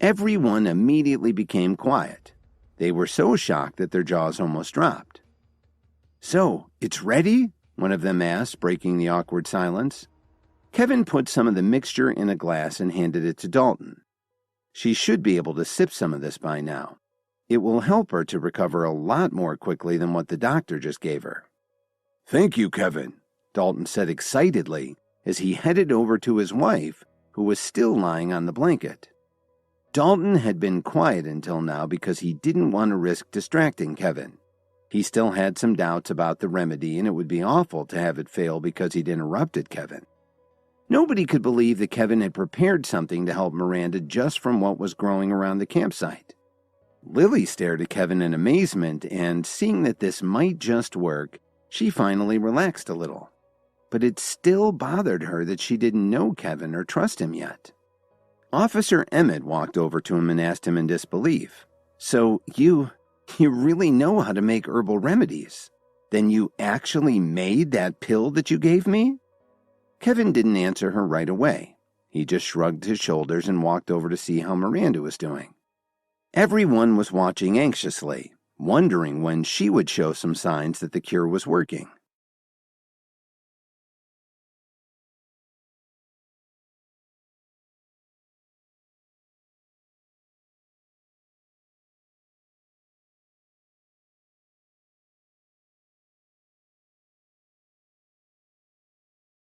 Everyone immediately became quiet. They were so shocked that their jaws almost dropped. "So, it's ready?" one of them asked, breaking the awkward silence. Kevin put some of the mixture in a glass and handed it to Dalton. She should be able to sip some of this by now. It will help her to recover a lot more quickly than what the doctor just gave her. Thank you, Kevin, Dalton said excitedly as he headed over to his wife, who was still lying on the blanket. Dalton had been quiet until now because he didn't want to risk distracting Kevin. He still had some doubts about the remedy, and it would be awful to have it fail because he'd interrupted Kevin. Nobody could believe that Kevin had prepared something to help Miranda just from what was growing around the campsite. Lily stared at Kevin in amazement, and seeing that this might just work, she finally relaxed a little. But it still bothered her that she didn't know Kevin or trust him yet. Officer Emmett walked over to him and asked him in disbelief, "So you really know how to make herbal remedies? Then you actually made that pill that you gave me?" Kevin didn't answer her right away. He just shrugged his shoulders and walked over to see how Miranda was doing. Everyone was watching anxiously, wondering when she would show some signs that the cure was working.